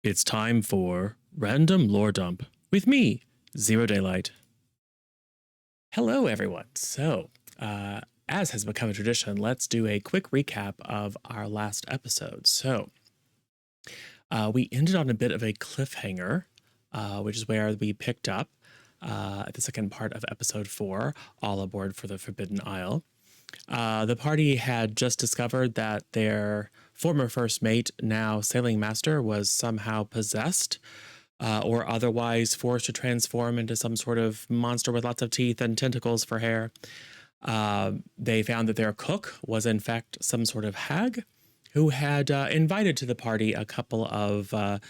It's time for Random Lore Dump with me, Zero Daylight. Hello, everyone. As has become a tradition, let's do a quick recap of our last episode. We ended on a bit of a cliffhanger, which is where we picked up at the second part of episode 4, All Aboard for the Forbidden Isle. The party had just discovered that their former first mate, now sailing master, was somehow possessed or otherwise forced to transform into some sort of monster with lots of teeth and tentacles for hair. They found that their cook was in fact some sort of hag who had invited to the party a couple of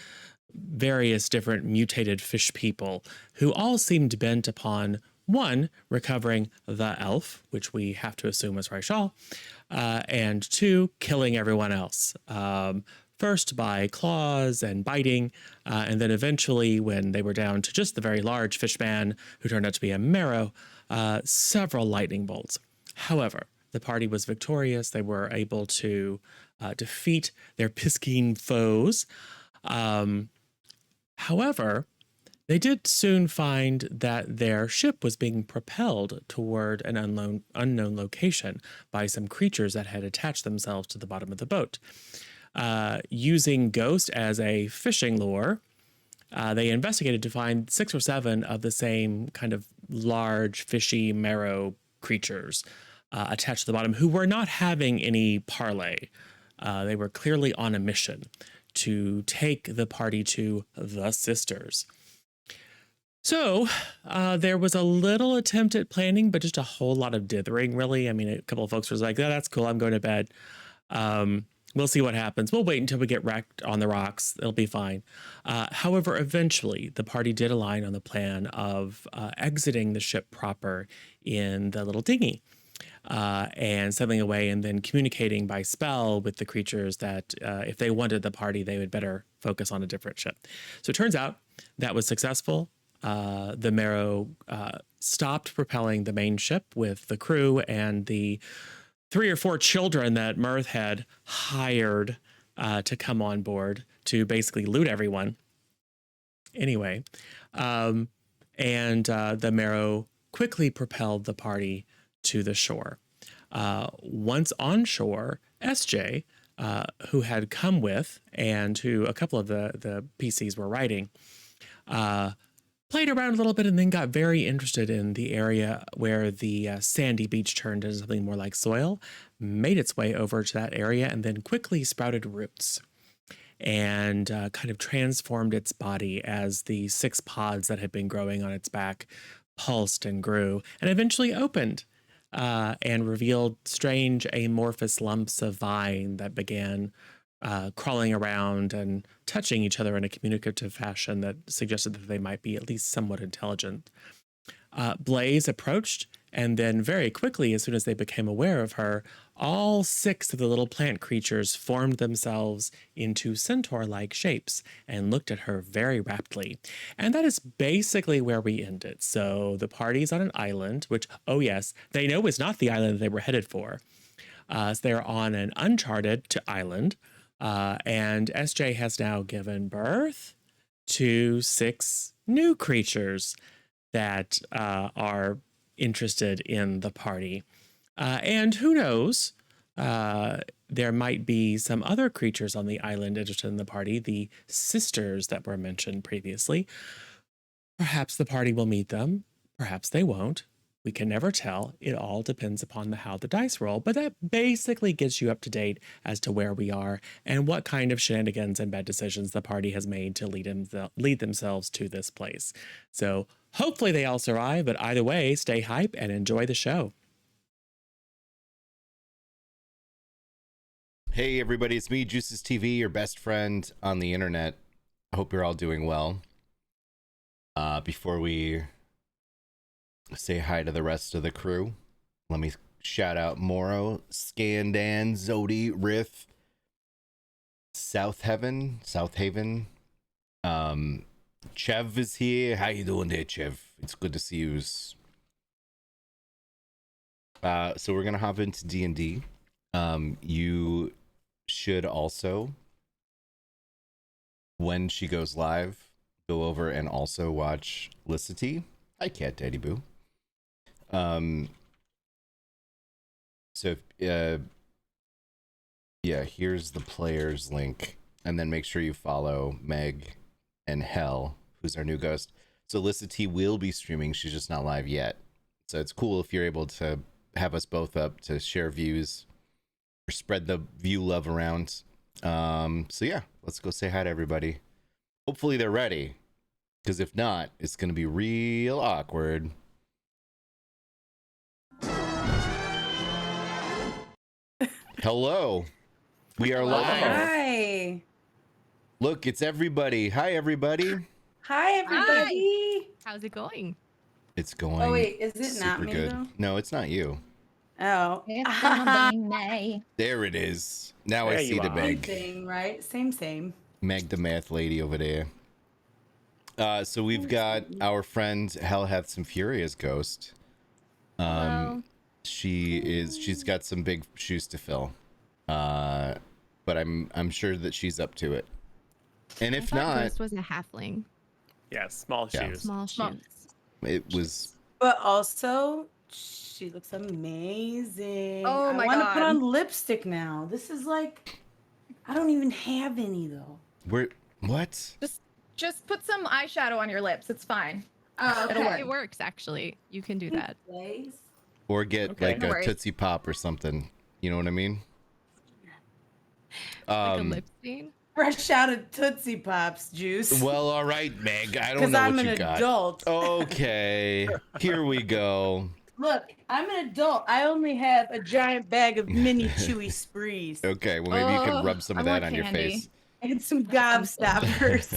various different mutated fish people who all seemed bent upon, one, recovering the elf, which we have to assume was Raishal, and two, killing everyone else. First by claws and biting, and then eventually, when they were down to just the very large fish man, who turned out to be a marrow, several lightning bolts. However, the party was victorious. They were able to defeat their Piscine foes. However, they did soon find that their ship was being propelled toward an unknown location by some creatures that had attached themselves to the bottom of the boat. Using Ghost as a fishing lure, they investigated to find 6 or 7 of the same kind of large, fishy marrow creatures attached to the bottom who were not having any parley. They were clearly on a mission to take the party to the sisters. So there was a little attempt at planning, but just a whole lot of dithering, really. I mean, a couple of folks were like, oh, that's cool, I'm going to bed. We'll see what happens. We'll wait until we get wrecked on the rocks. It'll be fine. However, eventually, the party did align on the plan of exiting the ship proper in the little dinghy and sailing away and then communicating by spell with the creatures that if they wanted the party, they would better focus on a different ship. So it turns out that was successful. The Marrow stopped propelling the main ship with the crew and the 3 or 4 children that Mirth had hired to come on board to basically loot everyone. Anyway, the Marrow quickly propelled the party to the shore. Once on shore, SJ, who had come with and who a couple of the PCs were riding, played around a little bit and then got very interested in the area where the sandy beach turned into something more like soil, made its way over to that area, and then quickly sprouted roots and kind of transformed its body as the 6 pods that had been growing on its back pulsed and grew and eventually opened and revealed strange amorphous lumps of vine that began crawling around and touching each other in a communicative fashion that suggested that they might be at least somewhat intelligent. Blaze approached, and then very quickly, as soon as they became aware of her, all 6 of the little plant creatures formed themselves into centaur-like shapes and looked at her very raptly. And that is basically where we ended. So the party's on an island, which, oh yes, they know is not the island they were headed for. So they're on an uncharted island. And SJ has now given birth to 6 new creatures that are interested in the party. And who knows, there might be some other creatures on the island interested in the party, the sisters that were mentioned previously. Perhaps the party will meet them, perhaps they won't. We can never tell. It all depends upon how the dice roll, but that basically gets you up to date as to where we are and what kind of shenanigans and bad decisions the party has made to lead themselves to this place. So hopefully they all survive, but either way, stay hype and enjoy the show. Hey everybody, it's me, Juices TV, your best friend on the internet. I hope you're all doing well. Before we say hi to the rest of the crew, let me shout out Moro, Scandan, Zodi, Riff, Southaven. Chev is here. How you doing there, Chev? It's good to see you. So we're gonna hop into D&D. You should also when she goes live, go over and also watch Licity. Hi, Cat Daddy Boo. So yeah, here's the players link, and then make sure you follow Meg and Hell, who's our new ghost. So Licity will be streaming. She's just not live yet. So it's cool if you're able to have us both up to share views or spread the view love around. So yeah, let's go say hi to everybody. Hopefully they're ready, because if not, it's gonna be real awkward. Hello, we are live. Hi. Look, it's everybody. Hi, everybody. Hi, everybody. How's it going? It's going. Oh wait, is it not super me good. though? No, it's not you. Oh. It's gonna be May. There it is. Now There I you see the are. Same Meg. thing, right? Same. Meg, the math lady over there. So we've got our friend Hell Hath Some Fury as Ghost. Hello. She's got some big shoes to fill. But I'm sure that she's up to it. And I if thought not, Ghost was a halfling. Yeah, small Yeah. shoes. Small shoes. it was But also, she looks amazing. Oh my I want to put God. on lipstick now. This is like, I don't even have any though. what? Just put some eyeshadow on your lips. It's fine. Oh, It'll work. It works, actually. You can do that. Place. Or get Okay. like No a worries. Tootsie Pop or something. You know what I mean? Like a lip stain. Fresh out of Tootsie Pops juice. Well, all right, Meg. I don't Because know I'm what an you got. adult. Okay, here we go. Look, I'm an adult. I only have a giant bag of mini chewy sprees Okay, well maybe you Oh, can rub some of I that want on your candy. face. and some gobstoppers.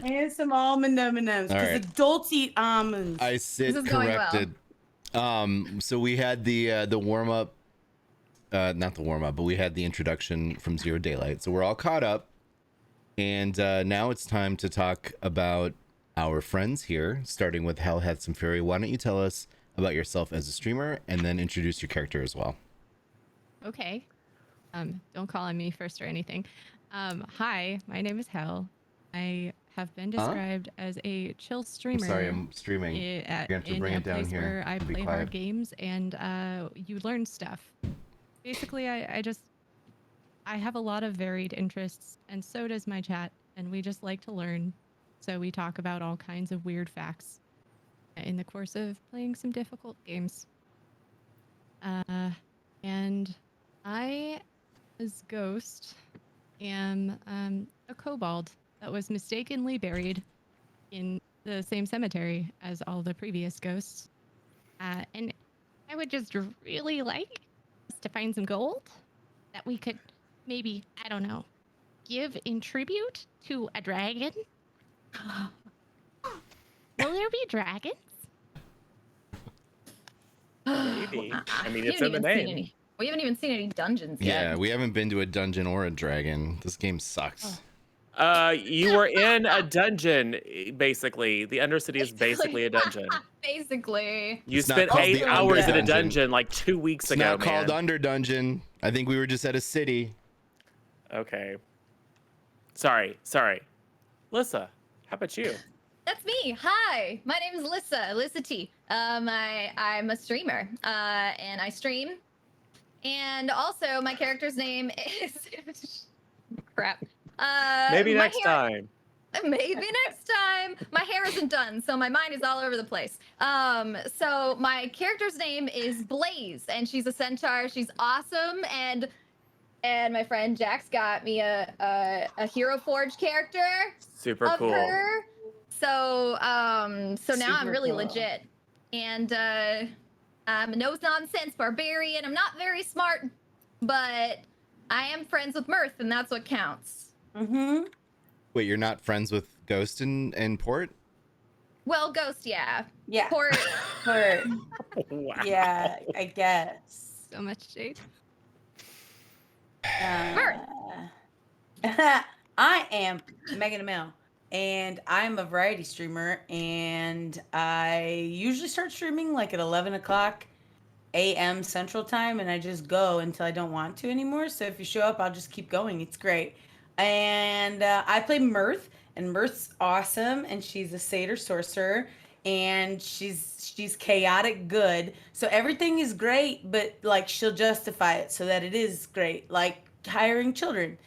And some almond M&Ms, All because right. adults eat almonds. I sit This is going well. corrected. So we had the warm up, not the warm up, but we had the introduction from Zero Daylight. So we're all caught up, and now it's time to talk about our friends here. Starting with Hell Hath Some Fury. Why don't you tell us about yourself as a streamer, and then introduce your character as well? Okay. Don't call on me first or anything. Hi, my name is Hell. I have been described as a chill I'm streamer. sorry, I'm streaming. in You're gonna have to in bring a it down place here where I and be play quiet. hard games and you learn stuff. Basically, I have a lot of varied interests, and so does my chat, and we just like to learn. So we talk about all kinds of weird facts in the course of playing some difficult games. And I, as Ghost, am a kobold that was mistakenly buried in the same cemetery as all the previous ghosts. And I would just really like us to find some gold that we could maybe, I don't know, give in tribute to a dragon. Will there be dragons? Maybe. I mean, We it's in haven't the even seen name. any. We haven't even seen any dungeons yet. Yeah, we haven't been to a dungeon or a dragon. This game sucks. You were in a dungeon, basically. The Undercity is basically a dungeon. Basically. You It's not spent called 8 the hours in a Underdungeon. dungeon like 2 weeks It's ago, not called man. Under Dungeon. I think we were just at a city. Okay. Sorry. Lissa, how about you? That's me. Hi, my name is Lissa T. I'm a streamer, and I stream. And also, my character's name is crap. Maybe my next hair- time. Maybe next time. My hair isn't done, so my mind is all over the place. So my character's name is Blaze, and she's a centaur. She's awesome, and my friend Jax got me a Hero Forge character Super of cool. her. So now I'm Super really cool. legit. And I'm a no-nonsense barbarian. I'm not very smart, but I am friends with Mirth, and that's what counts. Mm-hmm. Wait, you're not friends with Ghost and Port? Well, Ghost, yeah. Yeah. Port, But, Wow. yeah, I guess. So much shade. I am Megan Amell, and I'm a variety streamer, and I usually start streaming like at 11 o'clock a.m. Central Time, and I just go until I don't want to anymore. So if you show up, I'll just keep going. It's great. and I play Mirth, and Mirth's awesome, and she's a satyr sorcerer, and she's chaotic good. So everything is great, but like she'll justify it so that it is great, like hiring children.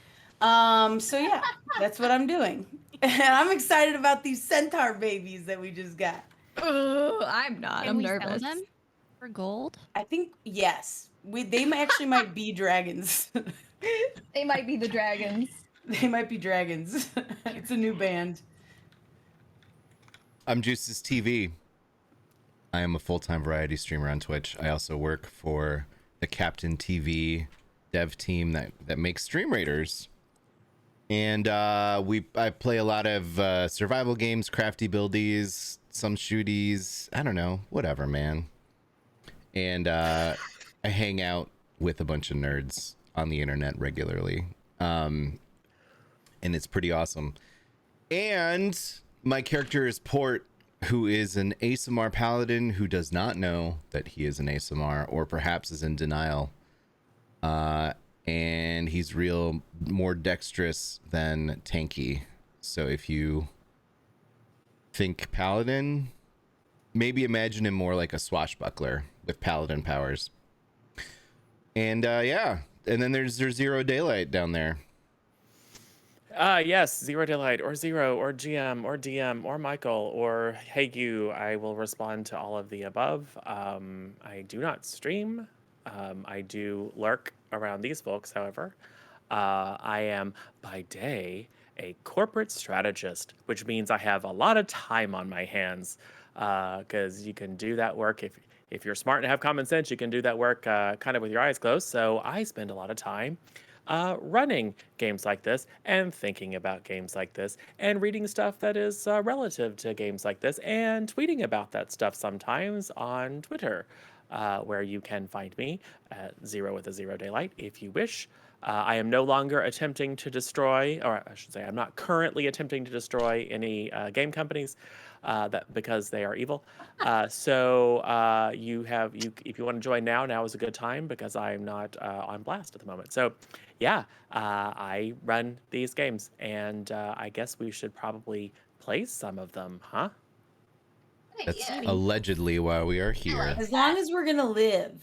So yeah, that's what I'm doing, and I'm excited about these centaur babies that we just got. Oh, I'm not. Can I'm we sell nervous. them for gold? I think yes, actually might be dragons. They might be the dragons. They might be dragons. It's a new band. I'm Juice's TV. I am a full-time variety streamer on Twitch. I also work for the Captain TV dev team that makes Stream Raiders. And I play a lot of survival games, crafty buildies, some shooties. I don't know, whatever, man. And I hang out with a bunch of nerds on the internet regularly. And it's pretty awesome. And my character is Port, who is an ASMR paladin who does not know that he is an ASMR, or perhaps is in denial. And he's more dexterous than tanky. So if you think paladin, maybe imagine him more like a swashbuckler with paladin powers. And yeah, and then there's Zero Daylight down there. Yes, Zero Daylight, or Zero, or GM, or DM, or Michael, or Hey You. I will respond to all of the above. I do not stream. I do lurk around these folks, however. I am, by day, a corporate strategist, which means I have a lot of time on my hands, because you can do that work if you're smart and have common sense, you can do that work kind of with your eyes closed. So I spend a lot of time running games like this and thinking about games like this and reading stuff that is relative to games like this and tweeting about that stuff sometimes on Twitter, where you can find me at Zero with a Zero Daylight if you wish. I am no longer attempting to destroy, or I should say, I'm not currently attempting to destroy any game companies because they are evil. So if you want to join now is a good time because I'm not on blast at the moment. So, yeah, I run these games, and I guess we should probably play some of them, huh? That's Yeah. allegedly why we are here. As long as we're gonna live.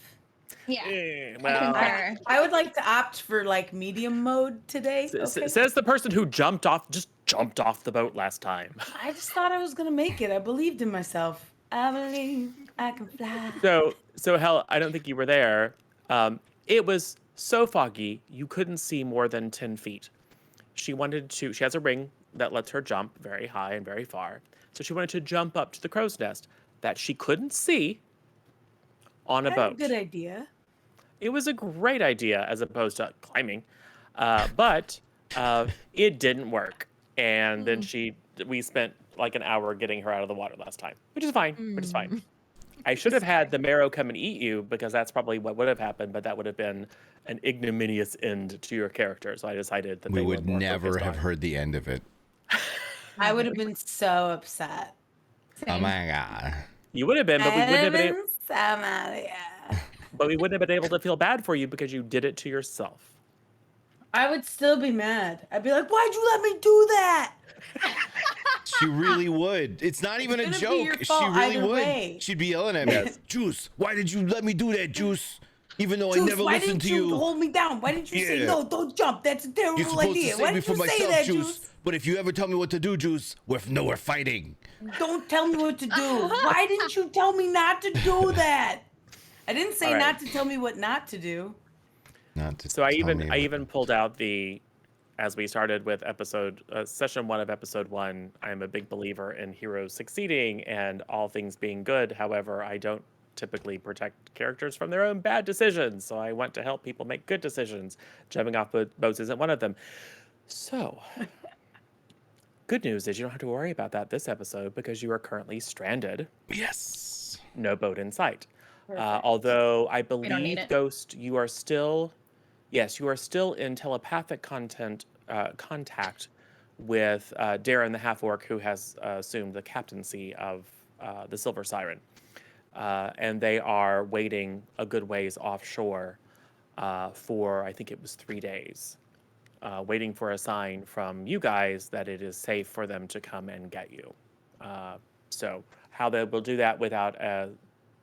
Yeah. Eh, I well, concur. I would like to opt for like medium mode today. Okay. says the person who jumped off the boat last time. I just thought I was gonna make it. I believed in myself. I believe I can fly. So hell, I don't think you were there. It was so foggy you couldn't see more than 10 feet. She has a ring that lets her jump very high and very far. So she wanted to jump up to the crow's nest that she couldn't see on a That's a boat. good idea. It was a great idea as opposed to climbing, but it didn't work. And then we spent like an hour getting her out of the water last time, which is fine. Which is fine. I should have had the marrow come and eat you because that's probably what would have happened, but that would have been an ignominious end to your character. So I decided that We they would were more never focused have on- heard the end of it. I would have been so upset. Oh my god. You would have been, but we wouldn't have been. Been so mad, yeah. But we wouldn't have been able to feel bad for you because you did it to yourself. I would still be mad. I'd be like, "Why'd you let me do that?" She really would. It's not even a gonna be your joke. She fault really either would. way. She'd be yelling at me. Yes. Juice, why did you let me do that, Juice? Even though I Juice, never why listened didn't to you you. hold me down? Why didn't you say Yeah. no? Don't jump. That's a You're terrible supposed idea. to save Why me didn't for you say myself, that, Juice. But if you ever tell me what to do, Juice, we're fighting. Don't tell me what to do. Why didn't you tell me not to do that? I didn't say All right. not to tell me what not to do. Not to So I tell me even pulled out as we started with session 1 of episode 1, I'm a big believer in heroes succeeding and all things being good. However, I don't typically protect characters from their own bad decisions. So I want to help people make good decisions. Jumping off boats isn't one of them. So, good news is you don't have to worry about that this episode because you are currently stranded. Yes. No boat in sight. Perfect. Although I don't need believe, it. Ghost, you are still in telepathic contact with Darren the half-orc, who has assumed the captaincy of the Silver Siren. And they are waiting a good ways offshore for, I think it was 3 days. waiting for a sign from you guys that it is safe for them to come and get you. So how they will do that without a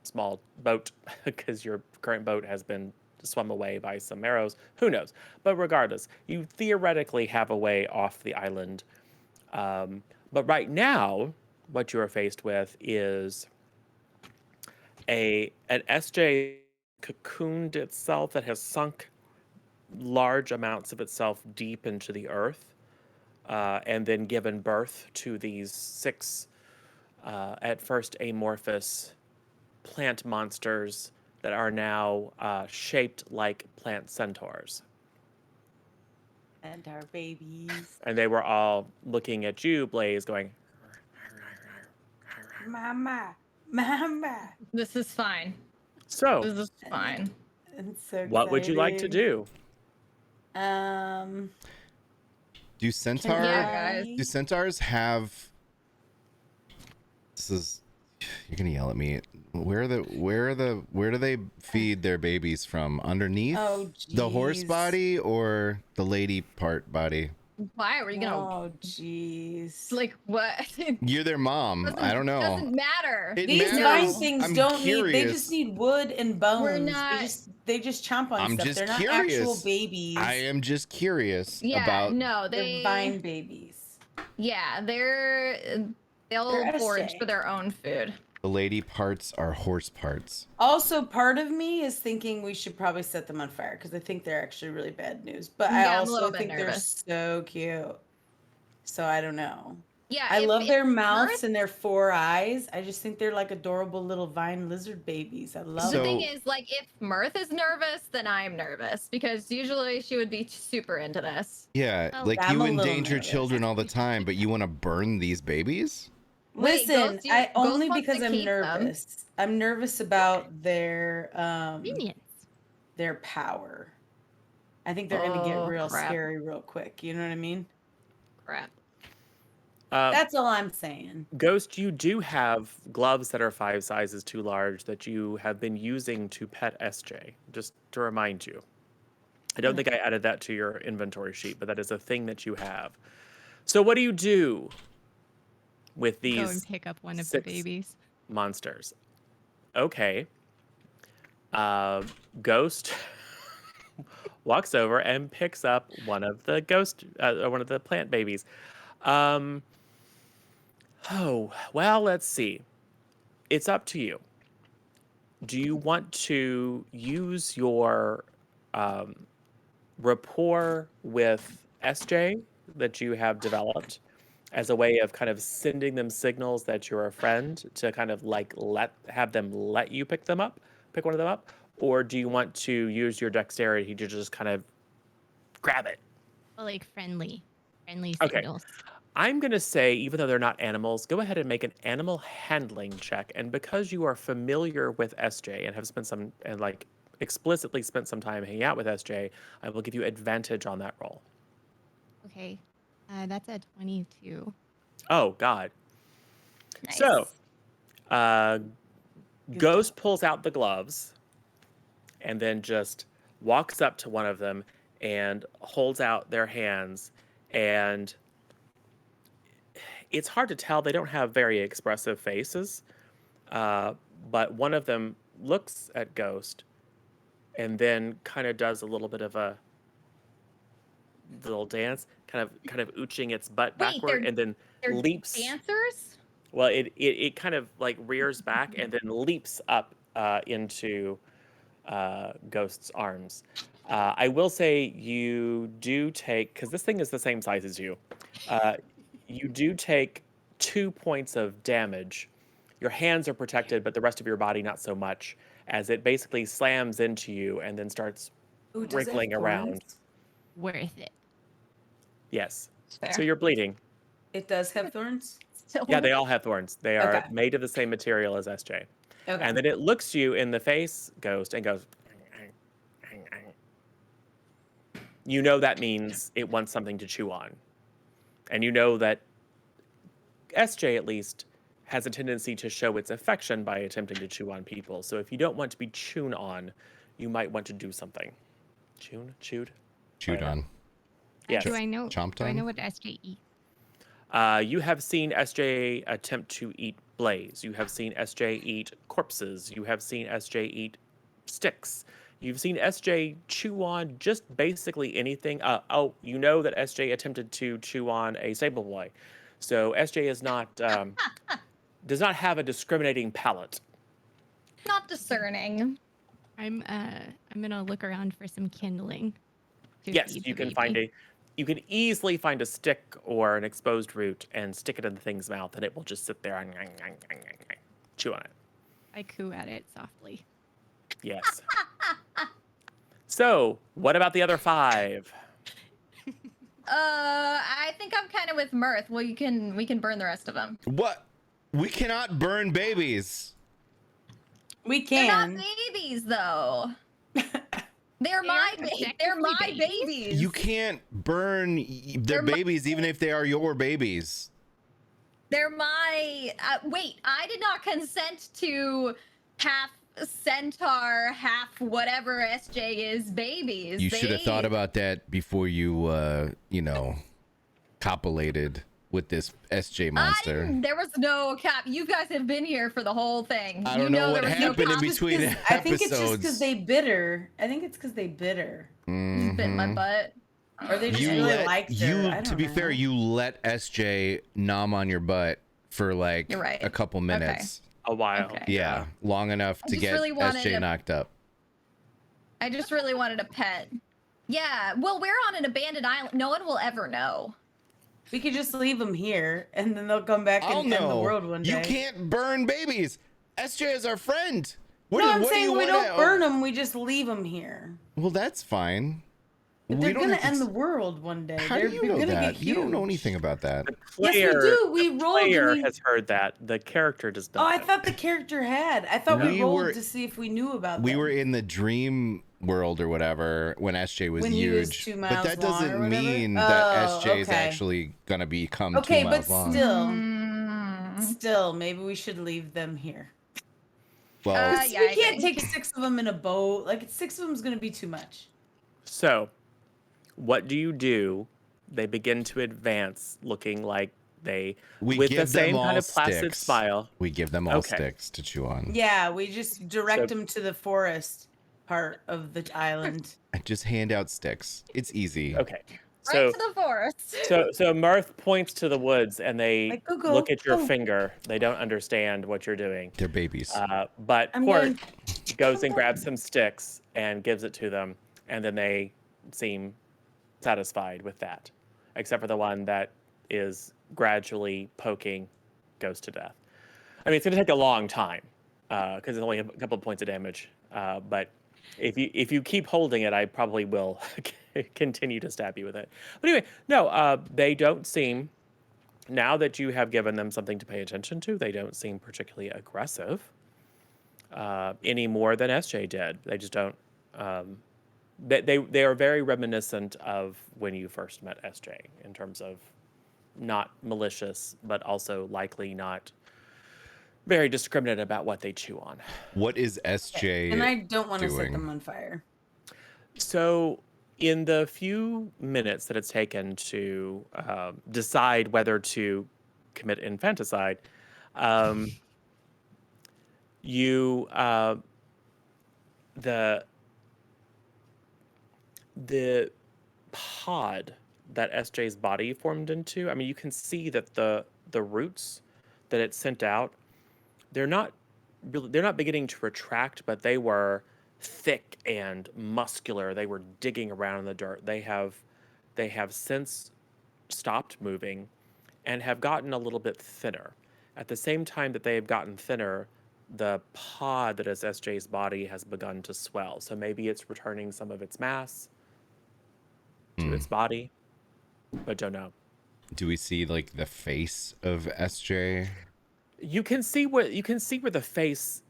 small boat, because your current boat has been swum away by some arrows, who knows? But regardless, you theoretically have a way off the island. But right now, what you are faced with is an SJ cocooned itself that has sunk large amounts of itself deep into the earth, and then given birth to these 6 at first amorphous plant monsters that are now shaped like plant centaurs. And our babies. And they were all looking at you, Blaze, going, Mama, mama. This is fine. so, This is fine. It's so what would you like to exciting. do? Do Can centaur? Yeah, guys. Do centaurs have? This is. You're gonna yell at me. Where do they feed their babies from? Underneath Oh, the horse jeez. body or the lady part body? Why are you gonna Oh, jeez. like what? You're their mom. I don't know. Doesn't matter. It These matters. vine things I'm don't curious. need. They just need wood and bones. We're not- They just chomp on I'm stuff. just They're not curious. actual babies. I am just curious Yeah, about. no, They're vine babies. Yeah, they'll They're forage SJ. for their own food. The lady parts are horse parts. Also, part of me is thinking we should probably set them on fire because I think they're actually really bad news. But I Yeah, I'm a also little bit think nervous. they're so cute. So I don't know. Yeah, I love their if mouths Mirth- and their 4 eyes. I just think they're like adorable little vine lizard babies. I love The So- thing is, like, if Mirth is nervous, then I'm nervous because usually she would be super into this. Yeah, Oh, like I'm you a little endanger nervous. children all the time, but you want to burn these babies? Wait, Listen, Ghost, I Ghost only wants to because I'm keep them. nervous. I'm nervous about their Minions. their power. I think they're gonna get Oh, real crap. scary real quick. You know what I mean? Crap. That's all I'm saying. Ghost, you do have gloves that are 5 sizes too large that you have been using to pet SJ, just to remind you. I don't think I added that to your inventory sheet, but that is a thing that you have. So what do you do with Go and these pick up one of the 6 babies. monsters? Okay. Ghost walks over and picks up one of the one of the plant babies. Oh, well, let's see. It's up to you. Do you want to use your rapport with SJ that you have developed as a way of kind of sending them signals that you're a friend to kind of like have them let you pick one of them up? Or do you want to use your dexterity to just kind of grab it? Like friendly Okay. signals. I'm going to say, even though they're not animals, go ahead and make an animal handling check. And because you are familiar with SJ and have explicitly spent some time hanging out with SJ, I will give you advantage on that roll. Okay. That's a 22. Oh, God. Nice. So, Good Ghost job. pulls out the gloves and then just walks up to one of them and holds out their hands. And it's hard to tell. They don't have very expressive faces. But one of them looks at Ghost and then kind of does a little bit of a little dance, kind of ooching its butt Wait, backward and then They're leaps. dancers? Well, it kind of like rears back and then leaps up into Ghost's arms. I will say you do take, because this thing is the same size as you, you do take 2 points of damage. Your hands are protected, but the rest of your body not so much, as it basically slams into you and then starts Ooh, does it have wriggling around. thorns? Worth it. Yes. Fair. So you're bleeding. It does have thorns? Still- Yeah, they all have thorns. They are Okay. made of the same material as SJ. Okay. And then it looks you in the face, Ghost, and goes. You know that means it wants something to chew on. And you know that SJ, at least, has a tendency to show its affection by attempting to chew on people. So if you don't want to be chewed on, you might want to do something. Chewed? Chewed Whatever. on. Yes. Do I know? Chomp Do I time? know what SJ eats? You have seen SJ attempt to eat Blaze. You have seen SJ eat corpses. You have seen SJ eat sticks. You've seen SJ chew on just basically anything. You know that SJ attempted to chew on a stable boy. So SJ is not does not have a discriminating palate. Not discerning. I'm gonna look around for some kindling. To Yes, feed you the can baby. you can easily find a stick or an exposed root and stick it in the thing's mouth, and it will just sit there and chew on it. I coo at it softly. Yes. So, what about the other 5? I think I'm kind of with Mirth. Well, we can burn the rest of them. What? We cannot burn babies. We They're not can. babies though. They're my They're they're my effectively babies. You can't burn their They're my- babies even if they are your babies. They're my wait, I did not consent to half centaur, half whatever SJ is babies. You should have thought about that before you copulated with this SJ monster. There was no cap. You guys have been here for the whole thing. I You don't know there what was no happened in cap. between I think it's just because episodes. they bitter. I think it's because they bitter. You bit my butt. Or they just You really let liked her. I to don't be know. fair, you let SJ nom on your butt for like You're right. a couple minutes. A while. Okay. Yeah, long enough to just get really wanted SJ to- knocked up. I just really wanted a pet. Yeah, well, we're on an abandoned island. No one will ever know. We could just leave them here, and then they'll come back I'll and end the know. world one day. You can't burn babies. SJ is our friend. What, No, I'm what do saying you we wanna- don't burn them. We just leave them here. Well, that's fine. But We they're don't gonna have to end s- the world one day. How they're do you know gonna that? get You don't know huge. anything about that. The Yes, we player, do. We the rolled and player we- has heard that. The character does Oh, not. I thought the character had. I thought we We rolled were- to see if we knew about We them. were in the dream world or whatever when SJ was When he huge. was 2 but miles that long doesn't or whatever? mean that Oh, SJ is okay. actually gonna become Okay, 2 but miles long. still, Mm. maybe we should leave them here. Well, Yeah, we I can't agree. take 6 of them in a boat. Like 6 of them is gonna be too much. So, what do? They begin to advance, looking like they, we with give the same them all kind of placid sticks. smile. We give them all Okay. sticks to chew on. Yeah, we just direct So- them to the forest part of the island. I just hand out sticks. It's easy. Okay. Right So, to the forest. so Mirth points to the woods, and they Like, go, look at your go. finger. They don't understand what you're doing. They're babies. But I'm Port going- goes and grabs some sticks and gives it to them, and then they seem satisfied with that, except for the one that is gradually poking goes to death. I mean, it's going to take a long time because it's only a couple of points of damage. But if you keep holding it, I probably will continue to stab you with it. But anyway, no, they don't seem. Now that you have given them something to pay attention to, they don't seem particularly aggressive any more than SJ did. They just don't. They are very reminiscent of when you first met SJ in terms of not malicious, but also likely not very discriminate about what they chew on. What is SJ And I don't want to set doing? them on fire. So, in the few minutes that it's taken to decide whether to commit infanticide, the pod that SJ's body formed into. I mean, you can see that the roots that it sent out, they're not beginning to retract, but they were thick and muscular. They were digging around in the dirt. They have since stopped moving and have gotten a little bit thinner. At the same time that they have gotten thinner, the pod that is SJ's body has begun to swell. So maybe it's returning some of its mass to its body, but don't know. Do we see like the face of SJ? You can see where the face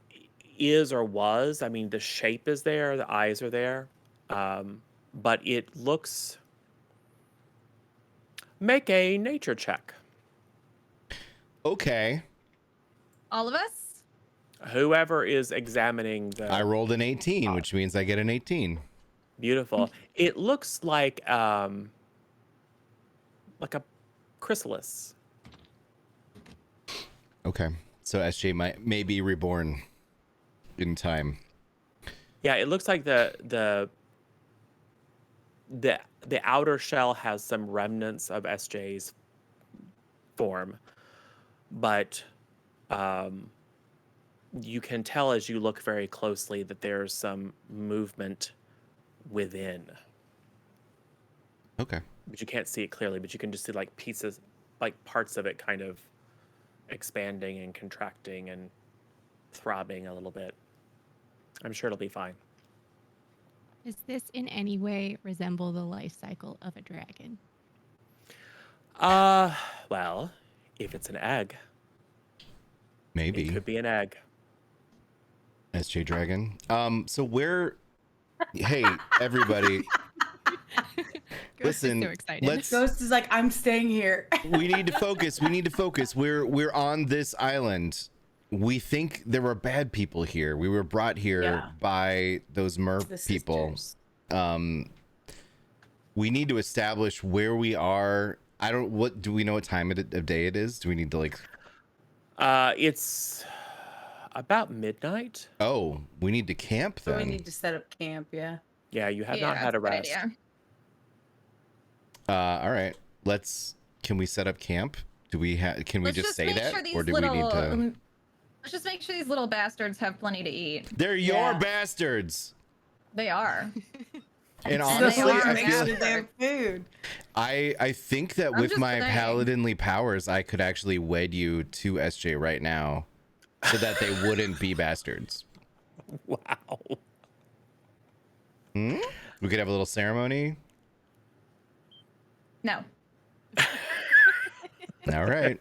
is or was. I mean, the shape is there, the eyes are there, but it looks. Make a nature check. Okay. All of us? Whoever is examining the I rolled an 18, which means I get an 18. beautiful. It looks like like a chrysalis. Okay. So SJ may be reborn in time. Yeah, it looks like the outer shell has some remnants of SJ's form, but you can tell as you look very closely that there's some movement within. Okay. But you can't see it clearly, but you can just see like pieces, like parts of it kind of expanding and contracting and throbbing a little bit. I'm sure it'll be fine. Does this in any way resemble the life cycle of a dragon? Well, if it's an egg, Maybe. it could be an egg. SJ Dragon. So where? Hey, everybody. Ghost Listen, is so excited. let's. Ghost is like, I'm staying here. We need to focus. We need to focus. We're on this island. We think there were bad people here. We were brought here Yeah. by those merp The people. sisters. We need to establish where we are. What do we know what time of day it is? Do we need to like? It's about midnight. Oh, we need to camp So then. we need to set up camp, yeah. Yeah, you have Yeah, not had a that's good rest. idea. All right. Can we set up camp? Do we have? Can we Let's just just say make that, sure these or do we need little. to? Let's just make sure these little bastards have plenty to eat. They're your Yeah. bastards. They are. And So honestly, they are I bad. feel they have food. I think that I'm with just my saying. paladinly powers, I could actually wed you to SJ right now, so that they wouldn't be bastards. Wow. We could have a little ceremony. No. All right.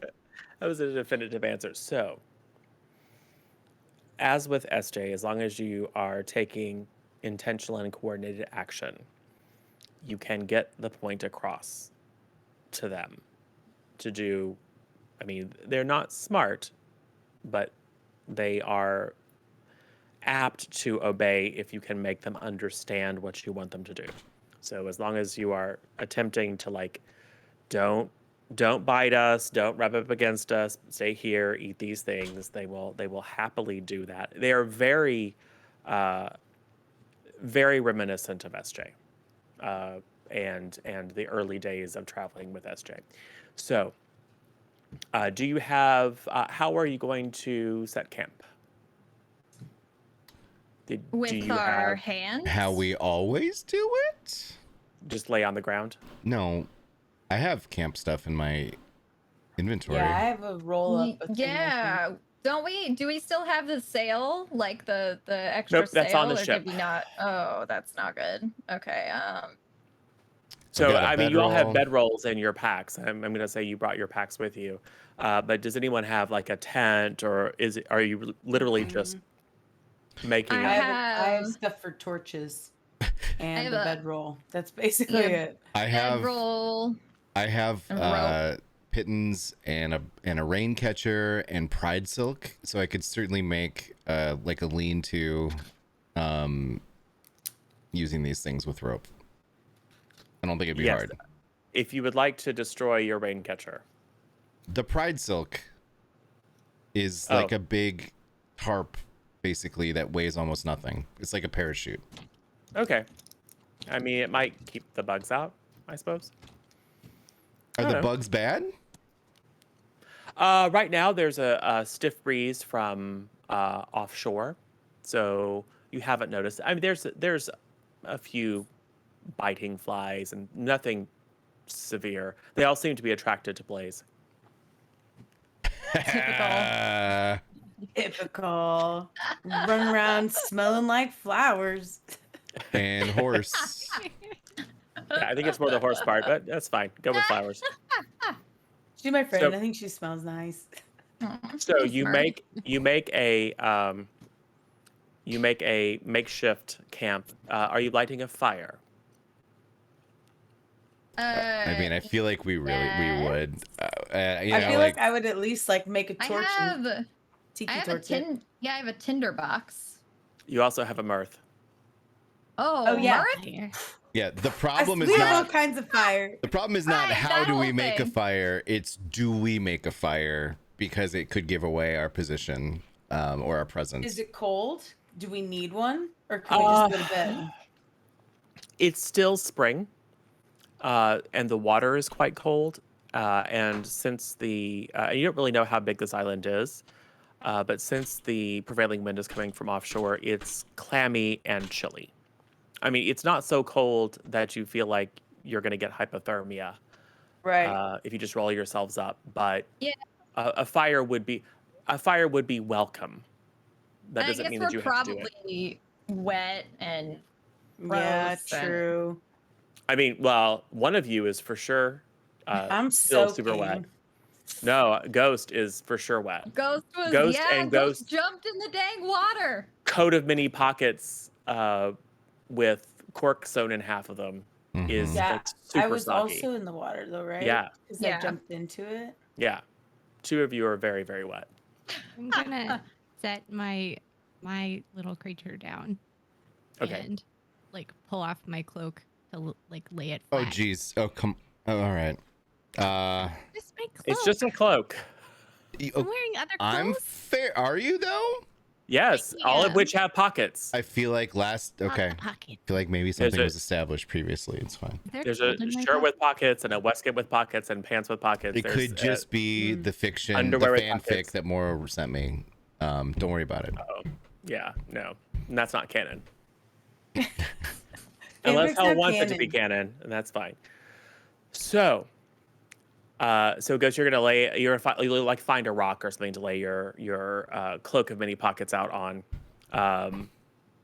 That was a definitive answer. So, as with SJ, as long as you are taking intentional and coordinated action, you can get the point across to them to do. I mean, they're not smart, but they are apt to obey if you can make them understand what you want them to do. So as long as you are attempting to like, don't bite us, don't rub up against us, stay here, eat these things, they will happily do that. They are very very reminiscent of SJ and the early days of traveling with SJ. So do you have how are you going to set camp? Do With you our have hands. How we always do it? just lay on the ground? No, I have camp stuff in my inventory. Yeah, I have a roll up. thing, I think. Yeah. Don't we? Do we still have the sail? Like the extra Nope, that's sail? on the or ship. Did we not? Oh, that's not good. Okay. So got a I mean, you all have bedroll. bedrolls in your packs. I'm going to say you brought your packs with you, but does anyone have like a tent, or are you literally just making? I I have have- stuff for torches and have the a- bedroll. That's basically Yeah. it. I have roll. I have And rope. pittance and a rain catcher and pride silk, so I could certainly make like a lean-to using these things with rope. I don't think it'd be Yes. hard. If you would like to destroy your rain catcher, The pride silk is Oh. like a big tarp basically that weighs almost nothing. It's like a parachute. okay. I mean, it might keep the bugs out, I suppose. Are I the don't know. bugs bad? Right now, there's a stiff breeze from offshore, so you haven't noticed. I mean, there's a few biting flies and nothing severe. They all seem to be attracted to Blaze. Typical. Typical. Run around smelling like flowers. And horse. Yeah, I think it's more the horse part, but that's fine. Go with flowers. She's my friend. So- I think she smells nice. So She's you smart. make a makeshift camp. Are you lighting a fire? I mean, I feel like we would. You I know, feel like like I would at least like make a I torch and have. tiki I have a torch. it. Yeah, I have a tinder box. You also have a mirth. Oh, Oh, yeah. Mirth? Yeah, the problem is we have all not kinds of fire. the problem is not Right, how that do we whole make a thing. fire, it's do we make a fire, because it could give away our position or our presence. Is it cold? Do we need one, or can we just go to bed? It's still spring, and the water is quite cold. And since you don't really know how big this island is, but since the prevailing wind is coming from offshore, it's clammy and chilly. I mean, it's not so cold that you feel like you're going to get hypothermia Right. if you just roll yourselves up, but Yeah. a fire would be welcome. That I doesn't guess mean we're that you have to do it. probably wet and Yeah, gross and- true. I mean, well, one of you is for sure I'm still super wet. soaking. No, Ghost is for sure wet. Ghost was Ghost yeah, and Ghost Ghost jumped in the dang water. coat of many pockets with cork sewn in half of them is Yeah, like super I was soggy. also in the water though, right? Yeah. Because Yeah. I jumped into it. Yeah. Two of you are very, very wet. I'm gonna set my little creature down Okay. and like pull off my cloak to like lay it Oh flat. geez. Oh come. Oh, all right. Just my cloak. It's just a cloak. I'm wearing other clothes. I'm fair. Are you though? Yes, all of Yeah. which have pockets. I feel like okay. Pocket. I feel like maybe There's something a- was established previously. It's fine. There's a shirt with pockets and a waistcoat with pockets and pants with pockets. It There's could just be the fiction, the underwear with fanfic pockets. that Mora sent me. Don't worry about it. Yeah, no, and that's not canon. Unless Fanfic's Hell not wants it to be canon, and that's fine. So, Ghost, you're gonna you'll like find a rock or something to lay your cloak of many pockets out on.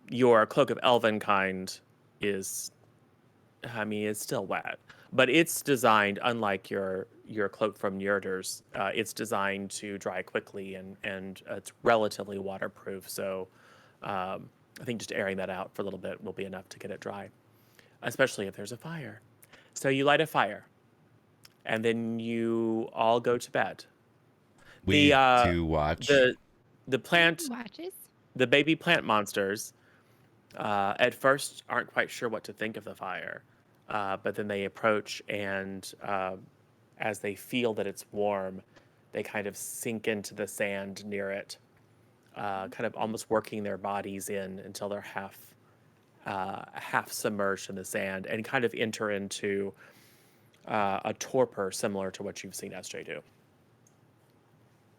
Your cloak of elven kind is, I mean, it's still wet, but it's designed, unlike your cloak from Njörder's, it's designed to dry quickly and it's relatively waterproof. So I think just airing that out for a little bit will be enough to get it dry, especially if there's a fire. So you light a fire, and then you all go to bed. We The, to watch. The plant, Watches. the baby plant monsters, at first aren't quite sure what to think of the fire, but then they approach, and as they feel that it's warm, they kind of sink into the sand near it, kind of almost working their bodies in until they're half submerged in the sand, and kind of enter into a torpor similar to what you've seen SJ do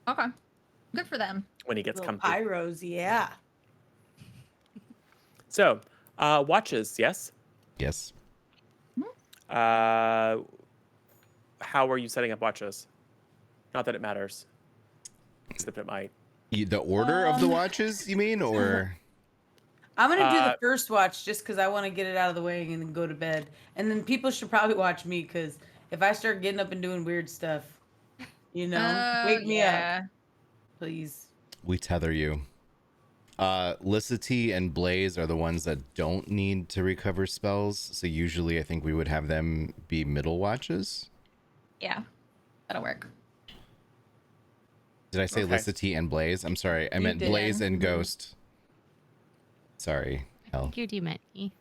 Okay. Good for them. when he gets Little comfy. pyros, yeah. So, watches, yes? Yes. How are you setting up watches? Not that it matters. Except it might. The order of the watches, you mean, or? I'm gonna do Uh, the first watch just because I want to get it out of the way and then go to bed. And then people should probably watch me because if I start getting up and doing weird stuff, wake me up, please. We tether you. Licity and Blaze are the ones that don't need to recover spells, so usually I think we would have them be middle watches. Yeah. That'll work. Did I say Okay. Licity and Blaze? I'm sorry, I You meant did. Blaze and Ghost. Sorry, I hell. think you meant me.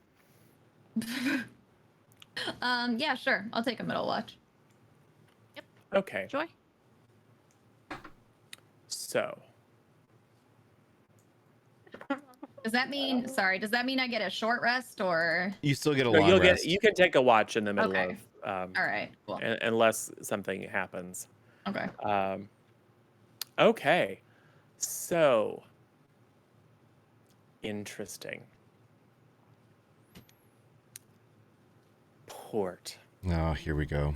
Yeah, sure. I'll take a middle watch. Okay. Joy. So, Does that mean I get a short rest or You still get a no, long rest. you can take a watch in the middle Okay. of all right, cool. unless something happens. Okay. Okay. So, interesting. Port. Oh, here we go.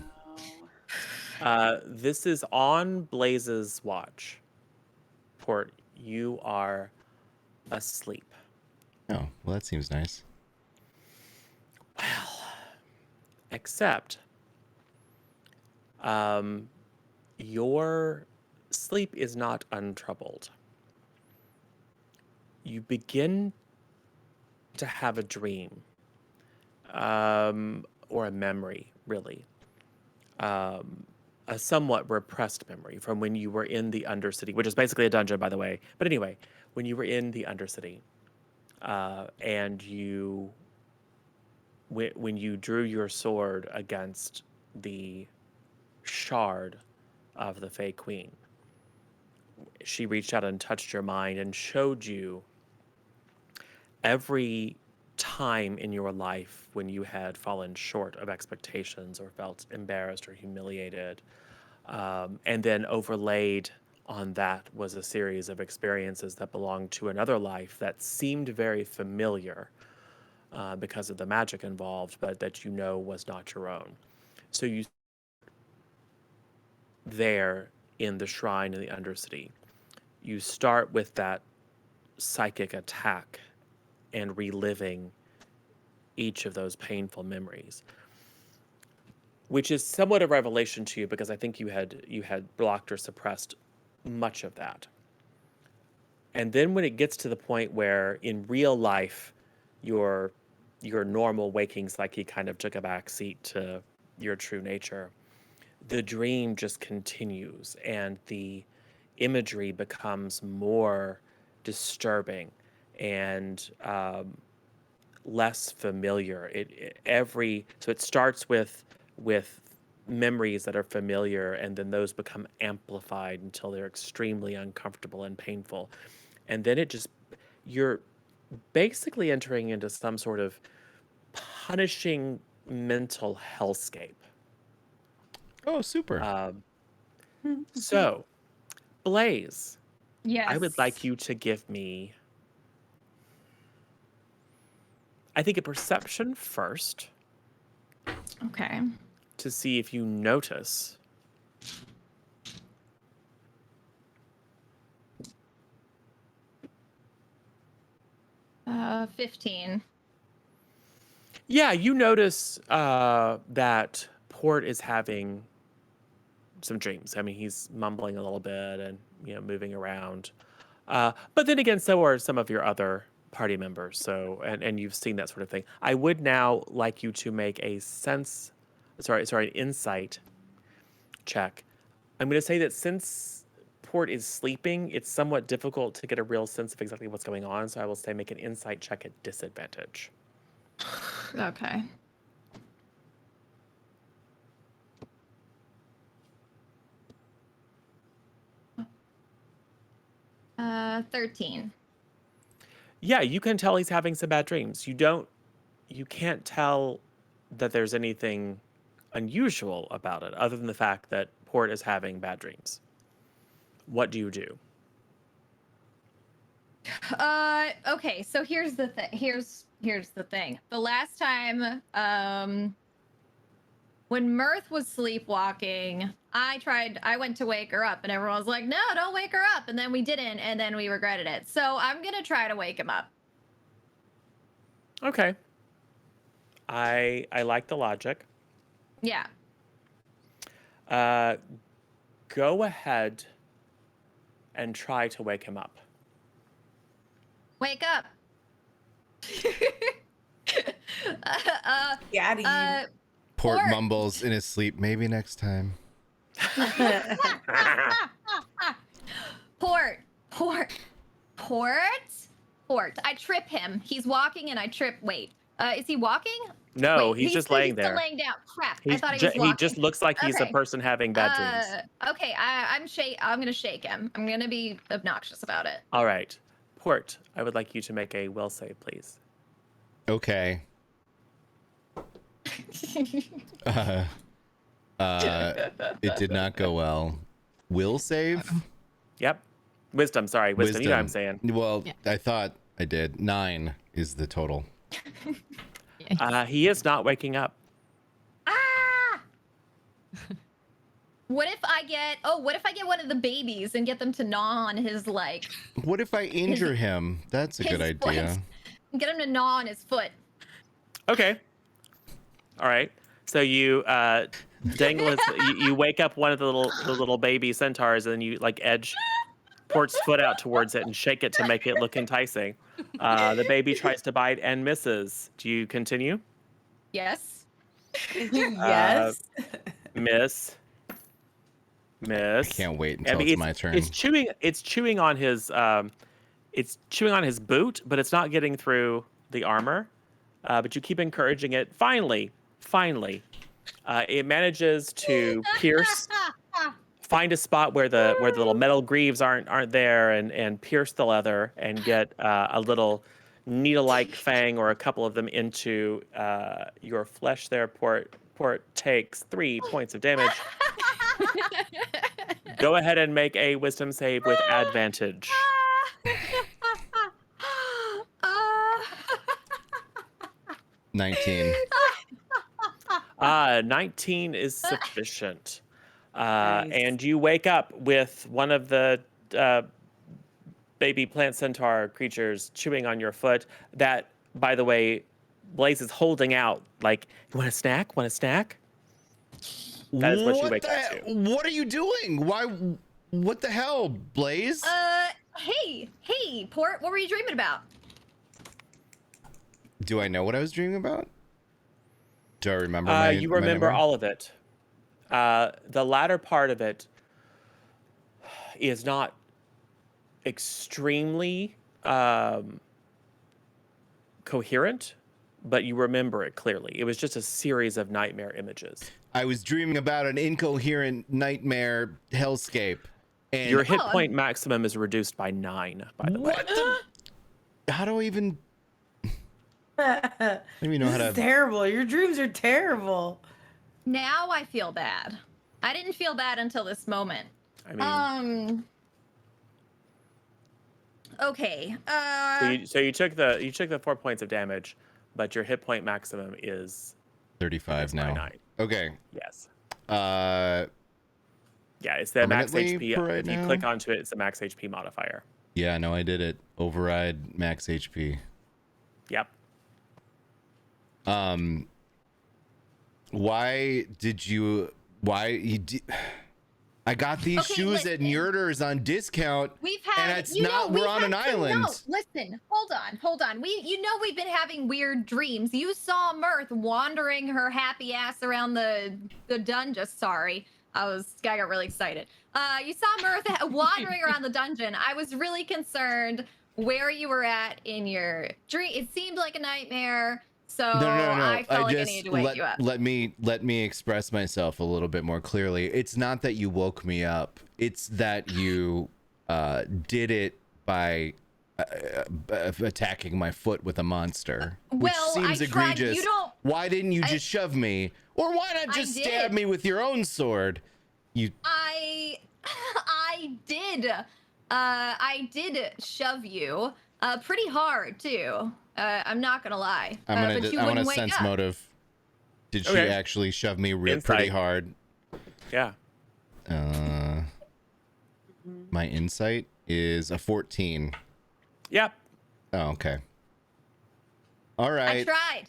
This is on Blaze's watch. Port, you are asleep. Oh, well, that seems nice. Well, except your sleep is not untroubled. You begin to have a dream, or a memory, really. A somewhat repressed memory from when you were in the Undercity, which is basically a dungeon, by the way. But anyway, when you were in the Undercity, and you when you drew your sword against the shard of the Fey Queen, she reached out and touched your mind and showed you every time in your life when you had fallen short of expectations or felt embarrassed or humiliated. And then overlaid on that was a series of experiences that belonged to another life that seemed very familiar because of the magic involved, but that you know was not your own. So you there in the shrine in the Undercity, you start with that psychic attack and reliving each of those painful memories, which is somewhat a revelation to you because I think you had blocked or suppressed much of that. And then when it gets to the point where in real life your normal waking psyche kind of took a back seat to your true nature, the dream just continues and the imagery becomes more disturbing and less familiar. So it starts with memories that are familiar, and then those become amplified until they're extremely uncomfortable and painful, and then you're basically entering into some sort of punishing mental hellscape. Oh, super. So, Blaze, Yes. I would like you to give me, I think, a perception first Okay. to see if you notice 15. Yeah, you notice that Port is having some dreams. I mean, he's mumbling a little bit and moving around. But then again, so are some of your other party members. So and you've seen that sort of thing. I would now like you to make a an insight check. I'm going to say that since Port is sleeping, it's somewhat difficult to get a real sense of exactly what's going on. So I will say make an insight check at disadvantage. Okay. Uh, 13. Yeah, you can tell he's having some bad dreams. You can't tell that there's anything unusual about it other than the fact that Port is having bad dreams. What do you do? Okay, so here's the thing. Here's the thing. The last time, when Mirth was sleepwalking, I went to wake her up and everyone was like, no, don't wake her up. And then we didn't, and then we regretted it. So I'm gonna try to wake him up. Okay. I like the logic. Yeah. Go ahead and try to wake him up. Wake up. Yeah, Port Port. mumbles in his sleep. Maybe next time. Port. I trip him. He's walking and I trip. Wait. Is he walking? No, Wait, he's just laying still there. laying down. Crap. I He's thought he was walking. he just looks like he's a Okay. person having bad dreams. Okay, I'm gonna shake him. I'm gonna be obnoxious about it. All right. Port, I would like you to make a will save, please. Okay. It did not go well. Will save? Yep. Wisdom, sorry. Wisdom. You know what I'm saying. Well, Yeah. I thought I did. 9 is the total. He is not waking up. Ah! What if I get one of the babies and get them to gnaw on his What if I injure him? That's a good his idea. foot? Get him to gnaw on his foot. Okay. All right. So you dangle his, you wake up one of the little baby centaurs, and then you edge Port's foot out towards it and shake it to make it look enticing. The baby tries to bite and misses. Do you continue? Yes. yes. Miss. I can't wait until it's my turn. It's chewing on his boot, but it's not getting through the armor. but you keep encouraging it. Finally, it manages to pierce, find a spot where the little metal greaves aren't there, and pierce the leather and get a little needle-like fang or a couple of them into your flesh. There, Port takes 3 points of damage. Go ahead and make a wisdom save with advantage. 19. 19 is sufficient. Nice. And you wake up with one of the baby plant centaur creatures chewing on your foot. That, by the way, Blaze is holding out. Like, want a snack? Want a snack? That is what you wake up to. What are you doing? Why? What the hell, Blaze? Hey, Port, what were you dreaming about? Do I know what I was dreaming about? Do I remember you remember memory? all of it. The latter part of it is not extremely coherent, but you remember it clearly. It was just a series of nightmare images. I was dreaming about an incoherent nightmare hellscape. And Your hit point maximum is reduced by 9, by the way. what the? How do I even? I don't even know how This is to. terrible. Your dreams are terrible. Now I feel bad. I didn't feel bad until this moment. I mean, Okay. so you took the 4 points of damage, but your hit point maximum is 35 by now. 9. Okay. Yes. Yeah, it's the max permanently HP. for right If you now? click onto it, it's the max HP modifier. no, I did it. Override max HP. Yep. Why I got these Okay, shoes at listen. Njerders on discount. We've had, And it's not- we're on an island. No, listen, hold on. We've been having weird dreams. You saw Mirth wandering her happy ass around the dungeon. Sorry, I got really excited. You saw Mirth wandering around the dungeon. I was really concerned where you were at in your dream. It seemed like a nightmare. So No. I felt like I needed to wake you up. let me express myself a little bit more clearly. It's not that you woke me up. It's that you did it by attacking my foot with a monster, which Well, seems I tried. egregious. You don't. Why didn't you just shove me, or why not I just did. stab me with your own sword? You I did. I did shove you pretty hard too. I'm not gonna lie. I'm gonna but you I want a wouldn't wake sense up. motive. Did she Okay. actually shove me pretty Insight. hard? Yeah. My insight is a 14. Yep. Oh, okay. All right. I tried.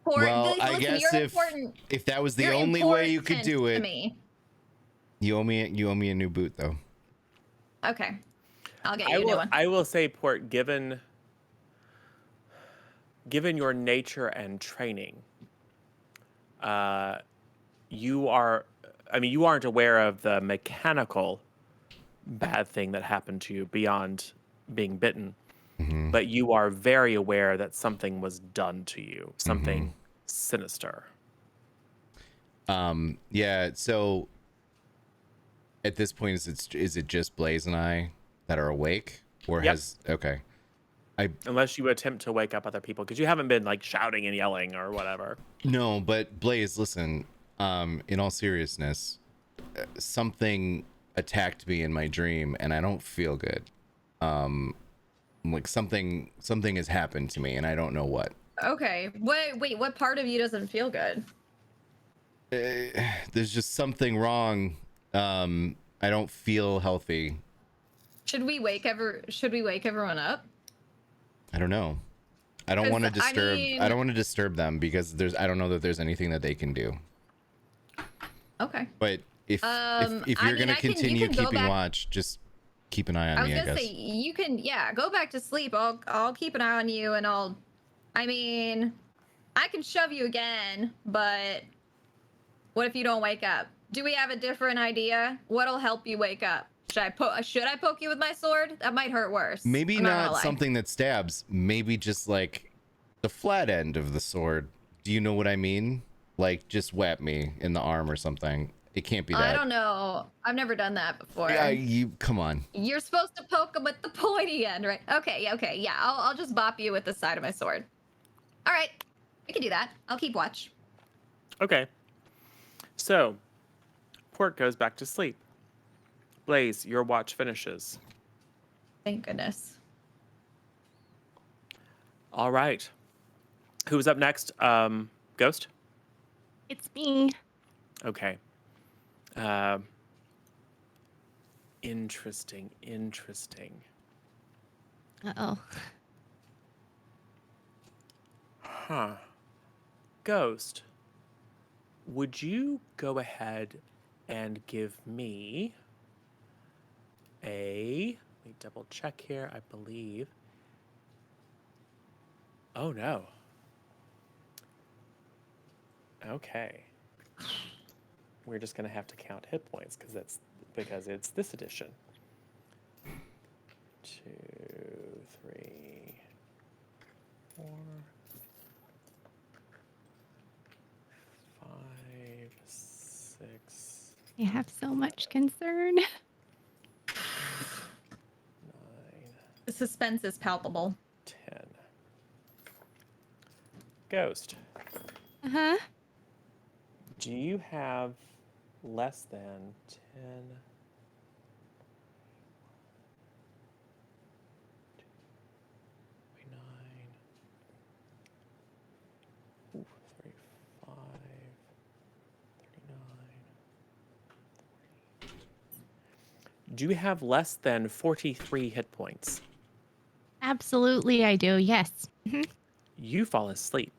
Well, Listen, I guess you're if important. that was the You're only way you could important do to it, me. you owe me a new boot though. Okay, I'll get you a new one. I will say, Port, given your nature and training, you aren't aware of the mechanical bad thing that happened to you beyond being bitten, but you are very aware that something was done to you, something sinister. Yeah. So at this point, is it just Blaze and I that are awake, or Yep. okay? Unless you attempt to wake up other people, because you haven't been like shouting and yelling or whatever. No, but Blaze, listen. In all seriousness, something attacked me in my dream, and I don't feel good. Like something has happened to me, and I don't know what. Okay, wait. What part of you doesn't feel good? There's just something wrong. I don't feel healthy. Should we wake everyone up? I don't know. I don't 'Cause, want to I disturb. mean- I don't want to disturb them because I don't know that there's anything that they can do. Okay. But if I you're mean, gonna you continue can go keeping back- watch, just keep an eye on I was me. I gonna guess. say you can, go back to sleep. I'll keep an eye on you, and I mean, I can shove you again, but what if you don't wake up? Do we have a different idea? What'll help you wake up? Should I poke you with my sword? That might hurt worse. Maybe I'm gonna not lie. something that stabs. Maybe just like The flat end of the sword. Do you know what I mean? Like, just whap me in the arm or something. It can't be that. I don't know. I've never done that before. Yeah, you come on. You're supposed to poke him with the pointy end, right? Okay, okay, yeah. I'll just bop you with the side of my sword. All right, we can do that. I'll keep watch. Okay. So, Port goes back to sleep. Blaze, your watch finishes. Thank goodness. All right. Who's up next? Ghost? It's me. Okay. Interesting. Uh-oh. Huh. Ghost, would you go ahead and give me let me double check here, I believe. Oh no. Okay. We're just gonna have to count hit points because it's this edition. 2, 3, 4, 5, 6, I have so much concern. 9. The suspense is palpable. 10. Ghost, Uh-huh. do you have less than 10? 9. Ooh, 35. 39. 40. Do you have less than 43 hit points? Absolutely, I do. Yes. Mhm. You fall asleep.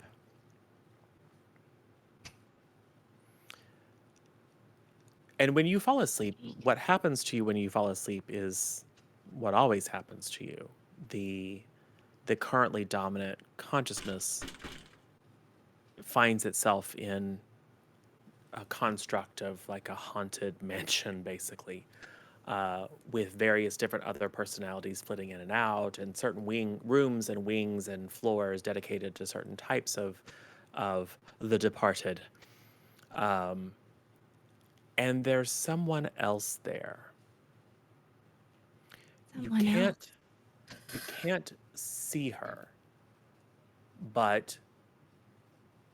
And when you fall asleep, what happens to you when you fall asleep is what always happens to you. The currently dominant consciousness finds itself in a construct of like a haunted mansion, basically, with various different other personalities flitting in and out, and certain rooms and wings and floors dedicated to certain types of the departed. And there's someone else there. Someone else. You can't see her, but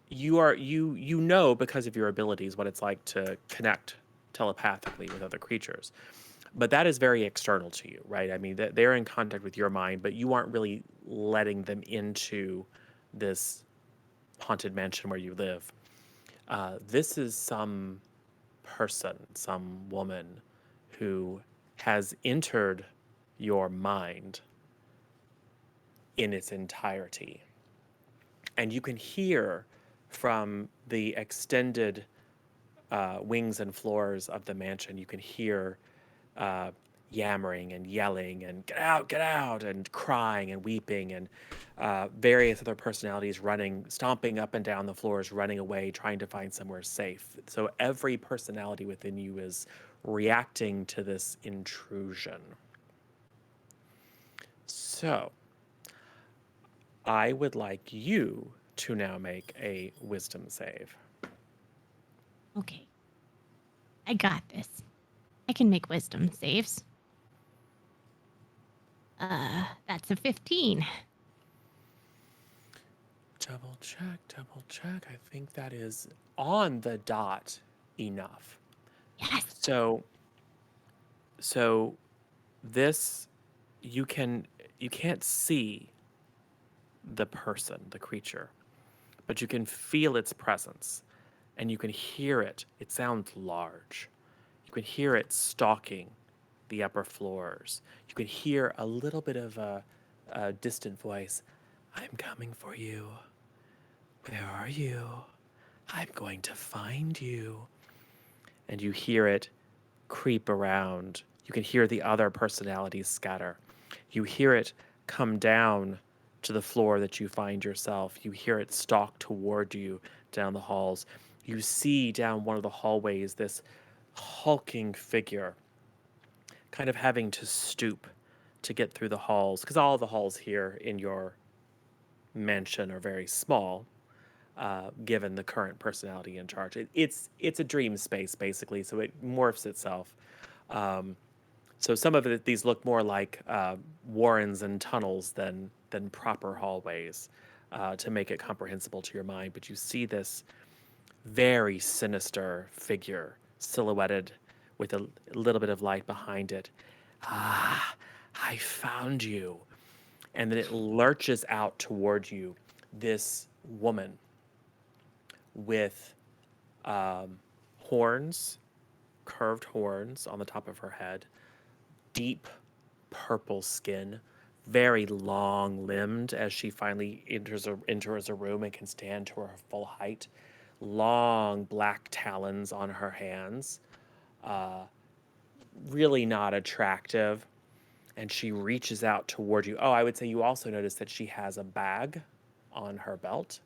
you know because of your abilities what it's like to connect telepathically with other creatures. But that is very external to you, right? I mean, they're in contact with your mind, but you aren't really letting them into this haunted mansion where you live. This is some person, some woman who has entered your mind in its entirety. And you can hear from the extended wings and floors of the mansion, you can hear yammering and yelling and get out, and crying and weeping, and various other personalities running, stomping up and down the floors, running away, trying to find somewhere safe. So every personality within you is reacting to this intrusion. So I would like you to now make a wisdom save. Okay. I got this. I can make wisdom saves. That's a 15. Double check. I think that is on the dot enough. Yes. So this, you can't see the person, the creature, but you can feel its presence, and you can hear it. It sounds large. You can hear it stalking the upper floors. You can hear a little bit of a distant voice. I'm coming for you. Where are you? I'm going to find you. And you hear it creep around. You can hear the other personalities scatter. You hear it come down to the floor that you find yourself. You hear it stalk toward you down the halls. You see down one of the hallways this hulking figure kind of having to stoop to get through the halls, because all the halls here in your mansion are very small, given the current personality in charge. It's a dream space basically, so it morphs itself. So some of these look more like warrens and tunnels than proper hallways, to make it comprehensible to your mind. But you see this very sinister figure silhouetted with a little bit of light behind it. Ah, I found you. And then it lurches out toward you, this woman with horns, curved horns on the top of her head, deep purple skin, very long limbed as she finally enters a room and can stand to her full height. Long black talons on her hands. Really not attractive. And she reaches out toward you. Oh, I would say you also notice that she has a bag on her belt.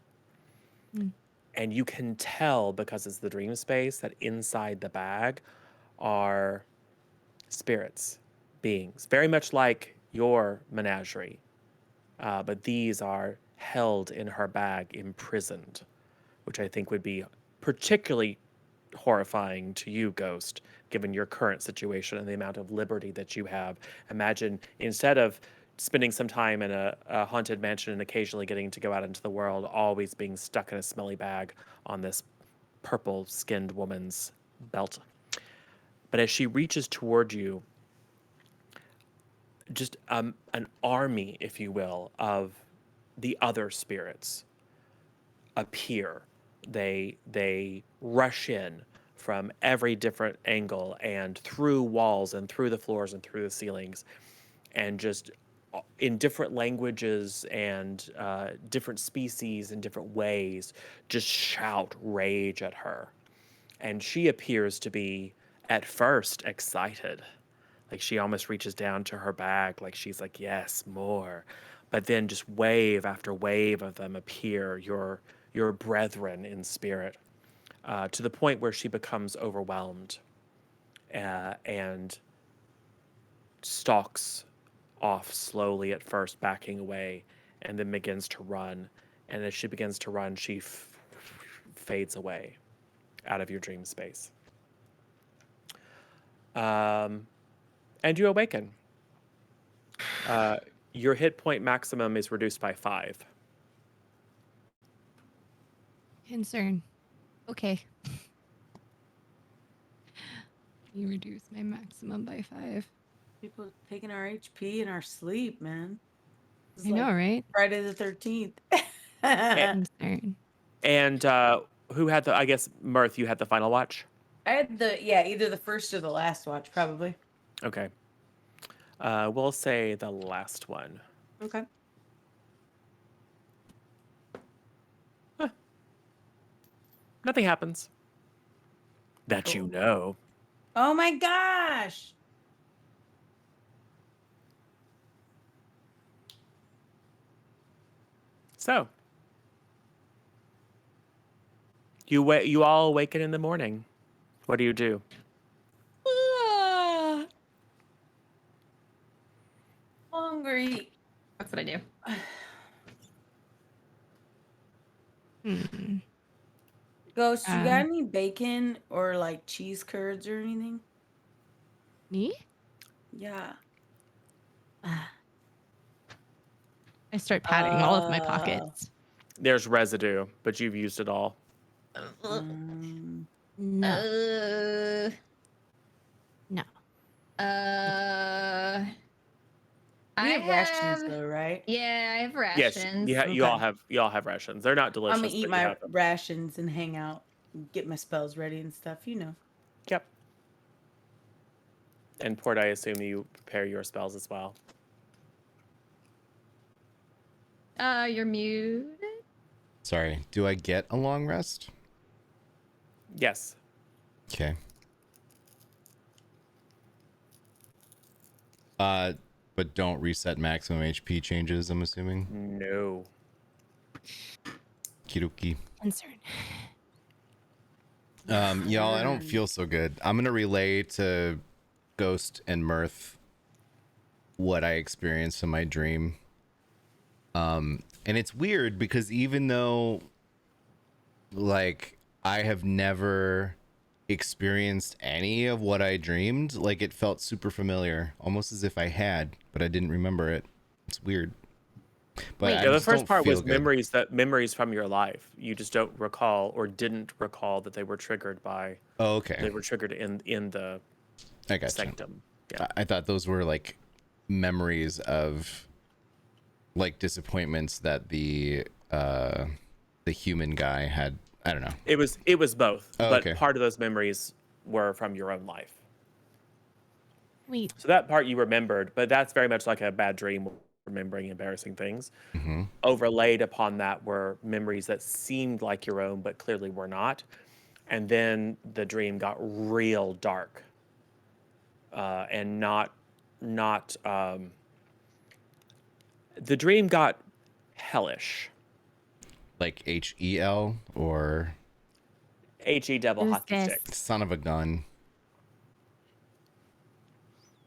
Mm. And you can tell, because it's the dream space, that inside the bag are spirits, beings, very much like your menagerie. But these are held in her bag, imprisoned, which I think would be particularly horrifying to you, Ghost, given your current situation and the amount of liberty that you have. Imagine, instead of spending some time in a haunted mansion and occasionally getting to go out into the world, always being stuck in a smelly bag on this purple skinned woman's belt. But as she reaches toward you, just an army, if you will, of the other spirits appear. They rush in from every different angle and through walls and through the floors and through the ceilings, and just in different languages and different species in different ways, just shout rage at her. And she appears to be at first excited. Like she almost reaches down to her bag, like she's like, yes, more. But then just wave after wave of them appear, your brethren in spirit, to the point where she becomes overwhelmed and stalks off slowly at first, backing away, and then begins to run. And as she begins to run, she fades away out of your dream space. And you awaken. Your hit point maximum is reduced by 5. Concern. Okay. You reduce my maximum by 5. People taking our HP in our sleep, man. It's I know, like right? Friday the 13th. Concern. And who had the? I guess Mirth, you had the final watch. I had either the first or the last watch, probably. Okay. We'll say the last one. Okay. Nothing happens. That you know. Oh my gosh. So you all awaken in the morning. What do you do? Hungry. That's what I do. Ghost, you got any bacon or like cheese curds or anything? Me? Yeah. I start patting all of my pockets. There's residue, but you've used it all. No. No. We have rations though, right? Yeah, I have Yes, rations. you all have rations. They're not delicious. I'm gonna eat but you my have them. rations and hang out, and get my spells ready and stuff. You know. Yep. And Port, I assume you prepare your spells as well. You're muted. Sorry. Do I get a long rest? Yes. Okay. But don't reset maximum HP changes, I'm assuming. No. Kiruki. Concern. Y'all, I don't feel so good. I'm gonna relay to Ghost and Mirth what I experienced in my dream. And it's weird because even though, like, I have never experienced any of what I dreamed, like, it felt super familiar, almost as if I had, but I didn't remember it. It's weird. But Wait. I Yeah, the just first don't part feel was good. memories from your life. You just don't recall or didn't recall that they were triggered by Oh, okay. they were triggered in the I gotcha. sanctum. Yeah. I thought those were like memories of like disappointments that the human guy had. I don't know. It was both, Oh, but okay. part of those memories were from your own life. Wait, So that part you remembered, but that's very much like a bad dream, remembering embarrassing things. Mm-hmm. Overlaid upon that were memories that seemed like your own, but clearly were not. And then the dream got real dark, and not. The dream got hellish. Like HEL or He double who's hockey this? sticks. son of a gun.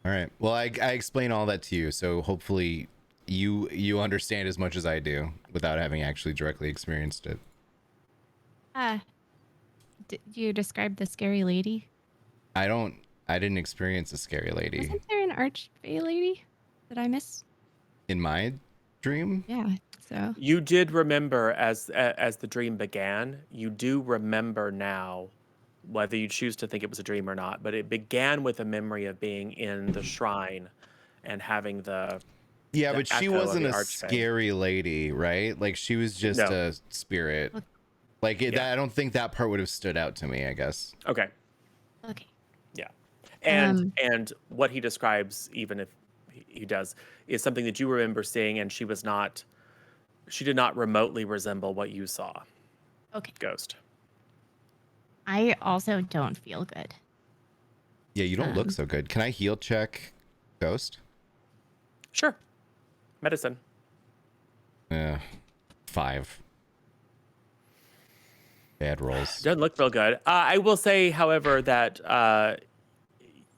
All right. Well, I explain all that to you, so hopefully you understand as much as I do without having actually directly experienced it. Did you describe the scary lady? I didn't experience a scary lady Wasn't there an archfey lady that I missed? in my dream. Yeah. So You did remember as the dream began. You do remember now, whether you choose to think it was a dream or not. But it began with a memory of being in the shrine, and having Yeah, the but she echo of wasn't the a archfey. scary lady, right? Like she was just No. a spirit. Look. Like Yeah. I don't think that part would have stood out to me, I guess. Okay. okay. Yeah. And what he describes, even if he does, is something that you remember seeing, and she did not remotely resemble what you saw, Okay. Ghost. I also don't feel good. Yeah, you don't look Um, so good. Can I heal check Ghost? Sure. Medicine. 5. Bad rolls. Doesn't look real good. I will say, however, that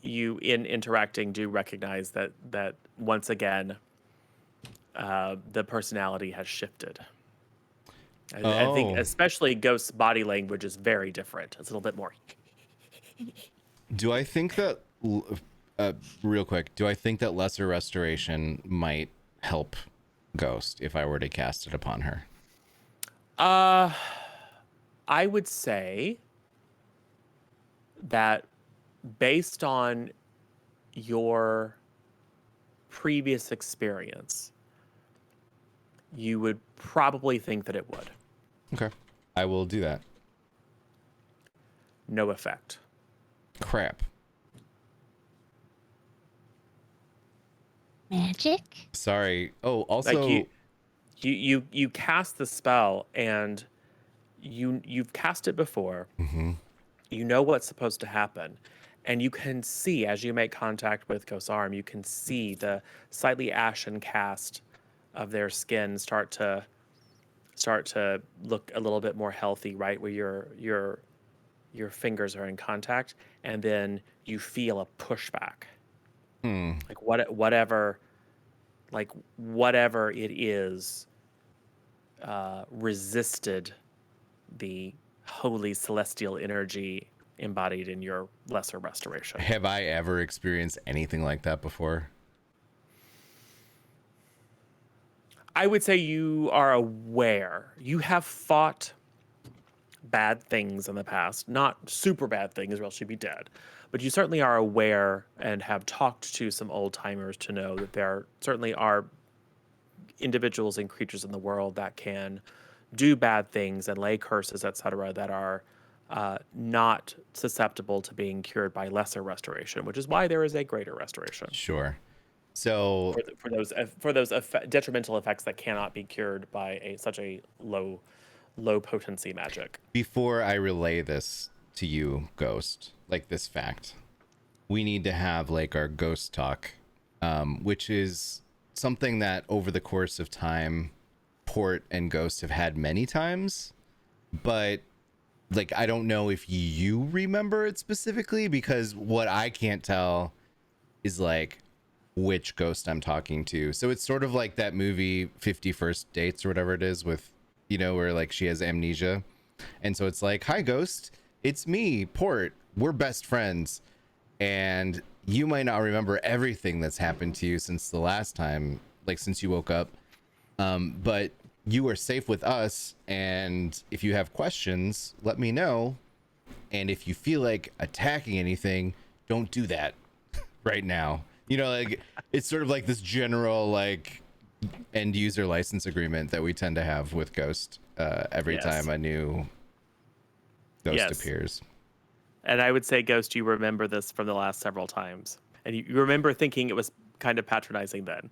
you, in interacting, do recognize that once again, the personality has shifted. I think, Oh. especially Ghost's body language is very different. It's a little bit more. Do I think that real quick, do I think that lesser restoration might help Ghost if I were to cast it upon her? I would say that based on your previous experience, you would probably think that it would. Okay. I will do that. No effect. Crap. Magic? Sorry. Oh, also Like you cast the spell, and you've cast it before. Mhm. You know what's supposed to happen, and you can see as you make contact with Ghost's arm, you can see the slightly ashen cast of their skin start to look a little bit more healthy, right where your fingers are in contact, and then you feel a pushback, like whatever it is, resisted the holy celestial energy embodied in your lesser restoration. Have I ever experienced anything like that before? I would say you are aware. You have fought bad things in the past, not super bad things, or else you'd be dead. But you certainly are aware and have talked to some old timers to know that there certainly are individuals and creatures in the world that can do bad things and lay curses, etc., that are not susceptible to being cured by lesser restoration, which is why there is a greater restoration Sure. So for those detrimental effects that cannot be cured by such a low potency magic. before I relay this to you, Ghost, like this fact, we need to have like our ghost talk, which is something that over the course of time, Port and Ghost have had many times, but like I don't know if you remember it specifically, because what I can't tell is like which ghost I'm talking to. So it's sort of like that movie 50 First Dates or whatever it is with, you know, where like she has amnesia. And so it's like, hi, ghost. It's me, Port. We're best friends. And you might not remember everything that's happened to you since the last time, like since you woke up. But you are safe with us. And if you have questions, let me know. And if you feel like attacking anything, don't do that right now. You know, like it's sort of like this general like end user license agreement that we tend to have with Ghost every Yes. time a new ghost Yes. appears. And I would say, Ghost, you remember this from the last several times. And you remember thinking it was kind of patronizing then.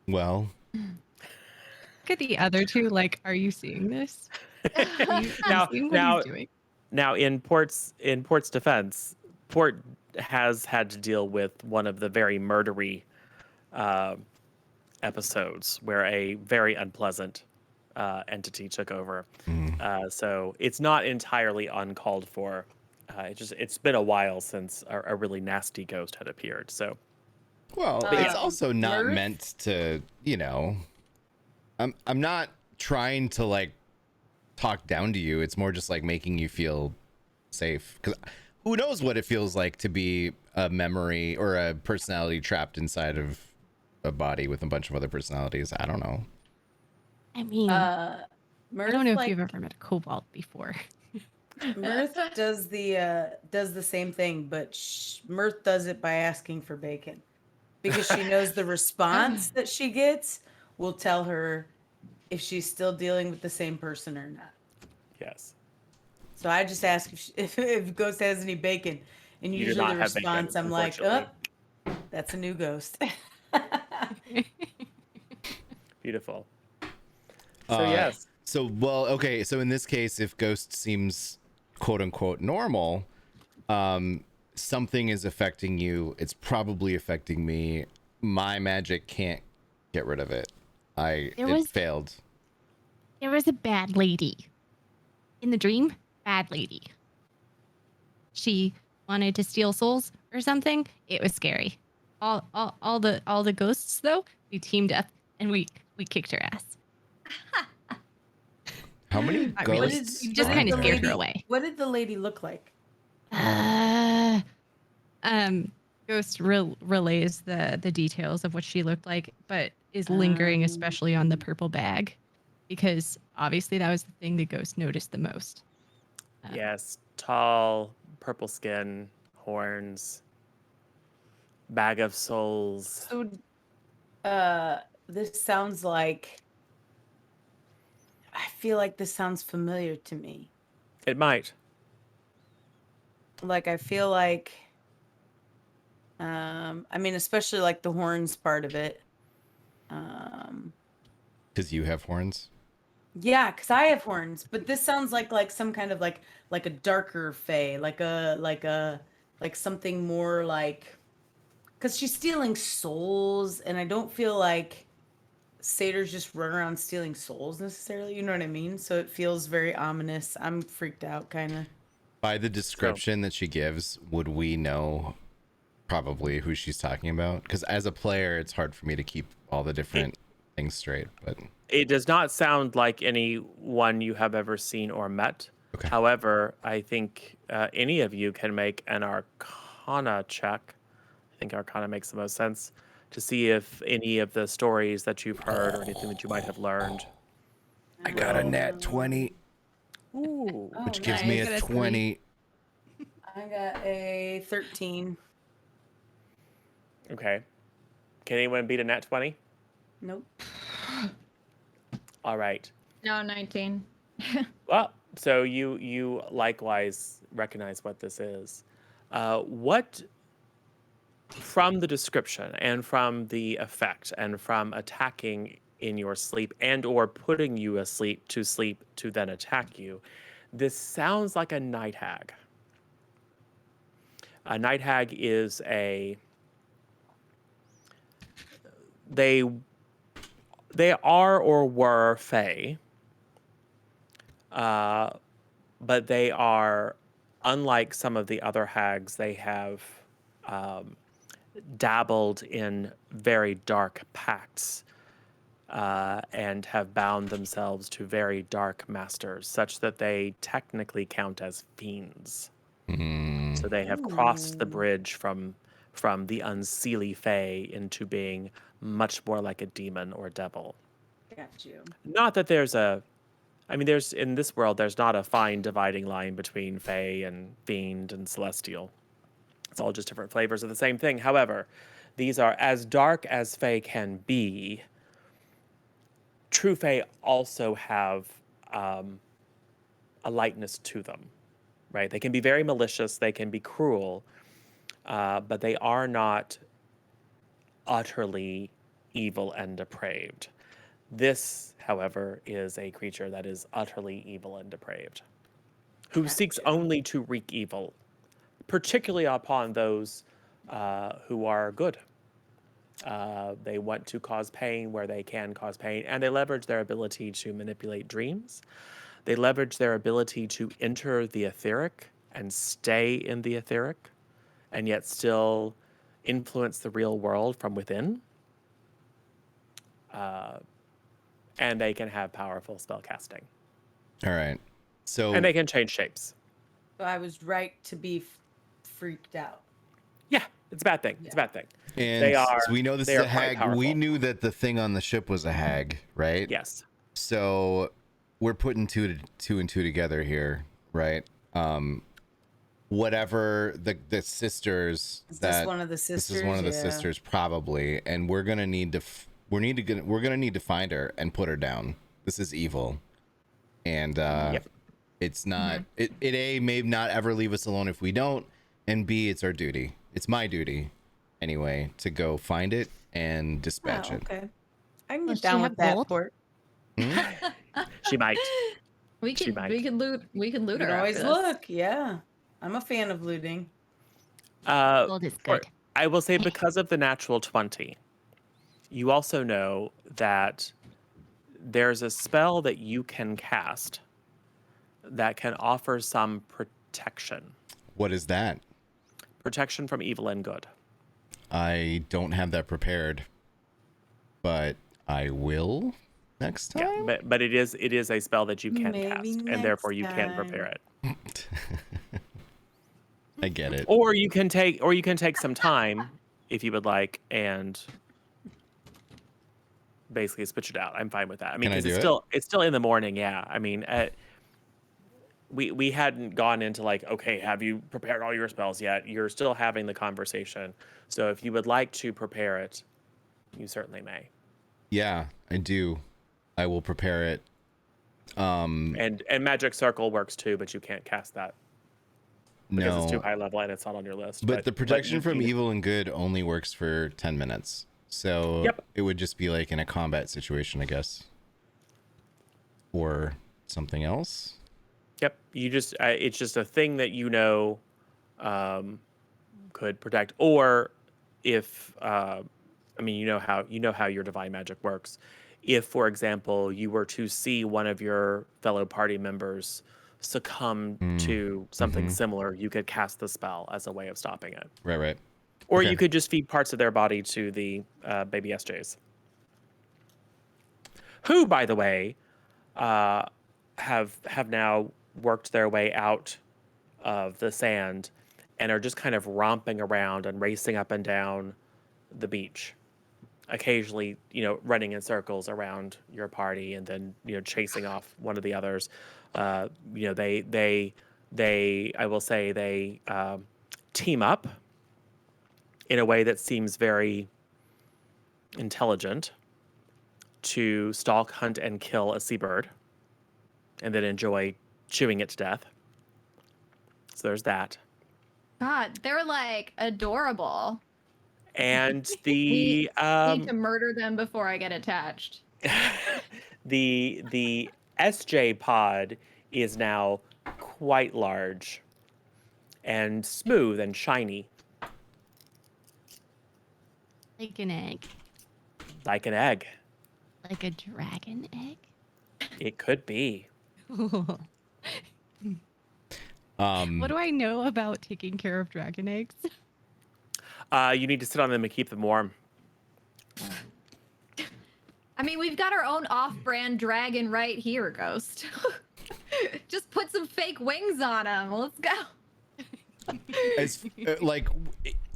Well, Look at the other two. Like, are you seeing this? Are you Now- seeing what now- he's doing? Now, in Port's defense, Port has had to deal with one of the very murdery episodes where a very unpleasant entity took over. So it's not entirely uncalled for. It's been a while since a really nasty ghost had appeared. So well, it's Um, also not Mirth? meant to, you know. I'm not trying to like talk down to you. It's more just like making you feel safe, because who knows what it feels like to be a memory or a personality trapped inside of a body with a bunch of other personalities. I don't know. I mean, Mirth, I don't know if like, you've ever met a cobalt before. Mirth does the same thing, but Mirth does it by asking for bacon because she knows the response that she gets will tell her if she's still dealing with the same person or not. yes, So I just ask if Ghost has any bacon, and You do usually not the have bacon, response I'm like, unfortunately. oh, that's a new ghost. beautiful. So yes, So, well, okay. So in this case, if Ghost seems quote unquote normal, something is affecting you. It's probably affecting me. My magic can't get rid of it. It failed. There was a bad lady in the dream. Bad lady. She wanted to steal souls or something. It was scary. All the ghosts though, we teamed up and we kicked her ass. How many Not really. ghosts? You just are kind of there? scared her away. What did the lady look like? Uh, Ghost relays the details of what she looked like, but is lingering especially on the purple bag, because obviously that was the thing the ghost noticed the most. yes, tall, purple skin, horns, bag of souls. So, this sounds like. I feel like this sounds familiar to me. It might. Like I feel like. I mean, especially like the horns part of it. Because you have horns. Yeah, because I have horns, but this sounds like some kind of like a darker fae, like something more like, because she's stealing souls, and I don't feel like satyrs just run around stealing souls necessarily. You know what I mean? So it feels very ominous. I'm freaked out, kind of. By the description that she gives, would we know probably who she's talking about? Because as a player, it's hard for me to keep all the different things straight. But It does not sound like anyone you have ever seen or met. Okay. However, I think any of you can make an Arcana check. I think Arcana makes the most sense to see if any of the stories that you've heard or anything that you might have learned. I got a nat 20, Ooh. which gives me nice. a 20. I got a 13. Okay. Can anyone beat a nat 20? Nope. All right. No, 19. Well, so you likewise recognize what this is. What, from the description and from the effect and from attacking in your sleep and or putting you asleep to then attack you, this sounds like a night hag. A night hag is they are or were fae. But they are, unlike some of the other hags, they have dabbled in very dark pacts and have bound themselves to very dark masters, such that they technically count as fiends. So they have crossed the Ooh. bridge from the unseelie fae into being much more like a demon or devil. Got you. Not that there's there's in this world there's not a fine dividing line between fae and fiend and celestial. It's all just different flavors of the same thing. However, these are as dark as fae can be. True fae also have a lightness to them, right? They can be very malicious, they can be cruel, but they are not utterly evil and depraved. This, however, is a creature that is utterly evil and depraved, who seeks only to wreak evil, particularly upon those who are good. They want to cause pain where they can cause pain, and they leverage their ability to manipulate dreams. They leverage their ability to enter the etheric and stay in the etheric, and yet still influence the real world from within. And they can have powerful spell casting. All right. So And they can change shapes. So I was right to be freaked out. Yeah, it's a bad thing. It's a bad thing. and They are. so we know this they is are a quite hag. We powerful. knew that the thing on the ship was a hag, right? Yes. So we're putting two and two together here, right? Whatever the sisters Is that this one of the sisters? this is one of the Yeah. sisters probably, and we're gonna need to we're gonna need to find her and put her down. This is evil, and Yep. it's not it A may not ever leave us alone if we don't, and B, it's our duty. It's my duty anyway to go find it and dispatch Oh, it. okay. I can Does get she down have with that gold? port. She might. We She could might. we could loot You her. can after always this. look. Yeah. I'm a fan of looting. Gold is Or- good. I will say because of the natural 20, you also know that there's a spell that you can cast that can offer some protection. What is that? Protection from evil and good. I don't have that prepared, but I will next time. Yeah, but it is a spell that you can Maybe cast, and next therefore you can prepare time. it. I get it. Or you can take some time if you would like and basically switch it out. I'm fine with that. I mean, Can I because do it's still in the morning. Yeah. I mean, we hadn't gone into like, okay, have you prepared all your spells yet? You're still having the conversation. So if you would like to prepare it, you certainly may. Yeah, I do. I will prepare it. And Magic Circle works too, but you can't cast that because it's too No, high level and it's not on your list. but the protection from you- evil and good only works for 10 minutes. So Yep. it would just be like in a combat situation, I guess. Or something else. Yep. You just it's just a thing that could protect, or if you know how your divine magic works. If, for example, you were to see one of your fellow party members succumb to something similar, you could cast the spell as a way of stopping it. Right. Or Okay. you could just feed parts of their body to the baby SJs. Who, by the way, have now worked their way out of the sand and are just kind of romping around and racing up and down the beach. Occasionally, running in circles around your party and then, chasing off one of the others. I will say they team up in a way that seems very intelligent to stalk, hunt, and kill a seabird and then enjoy chewing it to death. So there's that. God, they're like adorable. And We the need to murder them before I get attached. the SJ pod is now quite large and smooth and shiny, Like an egg. like an egg. Like a dragon egg. It could be. What do I know about taking care of dragon eggs? You need to sit on them and keep them warm. I mean, we've got our own off-brand dragon right here, Ghost. Just put some fake wings on him. Let's go. As like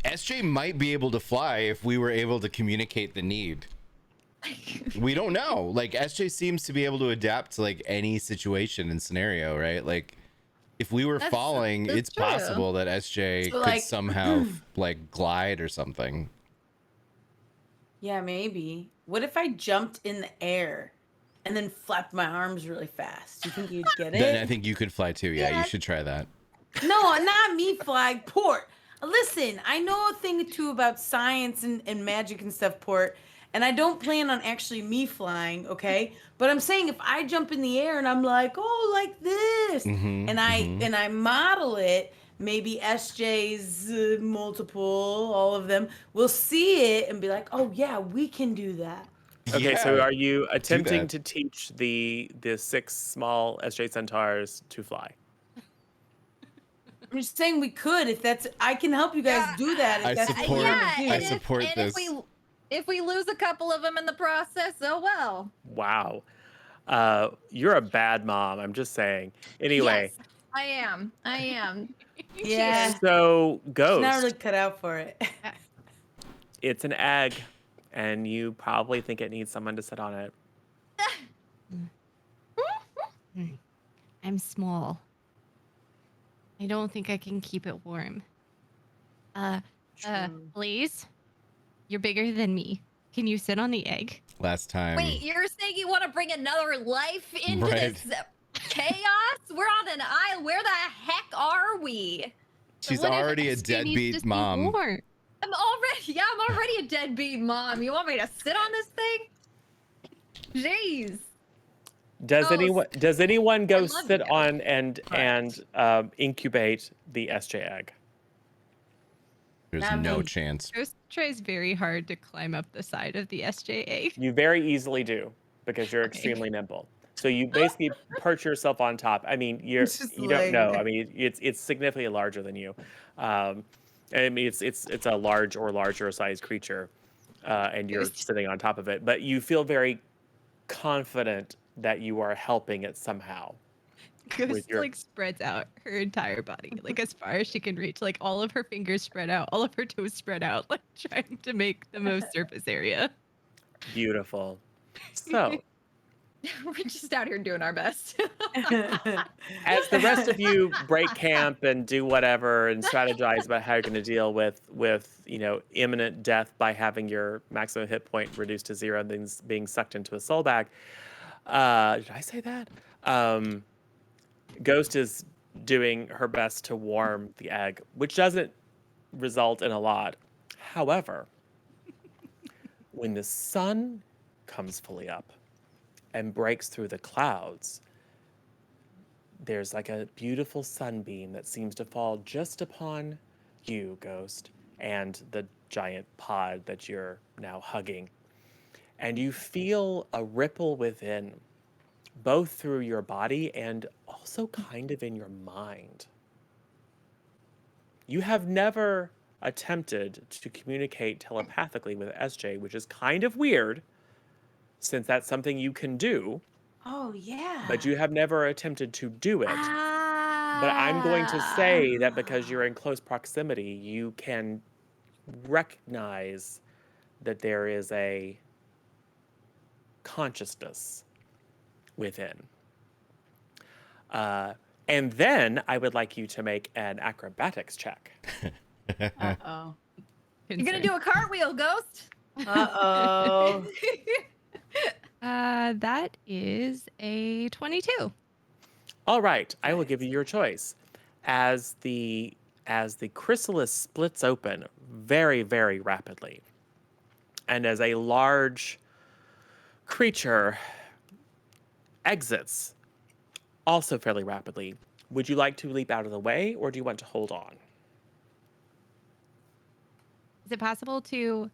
SJ might be able to fly if we were able to communicate the need. We don't know. Like SJ seems to be able to adapt to like any situation and scenario, right? Like if we were falling, that's it's true. possible that SJ So, could like- somehow like glide or something. Yeah, maybe. What if I jumped in the air and then flapped my arms really fast? Do you think you'd get it? Then I think you could fly too. Yeah, Yeah. you should try that. No, not me, Flag. Port. Listen, I know a thing or two about science and magic and stuff, Port, and I don't plan on actually me flying, okay? But I'm saying if I jump in the air and I'm like, oh, like this, Mhm, and I mhm. and I model it, maybe SJ's multiple, all of them, will see it and be like, oh yeah, we can do that. Okay, so Yeah, are you attempting that. to teach the 6 small SJ centaurs to fly? I'm just saying we could if that's. I can help you guys do that if I that's what support- you yeah, want to do. I and support if this. if we lose a couple of them in the process, oh well. Wow. You're a bad mom, I'm just saying. Anyway, Yes, I am. I am. Yeah. so She's Ghost, not really cut out for it. it's an egg, and you probably think it needs someone to sit on it. I'm small. I don't think I can keep it warm. True. Blaze, you're bigger than me. Can you sit on the egg? Last time. Wait, you're saying you want to bring another life into Right. this chaos? We're on an island. Where the heck are we? She's What if already a SJ needs to deadbeat stay mom. warm? I'm already a deadbeat mom. You want me to sit on this thing? Jeez. Does anyone go love sit you. on and incubate the SJ egg? There's Not no me. chance. Ghost tries very hard to climb up the side of the SJA. You very easily do because you're Okay. extremely nimble. So you basically perch yourself on top. I mean, It's just you don't laying know. there. I mean, it's significantly larger than you. I mean, it's a large or larger sized creature, and you're Ghost. sitting on top of it. But you feel very confident that you are helping it somehow. Ghost your- like spreads out her entire body, like as far as she can reach, like all of her fingers spread out, all of her toes spread out, like trying to make the most surface area. Beautiful. So We're just out here doing our best. as the rest of you break camp and do whatever and strategize about how you're going to deal with imminent death by having your maximum hit point reduced to 0 and then being sucked into a soul bag. Did I say that? Ghost is doing her best to warm the egg, which doesn't result in a lot. However, when the sun comes fully up and breaks through the clouds, there's like a beautiful sunbeam that seems to fall just upon you, Ghost, and the giant pod that you're now hugging. And you feel a ripple within, both through your body and also kind of in your mind. You have never attempted to communicate telepathically with SJ, which is kind of weird, since that's something you can do, Oh yeah. but you have never attempted to do it. But I'm going to say that because you're in close proximity, you can recognize that there is a consciousness within. And then I would like you to make an acrobatics check. Uh-oh. You're gonna do a cartwheel, Ghost. Uh-oh. That is a 22. All right, I will give you your choice. As the chrysalis splits open very, very rapidly, and as a large creature exits also fairly rapidly, would you like to leap out of the way, or do you want to hold on? Is it possible to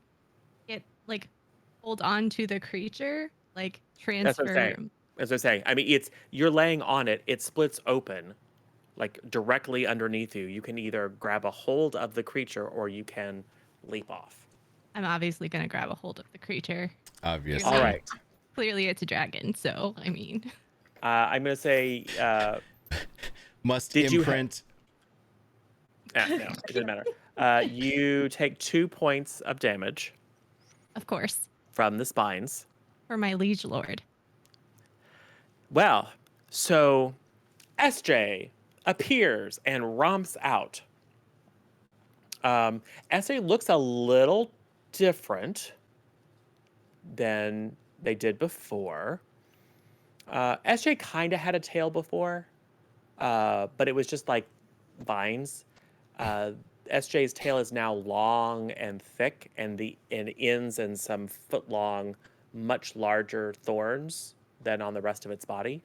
hold on to the creature, like That's what I'm transfer? saying. As I was saying, I mean, you're laying on it. It splits open, like directly underneath you. You can either grab a hold of the creature, or you can leap off. I'm obviously going to grab a hold of the creature. Obviously. All right. Clearly, it's a dragon, so I mean. I'm going to say, Must Did you imprint. no, it doesn't matter. You take 2 points of damage Of course, from the spines. for my liege lord. Well, so SJ appears and romps out. SJ looks a little different than they did before. SJ kind of had a tail before, but it was just like vines. SJ's tail is now long and thick, and the ends in some foot-long, much larger thorns than on the rest of its body.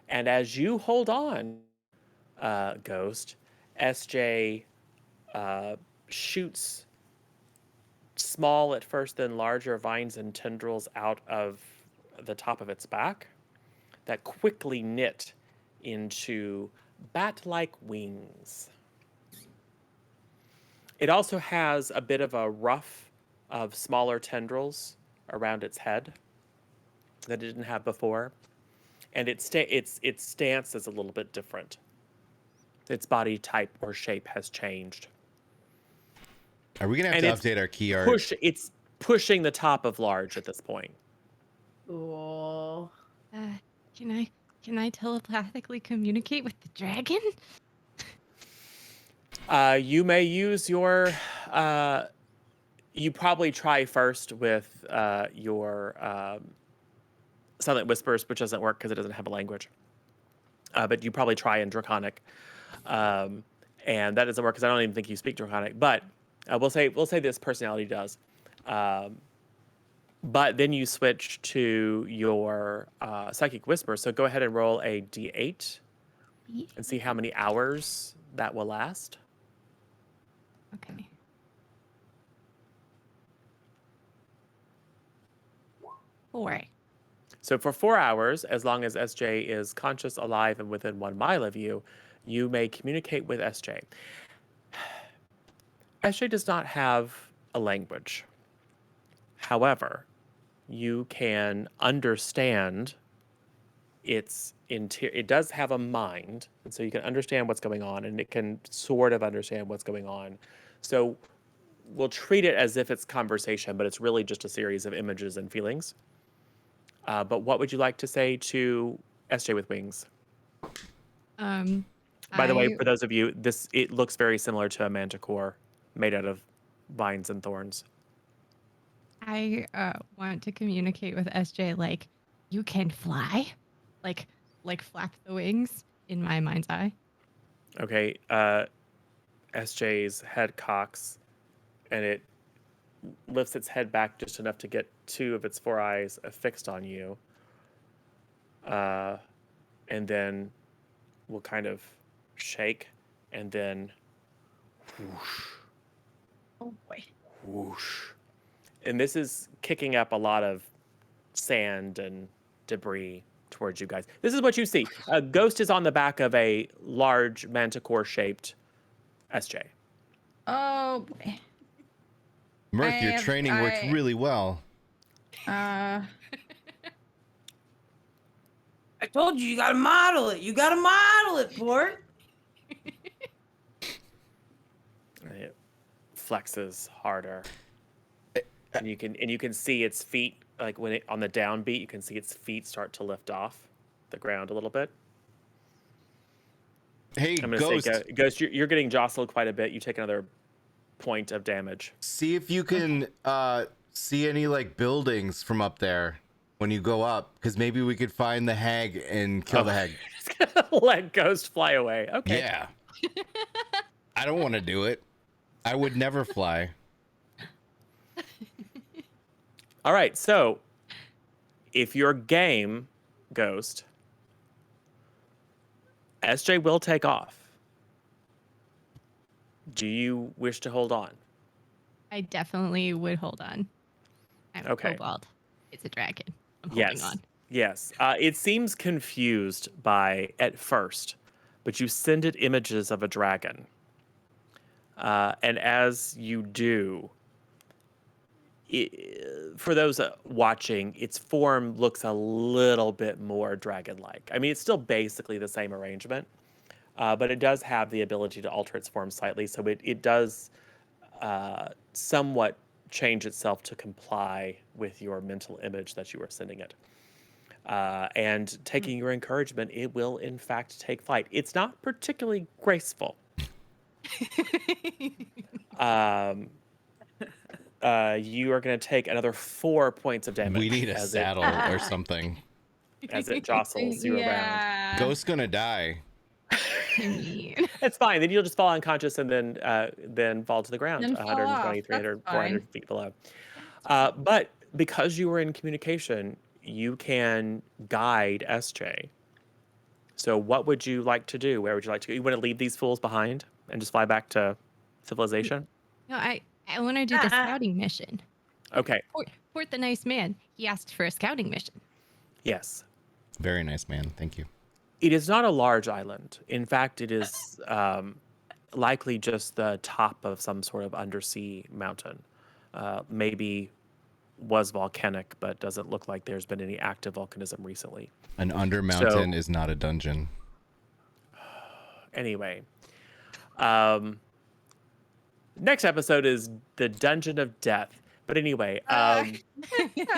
And as you hold on, Ghost, SJ shoots small at first, then larger vines and tendrils out of the top of its back that quickly knit into bat-like wings. It also has a bit of a ruff of smaller tendrils around its head that it didn't have before. And its stance is a little bit different. Its body type or shape has changed. Are we gonna have And to update our key art? It's pushing the top of large at this point. Cool. Can I telepathically communicate with the dragon? You may use your. You probably try first with your silent whispers, which doesn't work because it doesn't have a language. But you probably try in Draconic, and that doesn't work because I don't even think you speak Draconic. But we'll say this personality does. But then you switch to your psychic whisper. So go ahead and roll a d8 and see how many hours that will last. Okay. Four. So for 4 hours, as long as SJ is conscious, alive, and within 1 mile of you, you may communicate with SJ. SJ does not have a language. However, you can understand its interior. It does have a mind, and so you can understand what's going on, and it can sort of understand what's going on. So we'll treat it as if it's conversation, but it's really just a series of images and feelings. But what would you like to say to SJ with wings? By the way, for those of you, it looks very similar to a manticore made out of vines and thorns. I want to communicate with SJ like, you can fly, like flap the wings in my mind's eye. Okay, SJ's head cocks, and it lifts its head back just enough to get 2 of its 4 eyes fixed on you. And then will kind of shake, and then whoosh, Oh boy. whoosh. And this is kicking up a lot of sand and debris towards you guys. This is what you see. A ghost is on the back of a large manticore-shaped SJ. Oh boy. Mirth, your training worked really well. I told you gotta model it. You gotta model it, Port. It flexes harder. And you can see its feet, like when it on the downbeat, you can see its feet start to lift off the ground a little bit. Hey, I'm gonna Ghost, say, Ghost, you're getting jostled quite a bit. You take another point of damage. see if you can see any like buildings from up there when you go up, because maybe we could find the hag and kill the hag. Just gonna let Ghost fly away. Okay. Yeah. I don't want to do it. I would never fly. All right. So, if you're game, Ghost, SJ will take off. Do you wish to hold on? I definitely would hold on. I'm Okay. a kobold. It's a dragon. I'm holding on. Yes. It seems confused at first, but you send it images of a dragon. And as you do, for those watching, its form looks a little bit more dragon-like. I mean, it's still basically the same arrangement, but it does have the ability to alter its form slightly. So it does somewhat change itself to comply with your mental image that you are sending it. And taking your encouragement, it will in fact take flight. It's not particularly graceful. Um, you are going to take another 4 points of damage. We need a as saddle or something. as it jostles you around. Yeah. Ghost's gonna die. I mean, It's fine. Then you'll just fall unconscious and then fall to the ground, Then fall 120, off. 300, That's 400 fine. feet below. that's But because you were in communication, you can guide SJ. So what would you like to do? Where would you like to go? You want to leave these fools behind and just fly back to civilization? no, I want to do the scouting mission. Okay. Port the nice man. He asked for a scouting mission. Yes. Very nice, man. Thank you. It is not a large island. In fact, it is likely just the top of some sort of undersea mountain. Maybe was volcanic, but doesn't look like there's been any active volcanism recently. An under mountain is not a dungeon. Anyway, next episode is the Dungeon of Death. But anyway,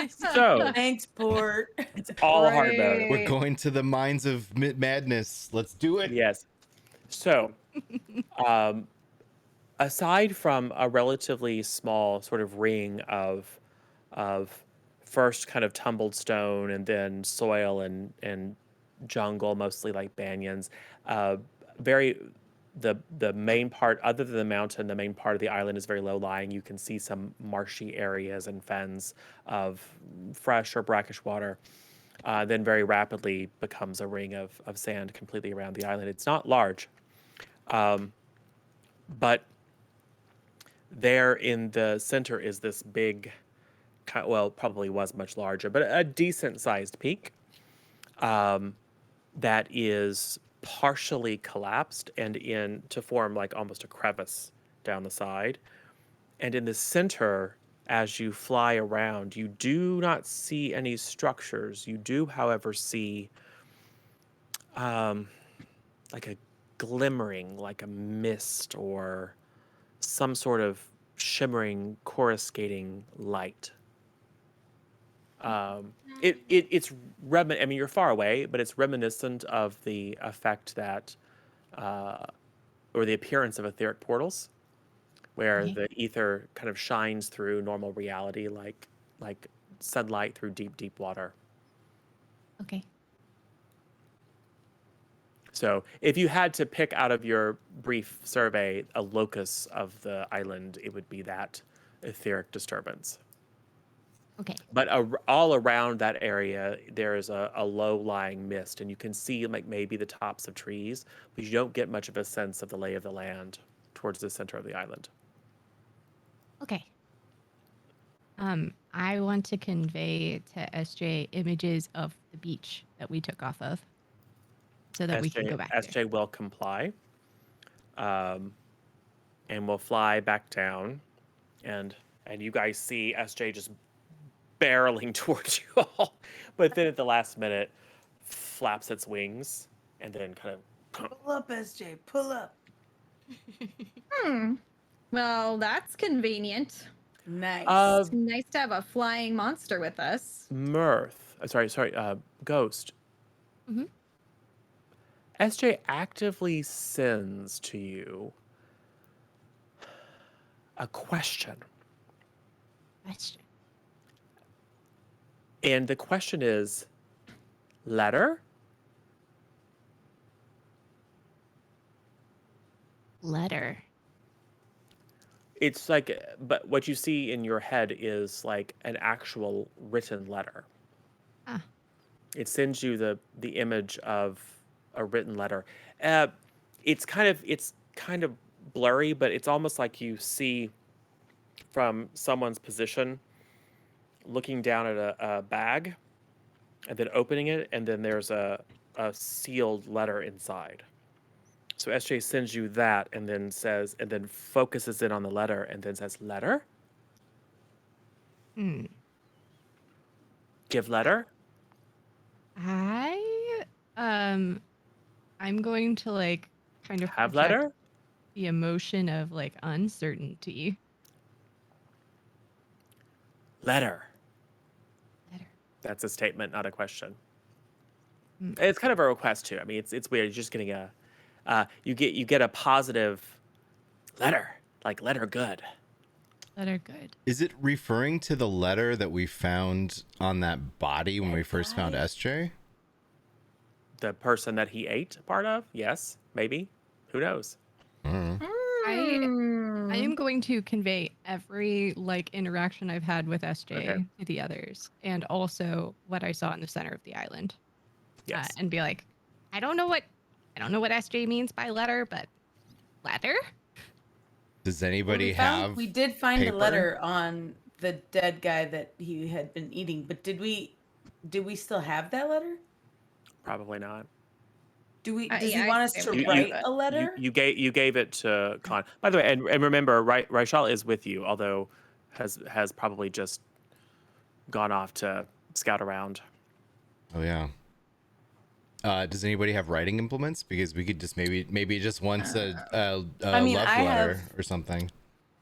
so Thanks, Port. it's all hard mode. Great. We're going to the mines of madness. Let's do it. Yes. So, aside from a relatively small sort of ring of first kind of tumbled stone and then soil and jungle, mostly like banyans, very the main part, other than the mountain, the main part of the island is very low lying. You can see some marshy areas and fens of fresh or brackish water. Then very rapidly becomes a ring of sand completely around the island. It's not large, but there in the center is this big, well, probably was much larger, but a decent sized peak that is partially collapsed and in to form like almost a crevice down the side. And in the center, as you fly around, you do not see any structures. You do, however, see like a glimmering, like a mist or some sort of shimmering, coruscating light. It's I mean, you're far away, but it's reminiscent of the effect that, or the appearance of etheric portals, where Okay. the ether kind of shines through normal reality, like sunlight through deep water. Okay. So, if you had to pick out of your brief survey a locus of the island, it would be that etheric disturbance. Okay. But all around that area, there is a low-lying mist, and you can see like maybe the tops of trees, but you don't get much of a sense of the lay of the land towards the center of the island. Okay. I want to convey to SJ images of the beach that we took off of, so that we can go back there. SJ will comply, and will fly back down, and you guys see SJ just barreling towards you all, but then at the last minute flaps its wings and then kind of Pull up, SJ. Pull up. Well, that's convenient. Nice. It's nice to have a flying monster with us. Mirth. Sorry, Ghost. Mhm. SJ actively sends to you a question. Question. And the question is, letter? Letter. It's like, but what you see in your head is like an actual written letter. Ah. It sends you the image of a written letter. It's kind of blurry, but it's almost like you see from someone's position looking down at a bag and then opening it, and then there's a sealed letter inside. So SJ sends you that and then focuses in on the letter and then says, letter? Hmm. Give letter? I'm going to like kind of Have project letter? the emotion of like uncertainty. Letter. Letter. That's a statement, not a question. Mm. It's kind of a request too. I mean, it's weird. You're just getting you get a positive letter, like letter good. Letter good. Is it referring to the letter that we found on that body when we first found SJ? The person that he ate part of? Yes, maybe. Who knows? I am going to convey every like interaction I've had with SJ Okay. to the others, and also what I saw in the center of the island. Yes. And be like, I don't know what SJ means by letter, but letter. Does anybody We did find paper? a letter on the dead guy that he had been eating, but did we still have that letter? Probably not. Does he yeah, want I us say to we write have it. a letter? You gave it to Con. By the way, and remember, Raishal is with you, although has probably just gone off to scout around. Oh yeah. Does anybody have writing implements? Because we could just maybe just once a I mean, love I letter have- or something.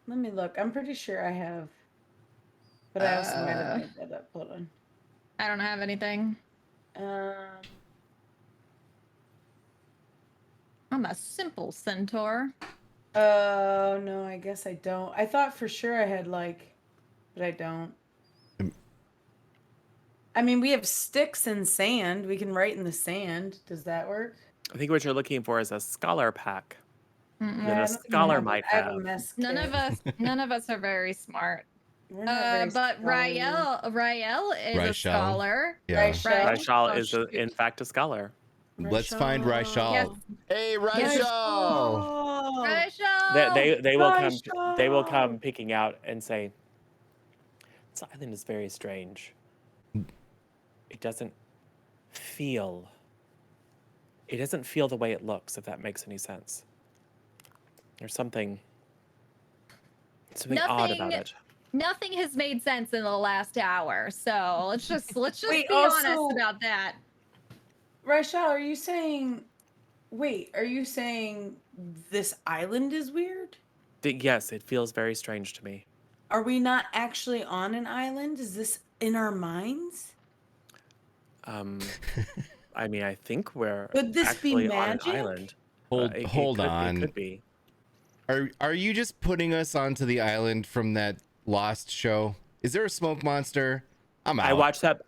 Let me look. I'm pretty sure I have, but I also might have made that up. Hold on. I don't have anything. I'm a simple centaur. Oh no, I guess I don't. I thought for sure I had like, but I don't. I mean, we have sticks and sand. We can write in the sand. Does that work? I think what you're looking for is a scholar pack Mm-mm. that I a don't think I scholar have- might I have a have. mess None kit. of us are very smart. We're not very But scholarly. Rael is a Raishal. scholar. Yeah. Raishal. Raishal Oh, is shoot. in fact a scholar. Let's find Raishal. Yes. Hey, Yes. Raishal! Raishal! They will Raishal! come peeking out and say, this island is very strange. It doesn't feel the way it looks, if that makes any sense. There's something odd about it. Nothing has made sense in the last hour, so let's just Wait, be also- honest about that. Raishal, are you saying this island is weird? Yes, it feels very strange to me. Are we not actually on an island? Is this in our minds? I mean, I think we're Could this be actually on an magic? island. Hold on. It could be. Are you just putting us onto the island from that Lost show? Is there a smoke monster? I'm out.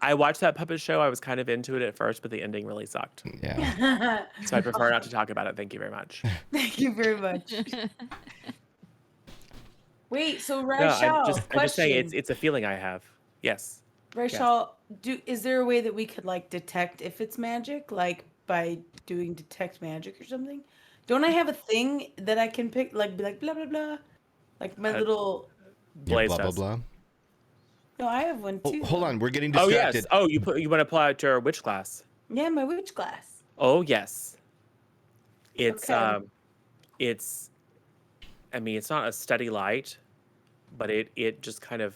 I watched that puppet show. I was kind of into it at first, but the ending really sucked. Yeah. So I prefer not to talk about it. Thank you very much. Thank you very much. Wait, so No, Raishal, I'm just saying question. it's a feeling I have. Yes. Raishal, is there a way that we could like detect if it's magic, like by doing detect magic or something? Don't I have a thing that I can pick, like be like blah blah blah, like my little? Blaze blah blah does. blah. No, I have one too. Hold though. on, we're getting Oh distracted. yes. Oh, you want to apply it to your witch class? Yeah, my witch glass. Oh yes. It's Okay. it's. I mean, it's not a steady light, but it just kind of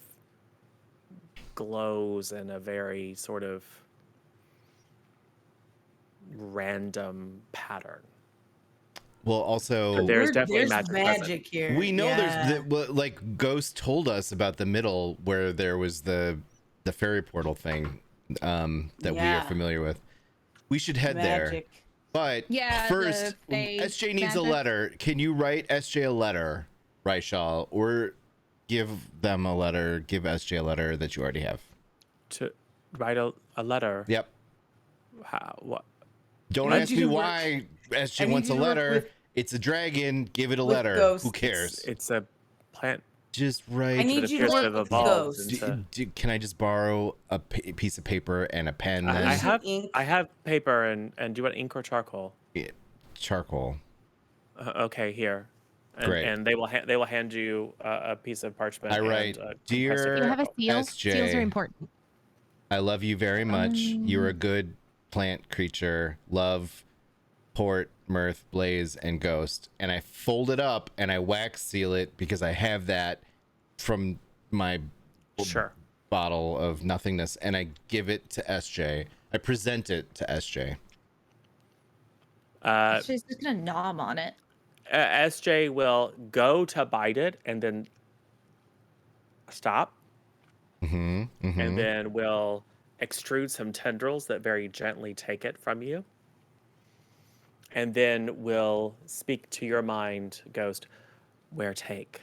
glows in a very sort of random pattern. Well, also There's definitely magic present. magic here. we know Yeah. there's like Ghost told us about the middle where there was the fairy portal thing that we are Yeah. familiar with. We should head there. magic. But Yeah, first, the fey SJ needs a magic. letter. Can you write SJ a letter, Raishal, or give them a letter? Give SJ a letter that you already have. To write a letter. Yep. What? Don't I need ask you me to work- why I SJ need wants a you to work letter. with- It's a dragon. Give it a with letter. Who ghosts. cares? It's a plant. Just write. I need It you to appears to work have with evolved ghosts. into- Can I just borrow a piece of paper and a pen? Then? I Use have ink. I have paper and do you want ink or charcoal? Charcoal. Okay, here. And, Great. And they will hand you a piece of parchment. I write, and, compressed "Dear Do you have a charcoal." seal? SJ. Seals are important. I love you very much. You're a good plant creature. Love, Port, Mirth, Blaze, and Ghost, and I fold it up and I wax seal it because I have that from my Sure. bottle of nothingness, and I give it to SJ. I present it to SJ. She's just gonna nom on it. SJ will go to bite it and then stop, and then will extrude some tendrils that very gently take it from you, and then will speak to your mind, Ghost. Where take?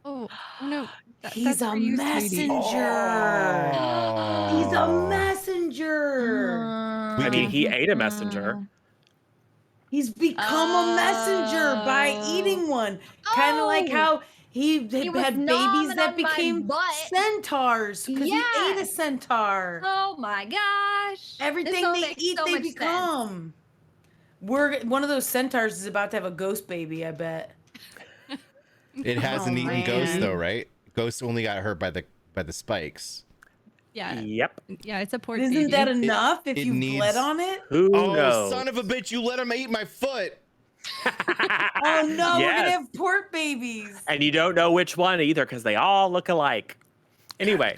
Oh no, He's that's a for you, sweetie. messenger. He's a messenger. I mean, he ate a messenger. He's become a messenger by eating one. Kind of like Oh. how he was had babies nomming that on my became butt. centaurs because he ate a Yes. centaur. Oh my gosh. Everything This all they makes eat, so they much sense. become. One of those centaurs is about to have a ghost baby, I bet. It hasn't eaten Ghost man. though, right? Ghost only got hurt by the spikes. Yeah, Yep. yeah, it's a pork Isn't baby. that enough if it you needs- bled on it? Who Oh, knows? son of a bitch! You let him eat my foot. Oh no, we're gonna Yes. have pork babies. And you don't know which one either because they all look alike. Anyway,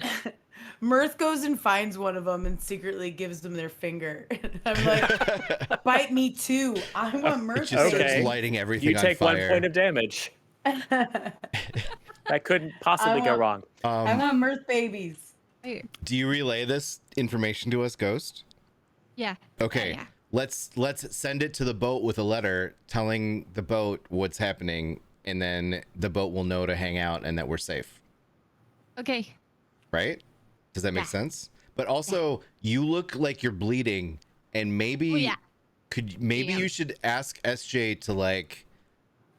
Mirth goes and finds one of them and secretly gives them their finger. I'm like, bite me too. I want Mirth. It just starts Okay. lighting everything you on take fire. 1 point of damage. That couldn't possibly go wrong. I want Mirth babies. Wait, Do you relay this information to us, Ghost? yeah. Okay. Yeah. Let's send it to the boat with a letter telling the boat what's happening, and then the boat will know to hang out and that we're safe. Okay. Right? Does that make Yeah. sense? But also, you look like you're bleeding, and maybe Oh, yeah. you should ask SJ to like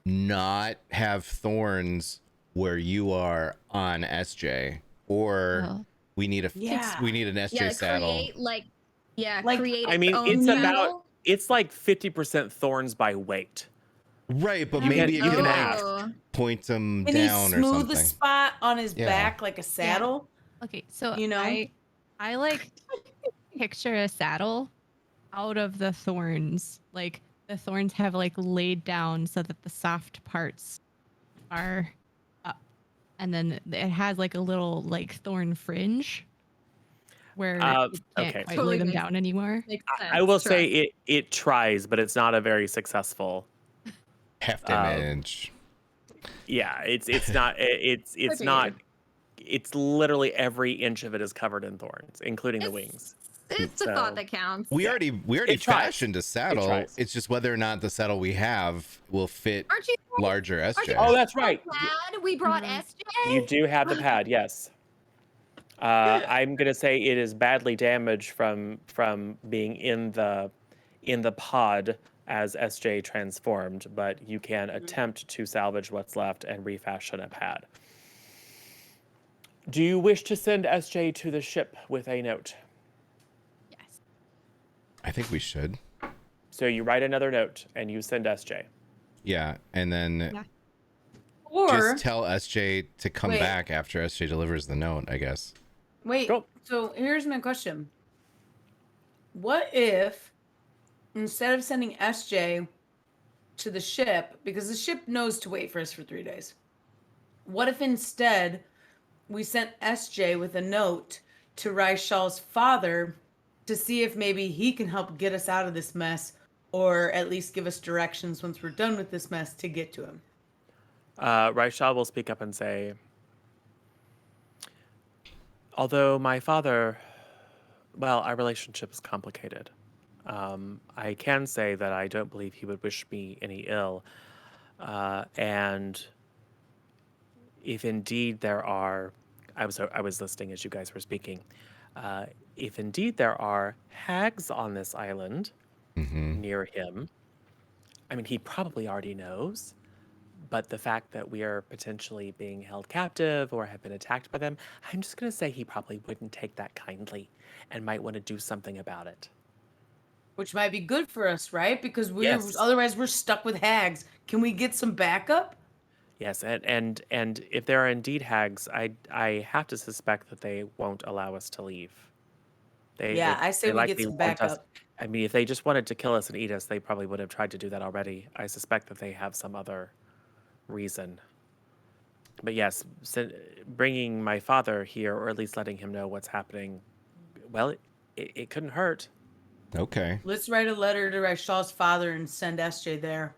not have thorns where you are on SJ, or Oh. we need an SJ saddle. Create like create I its mean, own it's saddle. about it's like 50% thorns by weight. Right, but You maybe can- you you can can like ask. point them Can he down or smooth something. the spot on his Yeah. back like a saddle? Okay, so You know? I like picture a saddle out of the thorns. Like the thorns have like laid down so that the soft parts are up. And then it has like a little like thorn fringe where it can't okay. quite Totally lay them makes- down anymore. Makes I sense, will say trust. it tries, but it's not a very successful. Heft image. Yeah, it's not it's Agreed. not. It's literally every inch of it is covered in thorns, including the It's- wings. It's the So- thought that counts. We already It tries. fashioned a saddle. tries. It's just whether or not the saddle we have will fit Aren't you larger SJ. Oh, that's right. glad we brought SJ? You do have the pad, yes. I'm gonna say it is badly damaged from being in the pod as SJ transformed, but you can attempt to salvage what's left and refashion a pad. Do you wish to send SJ to the ship with a note? Yes. I think we should. So you write another note and you send SJ. Yeah, and then Yeah. Or just tell SJ to come Wait. back after SJ delivers the note, I guess. wait. Go. So here's my question. What if instead of sending SJ to the ship, because the ship knows to wait for us for 3 days, what if instead we sent SJ with a note to Raishal's father to see if maybe he can help get us out of this mess, or at least give us directions once we're done with this mess to get to him? Raishal will speak up and say, although my father, well, our relationship is complicated. I can say that I don't believe he would wish me any ill. And if indeed there are, I was listening as you guys were speaking. If indeed there are hags on this island near him, I mean, he probably already knows. But the fact that we are potentially being held captive or have been attacked by them, I'm just going to say he probably wouldn't take that kindly and might want to do something about it. Which might be good for us, right? Because Yes. otherwise we're stuck with hags. Can we get some backup? Yes, and if there are indeed hags, I have to suspect that they won't allow us to leave. Yeah, I say they we get likely some want us. backup. I mean, if they just wanted to kill us and eat us, they probably would have tried to do that already. I suspect that they have some other reason. But yes, bringing my father here, or at least letting him know what's happening, well, it couldn't hurt. Okay. Let's write a letter to Raishal's father and send SJ there.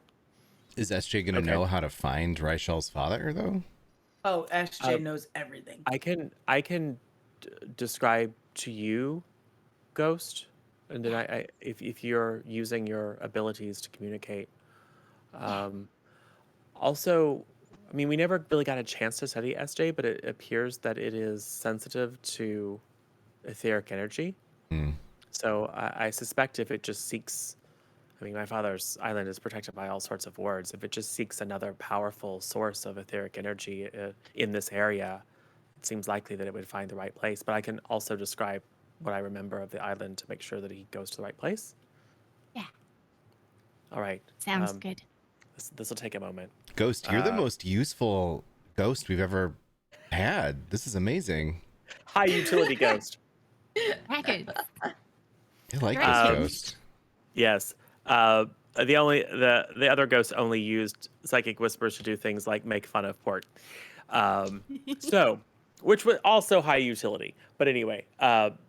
Is SJ gonna Okay. know how to find Raishal's father though? Oh, SJ Uh, knows everything. I can describe to you, Ghost, and then if you're using your abilities to communicate. Um, Also, I mean, we never really got a chance to study SJ, but it appears that it is sensitive to etheric energy. Hmm. So I suspect if it just seeks, I mean, my father's island is protected by all sorts of wards. If it just seeks another powerful source of etheric energy in this area, it seems likely that it would find the right place. But I can also describe what I remember of the island to make sure that he goes to the right place. Yeah. All right. Sounds good. This will take a moment. Ghost, you're the Uh, most useful ghost we've ever had. This is amazing. High utility ghost. Package. I like Great. this Um, ghost. Yes. The other ghosts only used psychic whispers to do things like make fun of Port. Um, so, which was also high utility. But anyway,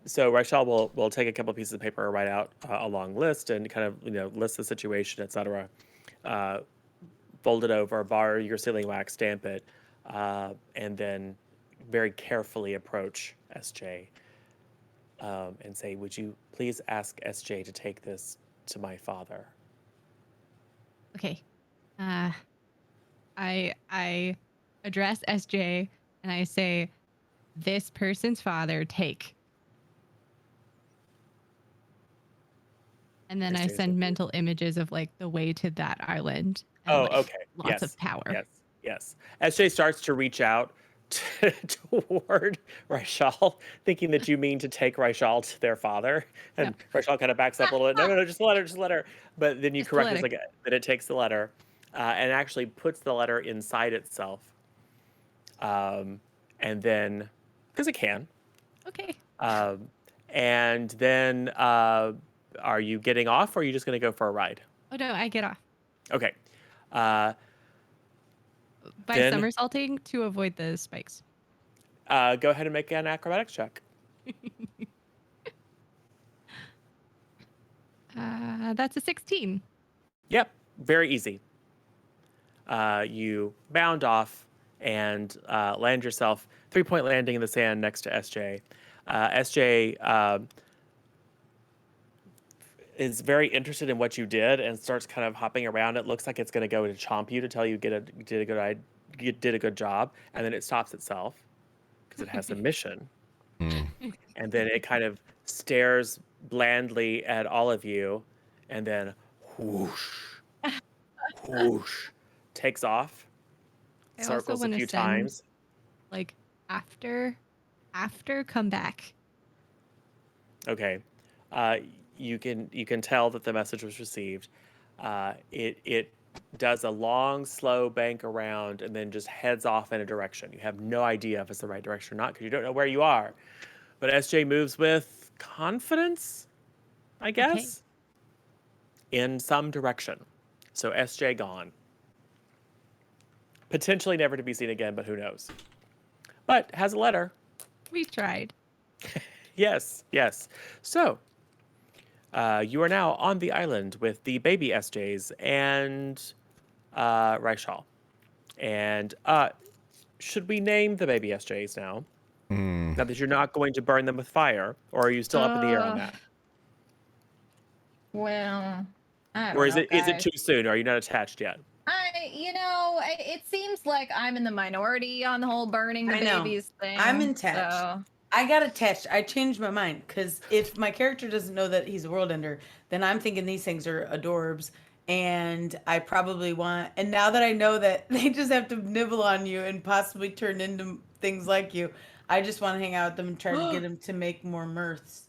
so Rachel will take a couple pieces of paper, write out a long list, and kind of list the situation, etc. Fold it over, borrow your sealing wax, stamp it, and then very carefully approach SJ and say, "Would you please ask SJ to take this to my father?" Okay. I address SJ and I say, "This person's father, take." And then I SJ is send like, mental images of like the way to that island and "Oh, like okay. lots Yes. of power. Yes. Yes." SJ starts to reach out toward Rachel, thinking that you mean to take Rachel to their father. No, And Rachel kind of backs up a little bit. No, no, no, just a letter, just a letter. But then you just correct us let it. like that it takes the letter and actually puts the letter inside itself. And then, because it can. Okay. Um, and then, are you getting off or are you just going to go for a ride? Oh no, I get off Okay. Uh, by then somersaulting to avoid the spikes. go ahead and make an acrobatics check. That's a 16. Yep, very easy. You bound off and land yourself 3-point landing in the sand next to SJ. SJ is very interested in what you did and starts kind of hopping around. It looks like it's going to go to chomp you to tell you you did a good job, and then it stops itself because it has a mission. Hmm. And then it kind of stares blandly at all of you, and then whoosh, whoosh, takes off, I also circles a want to few send times. like after come back. Okay, uh, you can tell that the message was received. It does a long, slow bank around and then just heads off in a direction. You have no idea if it's the right direction or not because you don't know where you are. But SJ moves with confidence, I guess, in some direction. So SJ gone. Potentially never to be seen again, but who knows? But has a letter. We tried. Yes, yes. So you are now on the island with the baby SJs and Raishal. And should we name the baby SJs now? Hmm. Now that you're not going to burn them with fire, or are you still up in the air on Uh, that? Well, I Or don't know, is it guys. too soon? Are you not attached yet? It seems like I'm in the minority on the whole burning the I know. babies thing. I'm attached. So I got attached. I changed my mind because if my character doesn't know that he's a world ender, then I'm thinking these things are adorbs. And I probably want, and now that I know that they just have to nibble on you and possibly turn into things like you, I just want to hang out with them and try to get them to make more mirths.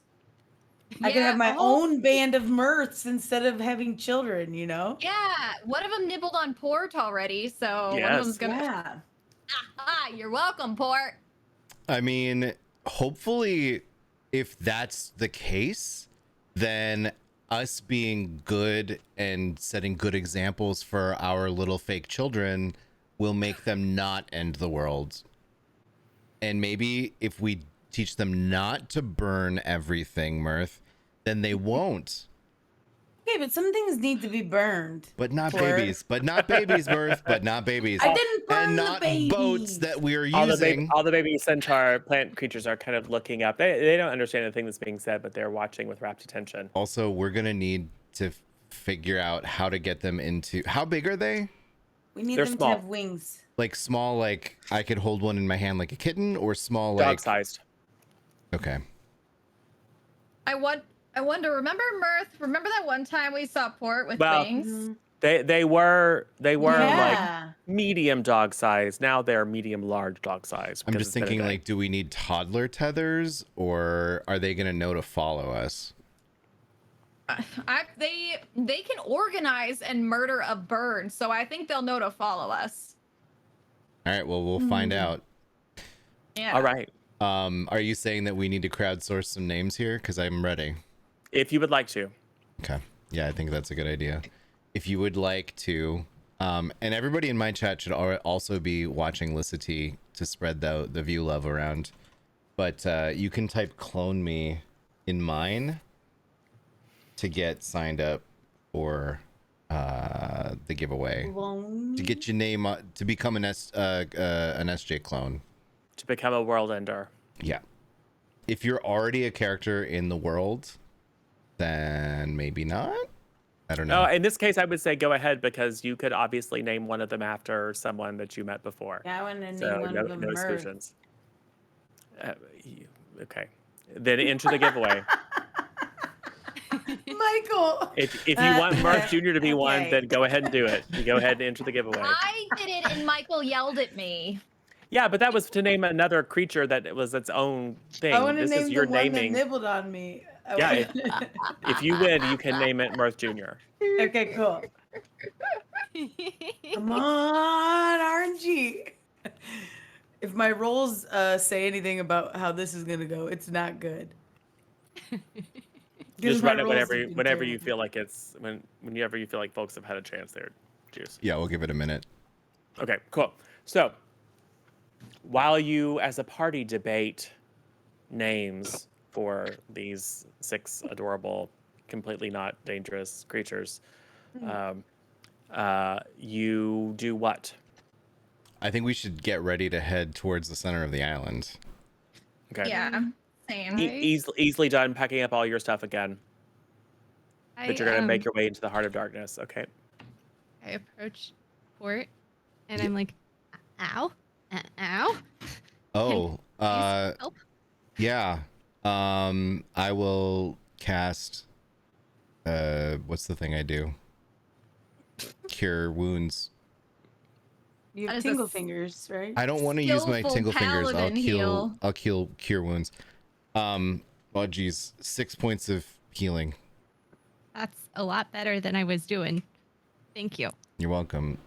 I could have my oh, own band of mirths instead of having children, yeah, one of them nibbled on Port already, so one of them's Yes. gonna. Yeah. You're welcome, Port. I mean, hopefully if that's the case, then us being good and setting good examples for our little fake children will make them not end the world. And maybe if we teach them not to burn everything, Mirth, then they won't. Okay, but some things need to be burned. But not Twerk. babies. But not babies, Mirth. But not babies. I didn't burn And the not babies. boats that we're All using. the baby centaur plant creatures are kind of looking up. They don't understand anything that's being said, but they're watching with rapt attention. Also, we're going to need to figure out how to get them into... How big are they? We need They're them small. to have wings. Like small, like I could hold one in my hand like a kitten, or small Dog like... sized. Okay. I wonder. Remember Mirth? Remember that one time we saw Port with Well, wings? They were like Yeah. medium dog size. Now they're medium large dog size. I'm because just it's been a thinking, day. like, do we need toddler tethers, or are they going to know to follow us? They can organize and murder a bird, so I think they'll know to follow us. All right, well, we'll find out. Yeah. All right. Are you saying that we need to crowdsource some names here? Because I'm ready. If you would like to. Okay. Yeah, I think that's a good idea. If you would like to, and everybody in my chat should also be watching Licity to spread the view love around. But you can type "clone me" in mine to get signed up for the giveaway. To get your name to become an SJ clone. To become a world ender. Yeah. If you're already a character in the world, then maybe not. I don't know. Oh, in this case, I would say go ahead because you could obviously name one of them after someone that you met before. Yeah, I want to name So one no, of them no Mirth. exclusions. Okay. Then enter the giveaway. Michael. If you want Mirth Jr. to be one, Okay. then go ahead and do it. You go ahead and enter the giveaway. I did it, and Michael yelled at me. Yeah, but that was to name another creature that was its own thing. I want to This name is the your one naming. that nibbled on me. Yeah, If you win, you can name it Mirth Jr. Okay, cool. Come on, RNG. If my rolls say anything about how this is gonna go, it's not good. 'Cause Just my run it rolls have been whenever you terrible. feel like it's whenever you feel like folks have had a chance there, Juice. Yeah, we'll give it a minute. Okay, cool. So while you as a party debate names for these 6 adorable, completely not dangerous creatures, you do what? I think we should get ready to head towards the center of the island. Okay. Yeah. Same. Easily done packing up all your stuff again. But you're going to make your way into the heart of darkness. Okay. I approach Port, and I'm like, ow, ow. Oh, Please help. yeah. I will cast. What's the thing I do? Cure wounds. You That have is a tingle s- fingers, right? I don't want to use my Skillful tingle fingers. paladin heal. I'll kill cure wounds. Oh geez, 6 points of healing. That's a lot better than I was doing. Thank you. You're welcome.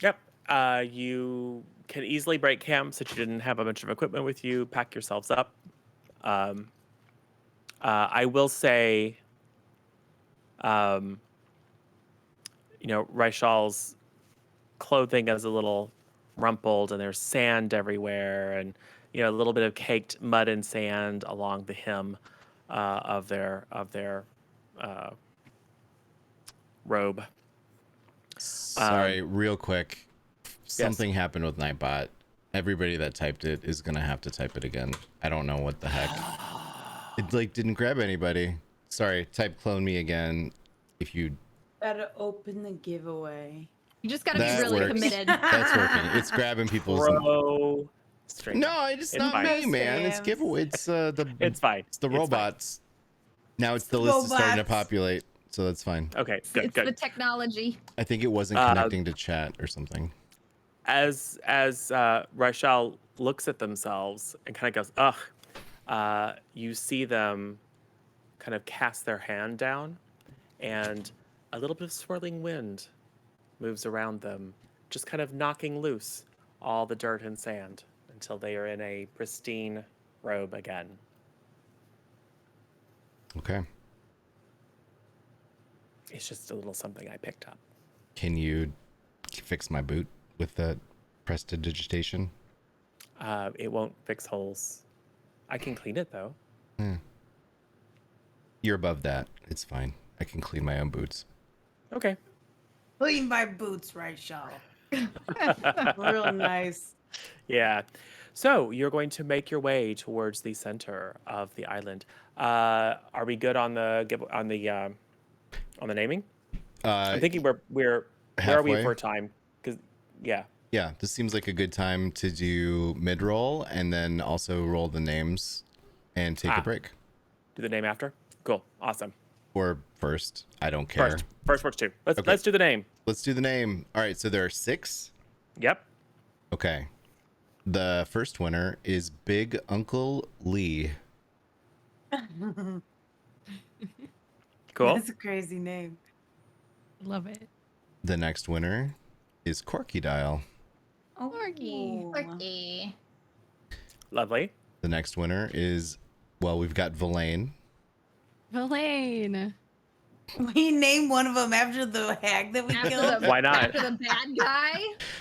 Yep. You can easily break camp since you didn't have a bunch of equipment with you. Pack yourselves up. I will say, Raishal's clothing is a little rumpled and there's sand everywhere and, a little bit of caked mud and sand along the hem of their robe. Sorry, real quick. Something happened with Nightbot. Everybody that typed it is gonna have to type it again. I don't know what the heck. It didn't grab anybody. Sorry, type clone me again if you. Gotta open the giveaway. You just gotta That be really works. committed. That's working. It's grabbing people's. Bro. Straight No, up. it's It's not fine. me, man. It's Spams. giveaway. It's the It's fine. it's the It's fine. robots. Now it's the list is starting to Robots. populate, so that's fine. Okay, good, It's the good. technology. I think it wasn't connecting to chat or something. As Rachel looks at themselves and kind of goes, ugh, you see them kind of cast their hand down and a little bit of swirling wind moves around them, just kind of knocking loose all the dirt and sand until they are in a pristine robe again. Okay. It's just a little something I picked up. Can you fix my boot with the prestidigitation? It won't fix holes. I can clean it though. You're above that. It's fine. I can clean my own boots. Okay. Clean my boots, right, Shaw? Real nice. Yeah. So you're going to make your way towards the center of the island. Are we good on the naming? I'm thinking where are we halfway? for time? Because yeah. Yeah, this seems like a good time to do mid-roll and then also roll the names and take a break. Do the name after. Cool. Awesome. Or first. I don't care. First works too. Let's Okay. let's do the name. Let's do the name. All right, so there are 6. Yep. Okay. The first winner is Big Uncle Lee. Cool. That's a crazy name. Love it. The next winner is Corky Dial. Oh, Quirky. Lovely. The next winner is, well, we've got Villain. Villain. We named one of them after the hag that we After killed. the, Why not? after the bad guy?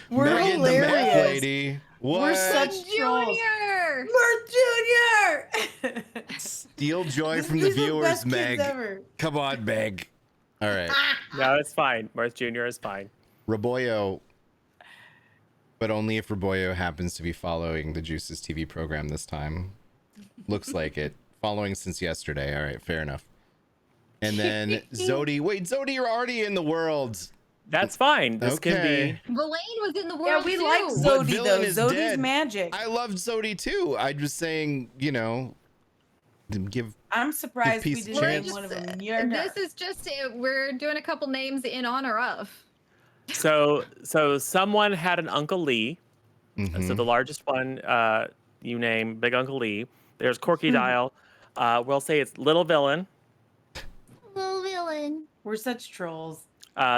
We're Megan the Mad hilarious. Lady. What? We're such trolls. Junior! Mirth Junior. Steal joy from the These are viewers, best kids Meg. ever. Come on, Meg. All right. No, it's fine. Mirth Jr. is fine. Raboyo. But only if Raboyo happens to be following the Juices TV program this time. Looks like it. Following since yesterday. All right, fair enough. And then Zodi. Wait, Zodi, you're already in the world. That's fine. This can Okay. be. Villain was in the world Yeah, we too. like But Zodi Villain though. is Zodi's dead. magic. I loved Zodi too. I'm just saying, you know, give. I'm surprised we peace a didn't name chance. one of them. You're This is just we're doing a couple names in honor of. So someone had an Uncle Lee. Mhm. So the largest one you name Big Uncle Lee. There's Corky Dial. We'll say it's Little Villain. Little villain. We're such trolls.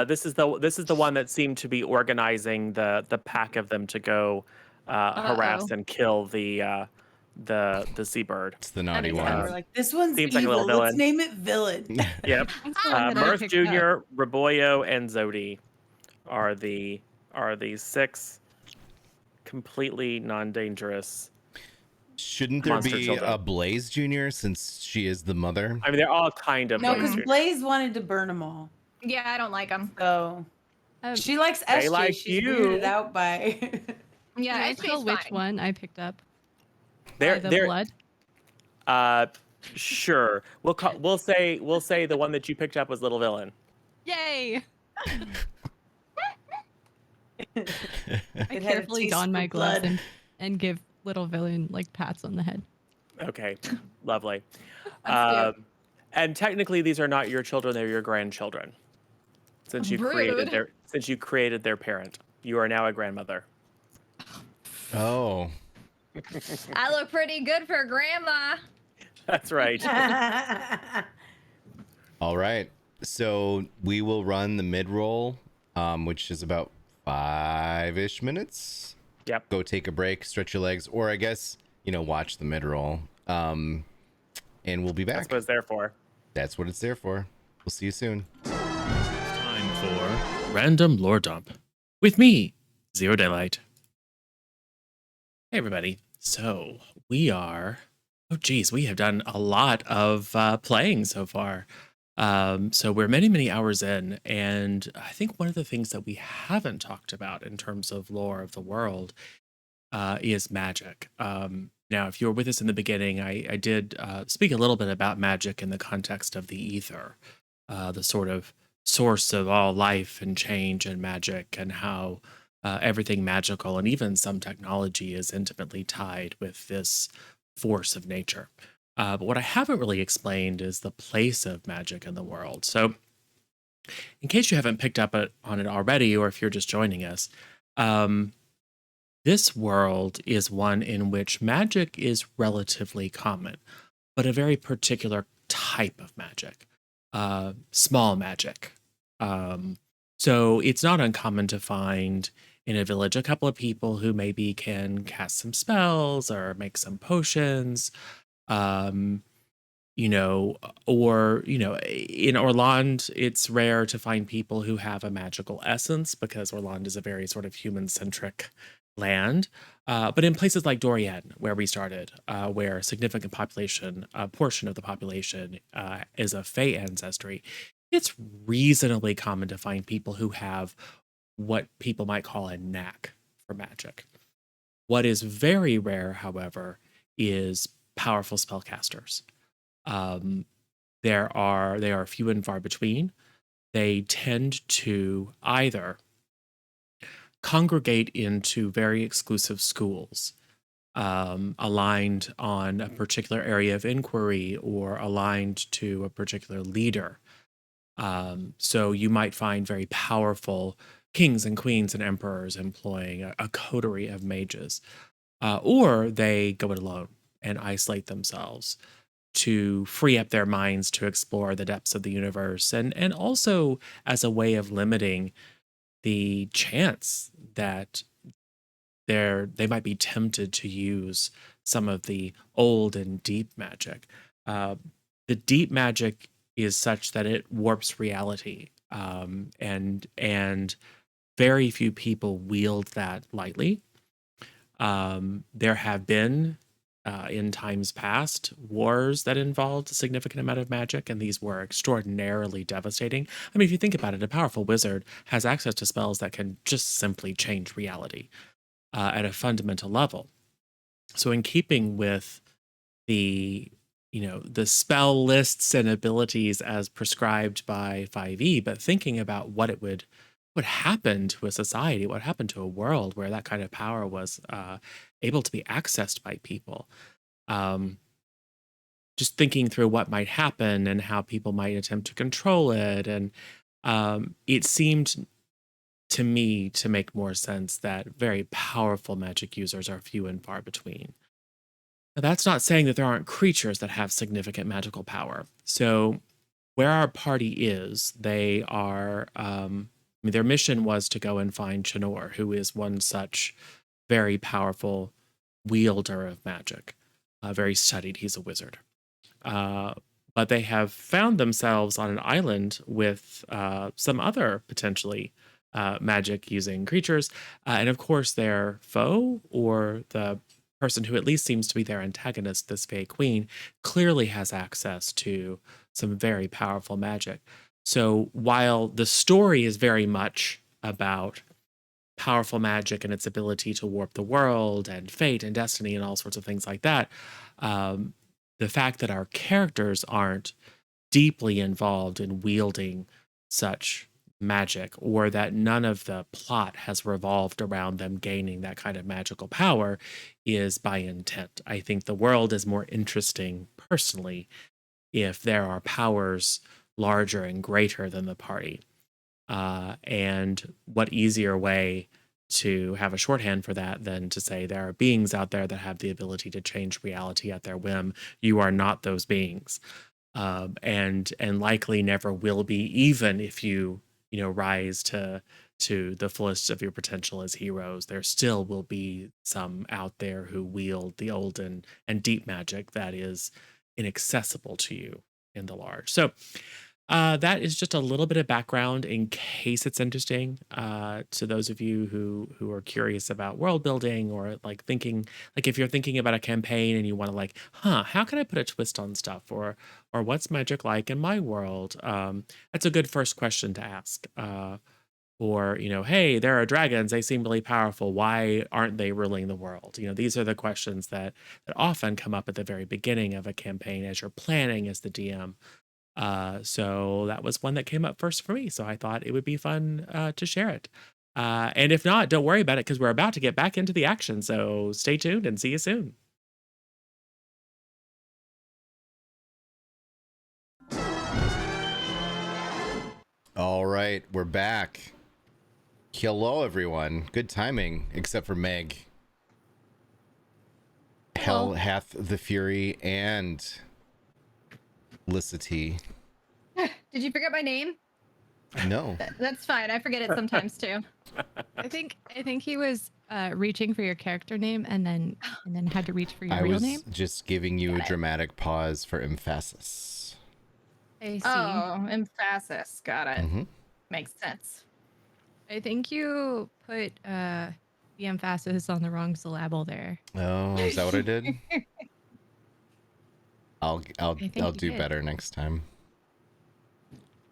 This is the one that seemed to be organizing the pack of them to go harass Uh-oh. and kill the seabird. It's the naughty makes And one. we're like, this one's Seems like a evil. little Let's villain. name it Villain. Yep. That's the one that I Mirth picked Jr., up. Raboyo, and Zodi are the 6 completely non-dangerous. Shouldn't there Monster be children. a Blaze Jr. since she is the mother? I mean, they're all kind of No, Blaze because Jr. Blaze wanted to burn them all. Yeah, I don't like him. So Um, she likes They SJ. like She's you. weirded out by. Yeah, can I it's tell which fine. one I picked up? They're The they're blood. sure. We'll say the one that you picked up was Little Villain. Yay! I It had a carefully taste don for my gloves blood. and give little villain like pats on the head. Okay, lovely. That's cute. And technically, these are not your children; they're your grandchildren. Since you Rude. created their parent, you are now a grandmother. Oh. I look pretty good for grandma. That's right. All right. So we will run the mid roll, which is about 5-ish minutes. Yep. Go take a break, stretch your legs, or I guess, watch the mid roll. And we'll be back. That's what it's there for. That's what it's there for. We'll see you soon. Time for Random Lore Dump with me, Zero Daylight. Hey, everybody. So we have done a lot of playing so far. So we're many, many hours in. And I think one of the things that we haven't talked about in terms of lore of the world is magic. Now, if you were with us in the beginning, I did speak a little bit about magic in the context of the ether, the sort of source of all life and change and magic, and how everything magical and even some technology is intimately tied with this force of nature. But what I haven't really explained is the place of magic in the world. So, in case you haven't picked up on it already, or if you're just joining us, this world is one in which magic is relatively common, but a very particular type of magic, small magic. So it's not uncommon to find in a village a couple of people who maybe can cast some spells or make some potions. Um, you know, or, you know, in Orland, it's rare to find people who have a magical essence because Orland is a very sort of human centric land. But in places like Dorian, where we started, where a significant population, a portion of the population is of Fey ancestry, it's reasonably common to find people who have what people might call a knack for magic. What is very rare, however, is powerful spellcasters. Um, they are few and far between. They tend to either congregate into very exclusive schools, aligned on a particular area of inquiry or aligned to a particular leader. So you might find very powerful kings and queens and emperors employing a coterie of mages, or they go it alone and isolate themselves to free up their minds to explore the depths of the universe, and also as a way of limiting the chance that they might be tempted to use some of the old and deep magic. Uh, the deep magic is such that it warps reality, and very few people wield that lightly. There have been, in times past, wars that involved a significant amount of magic, and these were extraordinarily devastating. I mean, if you think about it, a powerful wizard has access to spells that can just simply change reality at a fundamental level. So, in keeping with the the spell lists and abilities as prescribed by 5e, but thinking about what it would happen to a society, what happened to a world where that kind of power was able to be accessed by people. Um, just thinking through what might happen and how people might attempt to control it, and it seemed to me to make more sense that very powerful magic users are few and far between. Now, that's not saying that there aren't creatures that have significant magical power. So, where our party is, they are. I mean, their mission was to go and find Chinor, who is one such very powerful wielder of magic, very studied. He's a wizard. Uh, but they have found themselves on an island with some other potentially magic using creatures. And of course, their foe, or the person who at least seems to be their antagonist, this Fey Queen, clearly has access to some very powerful magic. So while the story is very much about powerful magic and its ability to warp the world and fate and destiny and all sorts of things like that, the fact that our characters aren't deeply involved in wielding such magic, or that none of the plot has revolved around them gaining that kind of magical power, is by intent. I think the world is more interesting personally if there are powers larger and greater than the party. And what easier way to have a shorthand for that than to say there are beings out there that have the ability to change reality at their whim. You are not those beings, and likely never will be, even if you rise to the fullest of your potential as heroes. There still will be some out there who wield the old and deep magic that is inaccessible to you in the large. So that is just a little bit of background in case it's interesting to those of you who are curious about world building, or like thinking, like if you're thinking about a campaign and you want to like, how can I put a twist on stuff, or what's magic like in my world? That's a good first question to ask. Or hey, there are dragons, they seem really powerful, why aren't they ruling the world? These are the questions that often come up at the very beginning of a campaign as you're planning as the DM. So that was one that came up first for me. So I thought it would be fun to share it. And if not, don't worry about it, because we're about to get back into the action. So stay tuned and see you soon. All right, we're back. Hello, everyone. Good timing, except for Meg. Hell hath the fury and Licity. Did you forget my name? No. That's fine. I forget it sometimes too. I think he was reaching for your character name and then had to reach for your I real was name. just giving you a Got it. dramatic pause for emphasis. I see. Oh, emphasis. Got it. Mm-hmm. Makes sense. I think you put the emphasis on the wrong syllable there. Oh, is that what I did? I'll think I'll you do did. better next time.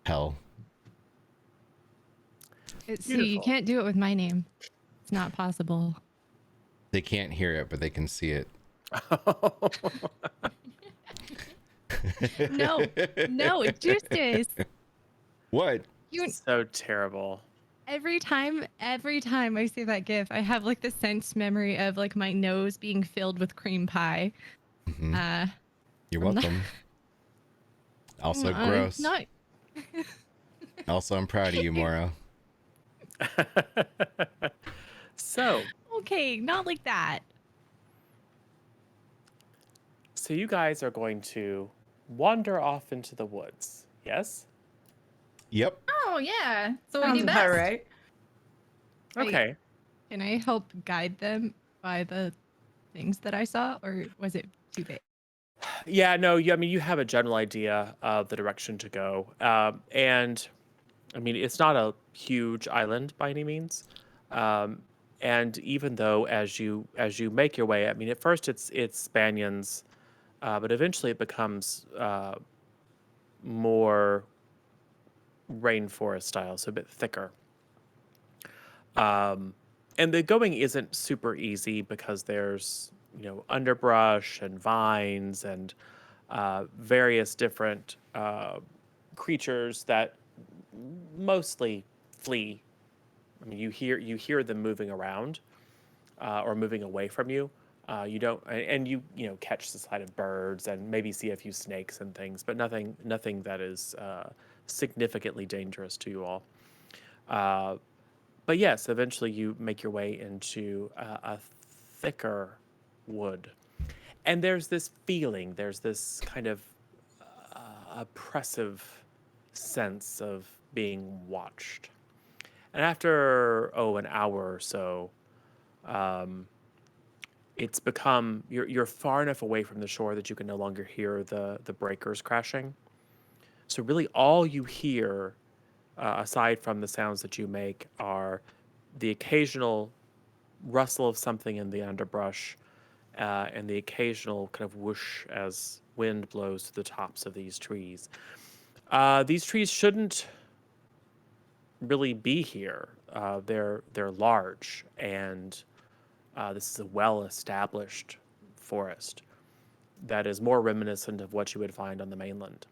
Hell. See, you Beautiful. can't do it with my name. It's not possible. They can't hear it, but they can see it. No, Justice. What? You So terrible. every time I see that gif, I have like the sense memory of like my nose being filled with cream pie. Mhm. You're I'm not- welcome. Also gross. Not Also, I'm proud of you, Mora. So okay, not like that. you guys are going to wander off into the woods, yes? Yep. Oh yeah. So we Sounds do about best. right. Wait. Okay. Can I help guide them by the things that I saw, or was it too big? Yeah, no, I mean, you have a general idea of the direction to go. And I mean, it's not a huge island by any means. And even though as you make your way, I mean, at first it's Spanions, but eventually it becomes more rainforest style, so a bit thicker. And the going isn't super easy because there's underbrush and vines and various different creatures that mostly flee. I mean, you hear them moving around or moving away from you. You don't, and you catch the sight of birds and maybe see a few snakes and things, but nothing that is significantly dangerous to you all. But yes, eventually you make your way into a thicker wood, and there's this feeling, there's this kind of oppressive sense of being watched. And after an hour or so, it's become you're far enough away from the shore that you can no longer hear the breakers crashing. So really, all you hear, aside from the sounds that you make, are the occasional rustle of something in the underbrush, and the occasional kind of whoosh as wind blows through the tops of these trees. These trees shouldn't really be here. They're large, and this is a well-established forest that is more reminiscent of what you would find on the mainland.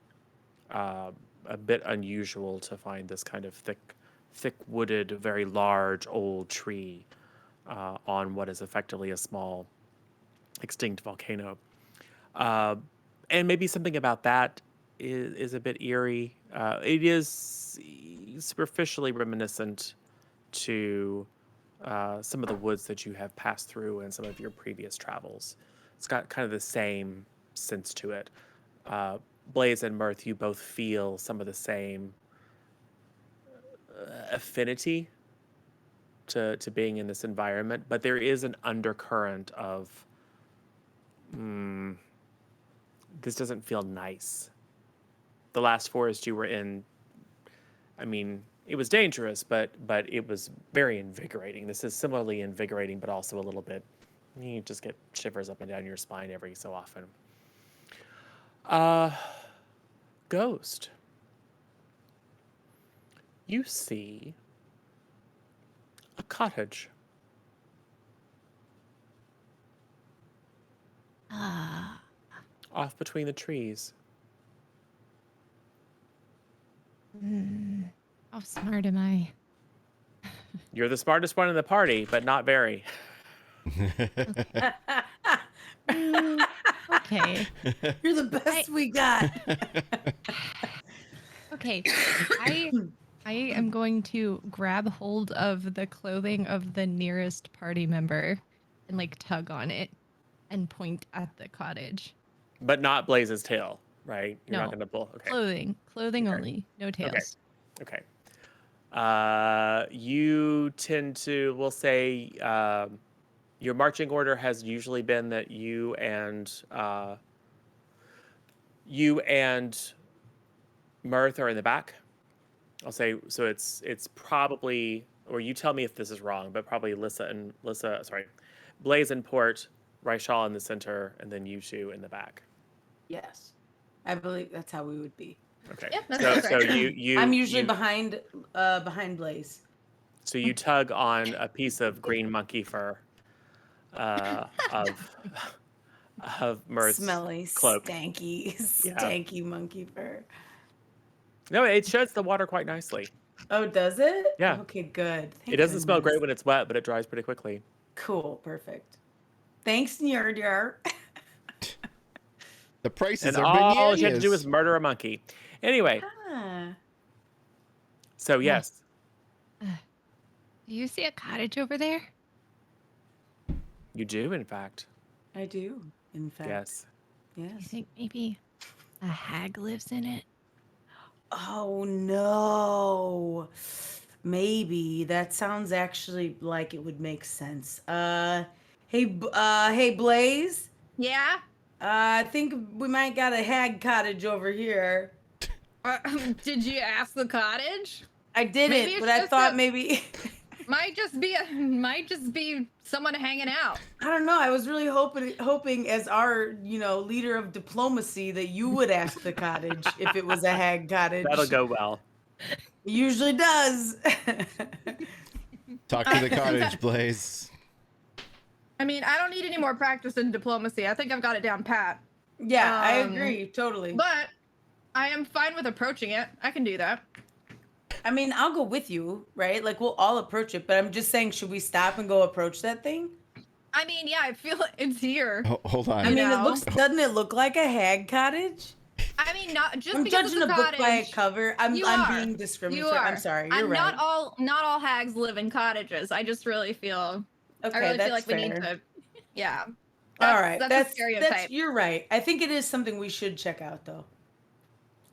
A bit unusual to find this kind of thick wooded, very large old tree on what is effectively a small extinct volcano. And maybe something about that is a bit eerie. It is superficially reminiscent to some of the woods that you have passed through in some of your previous travels. It's got kind of the same sense to it. Blaze and Mirth, you both feel some of the same affinity to being in this environment, but there is an undercurrent of this doesn't feel nice. The last forest you were in, I mean, it was dangerous, but it was very invigorating. This is similarly invigorating, but also a little bit, you just get shivers up and down your spine every so often. Ghost. You see a cottage. Ah, Off between the trees. how smart am I? You're the smartest one in the party, but not very. Okay. You're the best we got. Okay. I am going to grab hold of the clothing of the nearest party member and like tug on it and point at the cottage. But not Blaze's tail, right? You're not No. going to pull. Okay. Clothing Okay. only, no tails. Okay. You tend to, we'll say, your marching order has usually been that you and Mirth are in the back. I'll say so. It's probably, or you tell me if this is wrong, but probably Blaze and Port, Raishal in the center, and then you two in the back. Yes, I believe that's how we would be. Okay. Yep, that so sounds so right. I'm usually you behind Blaze. so you tug on a piece of green monkey fur of Mirth's Smelly, cloak. stanky, Yeah. stanky monkey fur. No, it sheds the water quite nicely. Oh, does it? Yeah. Okay, good. It doesn't smell great goodness. when it's wet, but it dries pretty quickly. Cool, perfect. Thanks, Nyardyar. The prices And are all you had to do bananas. was murder a monkey. Anyway, Ah, so yes, Do you see a cottage over there? you do, in fact. I do. In fact, Yes. Do you yes. think maybe a hag lives in it? Oh no. Maybe that sounds actually like it would make sense. Hey Blaze. Yeah. I think we might got a hag cottage over here. Did you ask the cottage? I didn't, Maybe it's but I just thought a- maybe. Might just be someone hanging out. I don't know. I was really hoping as our, leader of diplomacy that you would ask the cottage if it was a hag cottage. That'll go well. It usually does. Talk to the cottage, Blaze. I mean, I don't need any more practice in diplomacy. I think I've got it down pat. Yeah, I Um, agree. Totally. But I am fine with approaching it. I can do that. I mean, I'll go with you, right? Like, we'll all approach it, but I'm just saying, should we stop and go approach that thing? I mean, yeah, I feel it's here. Hold on. I mean, know. doesn't it look like a hag cottage? I mean, not just I'm because judging it's a a book by a cottage. cover. I'm You are. being You discriminatory. are. I'm sorry. You're right. Not all hags live in cottages. I just really feel. Okay, I really that's feel like fair. we need to. Yeah. All right, That's a stereotype. you're right. I think it is something we should check out, though.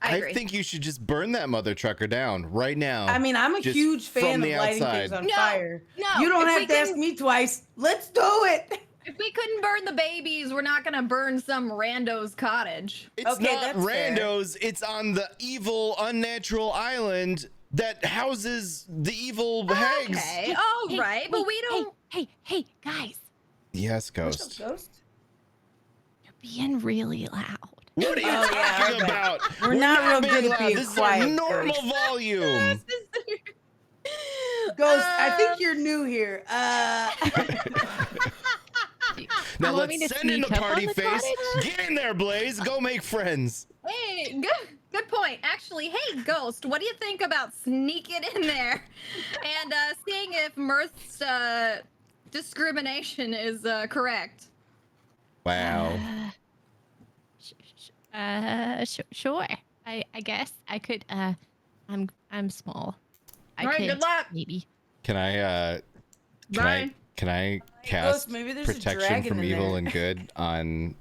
I agree. think you should just burn that mother trucker down right now. I mean, I'm a Just huge fan from of the lighting outside. things on No, fire. no, You don't if have we to ask couldn't- me twice. Let's do it. If we couldn't burn the babies, we're not gonna burn some rando's cottage. It's Okay, not that's fair. randos. It's on the evil, unnatural island that houses the evil hags. Okay, all Hey, right, but hey, we don't. Hey, guys, Yes, Ghost. Ghost? you're being really loud. What are you Oh, yeah, talking okay. about? We're not real good at loud. being This is quiet, our normal Ghost. volume. Ghost, I think you're new here. Now You want me let's to send in the sneak up on party the face. cottage? Get in there, Blaze. Go make friends. Hey, good point. Actually, hey, Ghost, what do you think about sneaking in there and seeing if Mirth's discrimination is correct? Wow. Sure. I guess I could. I'm small. I All right, could good luck. maybe. Can I Bye. can I Ghost, cast maybe there's a protection dragon from in evil there. and good on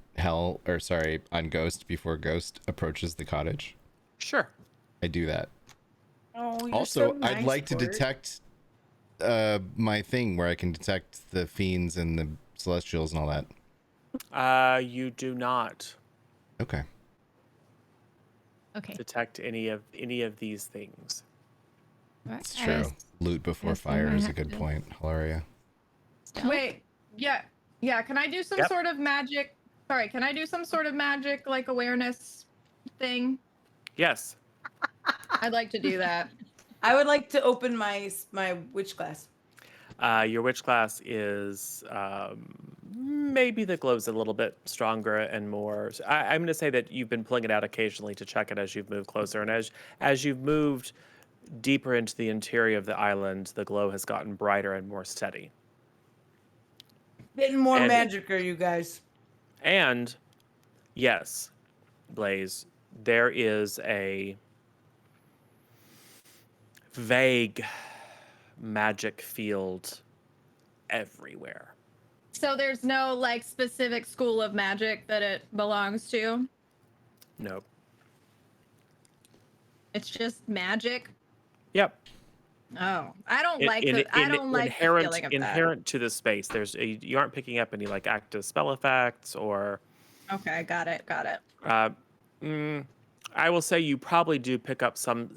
on Ghost before Ghost approaches the cottage? Sure. I do that. Oh, you're Also, so I'd nice, like to Bert. detect my thing where I can detect the fiends and the celestials and all that. You do not Okay. Okay. detect any of these things. It's true. Loot before fire is a good point, Hilaria. Wait, yeah. Can I do some Yep. sort of magic? Sorry, can I do some sort of magic like awareness thing? Yes. I'd like to do that. I would like to open my witch class. Your witch class is maybe the glow's a little bit stronger and more. I'm going to say that you've been pulling it out occasionally to check it as you've moved closer, and as you've moved deeper into the interior of the island, the glow has gotten brighter and more steady. Getting more And- magic, are you guys? And yes, Blaze, there is a vague magic field everywhere. So there's no like specific school of magic that it belongs to. Nope. It's just magic. Yep. Oh, I don't In, like in, the I in, don't like the inherent feeling of that. inherent to the space, you aren't picking up any like active spell effects or. Okay, got it. Uh, I will say you probably do pick up some.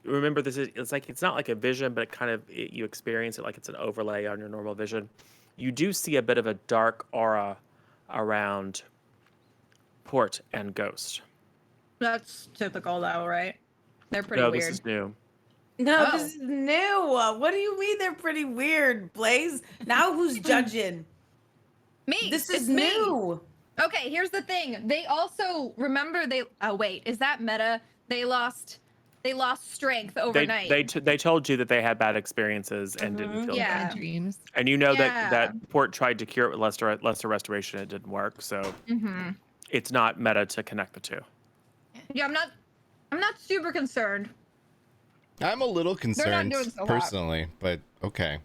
Remember, it's not like a vision, but you experience it like it's an overlay on your normal vision. You do see a bit of a dark aura around Port and Ghost. That's typical though, right? They're pretty No, weird. this is new. No, Oh. this is new. What do you mean they're pretty weird, Blaze? Now who's judging? Me. This it's is me. new. Okay, here's the thing. They also remember they. Oh wait, is that meta? They lost strength overnight. They told you that they had bad experiences and didn't feel Yeah. good. Dreams. And you know Yeah. that Port tried to cure it with lesser restoration. It didn't work. So it's not meta to connect the two. Yeah, I'm not super concerned. I'm a little concerned doing so hot. personally, but okay.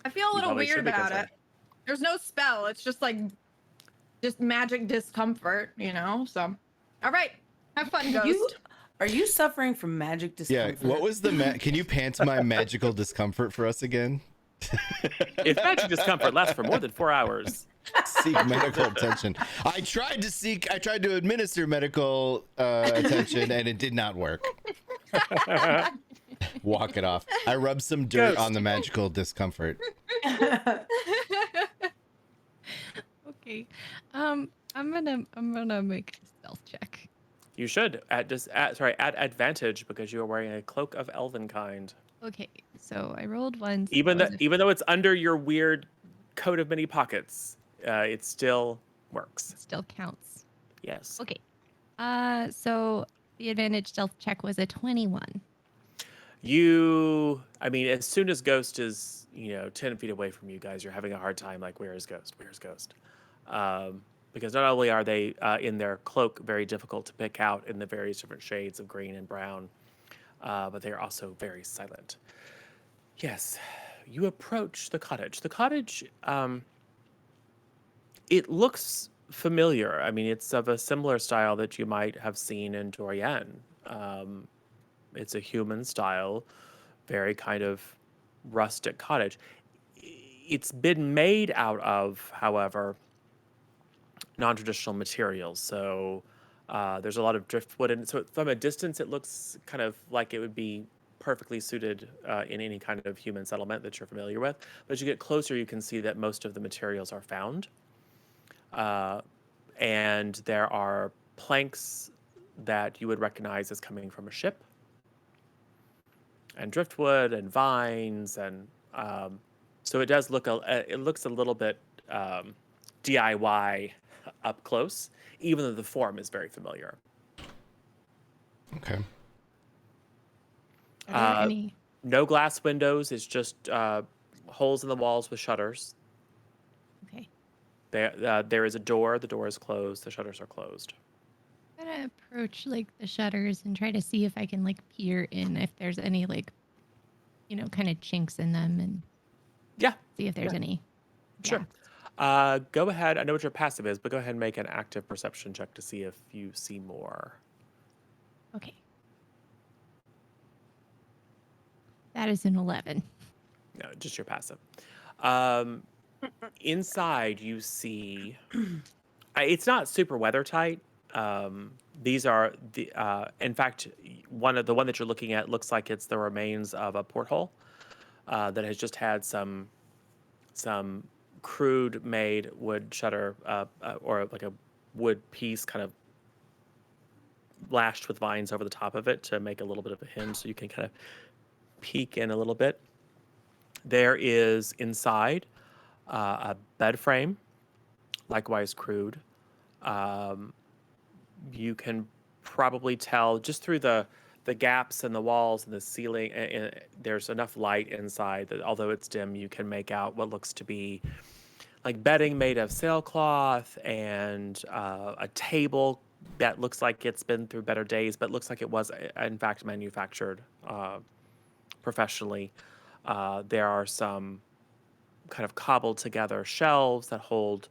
I feel a You little probably weird should be about concerned. it. There's no spell. It's just magic discomfort, So, all right, have fun, Ghost. Are you suffering from magic Yeah, discomfort? what was can you pantomime magical discomfort for us again? If magic discomfort lasts for more than 4 hours, Seek medical attention. I tried to administer medical attention and it did not work. Walk it off. I rubbed some dirt on the magical discomfort. Okay. I'm gonna make a stealth check. you should at advantage because you are wearing a cloak of elven kind. Okay. So I rolled once. Even though it's under your weird coat of many pockets, it still works. It still counts. Yes. Okay. So the advantage stealth check was a 21. As soon as Ghost is 10 feet away from you guys, you're having a hard time. Like, where is Ghost? Because not only are they in their cloak very difficult to pick out in the various different shades of green and brown, but they are also very silent. Yes, you approach the cottage. The cottage, it looks familiar. I mean, it's of a similar style that you might have seen in Dorian. It's a human style, very kind of rustic cottage. It's been made out of, however, non-traditional materials. So there's a lot of driftwood, and so from a distance, it looks kind of like it would be perfectly suited in any kind of human settlement that you're familiar with. But as you get closer, you can see that most of the materials are found, and there are planks that you would recognize as coming from a ship, and driftwood and vines, and so it does look it looks a little bit DIY up close, even though the form is very familiar. Okay. Are there any? No glass windows. It's just holes in the walls with shutters. Okay. There is a door. The door is closed. The shutters are closed. I'm gonna approach like the shutters and try to see if I can like peer in if there's any kind of chinks in them and see if there's any. Sure. Go ahead. I know what your passive is, but go ahead and make an active perception check to see if you see more. Okay. That is an 11. No, just your passive. Inside, you see. It's not super weather tight. These are in fact, the one that you're looking at looks like it's the remains of a porthole that has just had some crude made wood shutter or like a wood piece kind of lashed with vines over the top of it to make a little bit of a hinge so you can kind of peek in a little bit. There is inside a bed frame, likewise crude. You can probably tell just through the gaps in the walls and the ceiling, there's enough light inside that although it's dim, you can make out what looks to be like bedding made of sailcloth and a table that looks like it's been through better days, but looks like it was in fact manufactured professionally. There are some kind of cobbled together shelves that hold,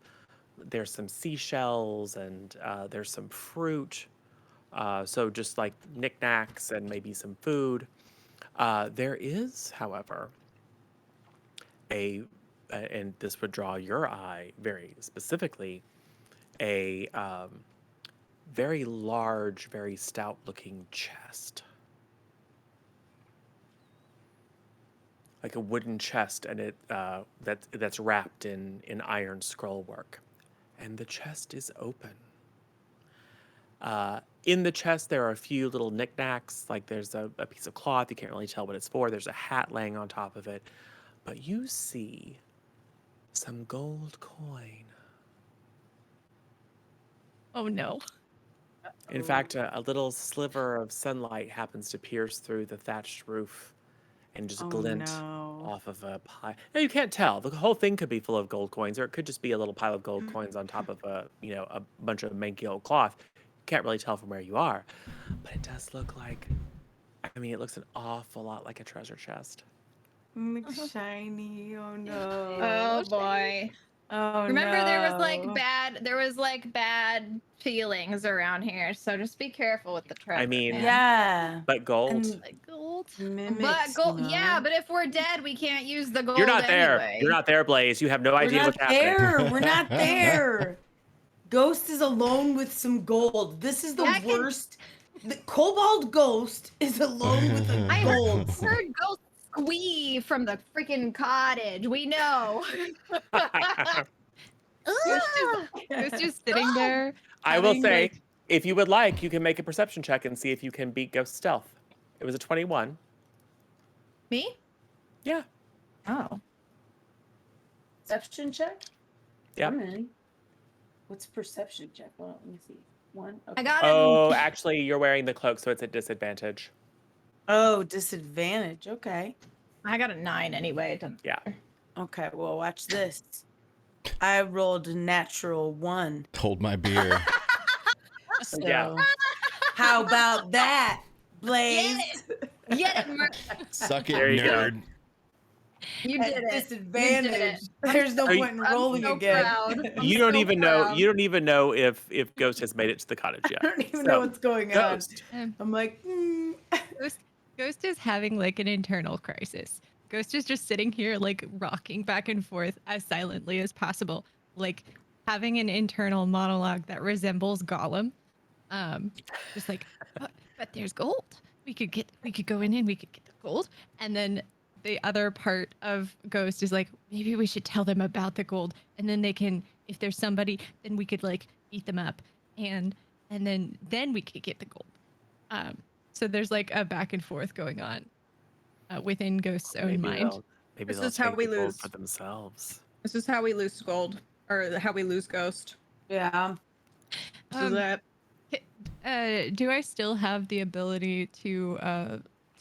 there's some seashells and there's some fruit. So just like knickknacks and maybe some food. There is, however, and this would draw your eye very specifically, a very large, very stout-looking chest. Like a wooden chest, and that's wrapped in iron scroll work, and the chest is open. In the chest, there are a few little knickknacks, like there's a piece of cloth. You can't really tell what it's for. There's a hat laying on top of it, but you see some gold coin. Oh no. In fact, a little sliver of sunlight happens to pierce through the thatched roof and just glint off of a pile. Now, you can't tell. The whole thing could be full of gold coins, or it could just be a little pile of gold coins on top of a bunch of manky old cloth. You can't really tell from where you are, but it does look like. I mean, it looks an awful lot like a treasure chest. Shiny. Oh no. Oh boy. Oh Remember, there was no. like bad feelings around here, so just be careful with the treasure. I mean, man. Yeah. but gold. And Like gold. mimics, But gold, you know? yeah. But if we're dead, we can't use the gold. You're not there. Anyway. You're not there, Blaze. You have no We're idea not what's happening. there. We're not there. Ghost is alone with some gold. This is the I can- worst. The Cobalt Ghost is alone with the I gold. heard ghosts squee from the freaking cottage. We know. Ghost just sitting there. I will having, say, like- if you would like, you can make a perception check and see if you can beat Ghost Stealth. It was a 21. Me? Yeah. Oh. Perception check? Yep. I'm ready. What's perception check? Well, let me see. One. I Okay. got Oh, him. actually, you're wearing the cloak, so it's at disadvantage. Oh, disadvantage. Okay. I got a 9 anyway. It doesn't Yeah. matter. Okay. Well, watch this. I rolled a natural 1. Hold my beer. So, Yeah. how about that, Blaze? Get it, Suck it, There you go. nerd. You At did it. disadvantage. You did it. There's no So point in I'm rolling so again. proud. I'm You don't so even know. proud. You don't even know if Ghost has made it to the cottage yet. I don't even So, know what's going on. Ghost. I'm like, Ghost is having like an internal crisis. Ghost is just sitting here like rocking back and forth as silently as possible, like having an internal monologue that resembles Gollum. Just like, but there's gold. We could go in and we could get the gold. And then the other part of Ghost is like, maybe we should tell them about the gold, and then they can, if there's somebody, then we could like beat them up, and then we could get the gold. So there's like a back and forth going on within Ghost's own Maybe mind. maybe This they'll is how take we the gold lose. for themselves. This is how we lose gold, or how we lose ghost. yeah. This is it. Do I still have the ability to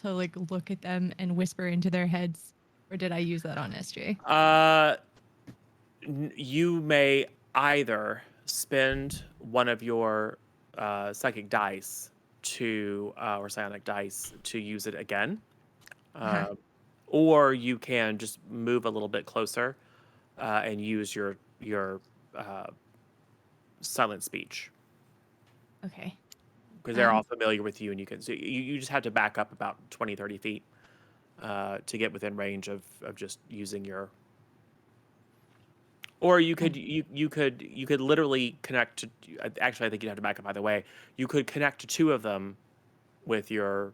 like look at them and whisper into their heads, or did I use that on SJ? You may either spend one of your psychic dice to or psionic dice to use it again, or you can just move a little bit closer and use your silent speech, Okay. because they're all familiar with you, and you can. So you just have to back up about 20, 30 feet to get within range of just using your. Or you could you could literally connect to. Actually, I think you'd have to back up either way. You could connect to two of them with your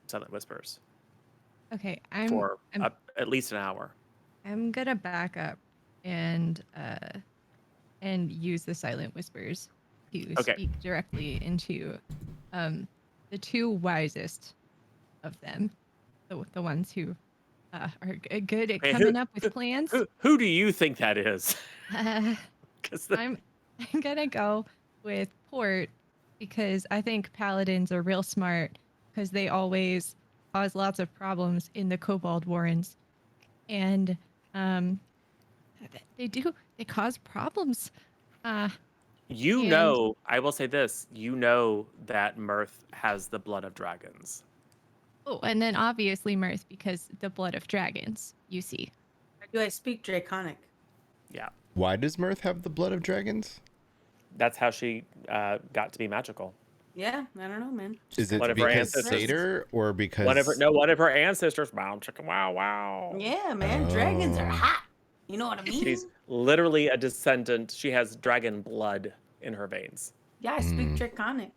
silent whispers Okay. for at least an hour. I'm gonna back up and use the silent whispers to Okay. speak directly into the two wisest of them, the ones who are good at Hey, coming up with plans. Who do you think that is? 'Cause I'm gonna go with Port because I think paladins are real smart because they always cause lots of problems in the Kobold Warrens, and they cause problems. You And- know, I will say this: you know that Mirth has the blood of dragons. Oh, and then obviously Mirth because the blood of dragons. You see, Do I speak Draconic? Yeah, Why does Mirth have the blood of dragons? that's how she got to be magical. Yeah, I don't know, man. Is it One of her because ancestors. satyr or because One of her ancestors. Wow, chicka, wow, wow. Yeah, man. Dragons are Oh. hot. You know what I mean? She's literally a descendant. She has dragon blood in her veins. Yeah, I speak Draconic.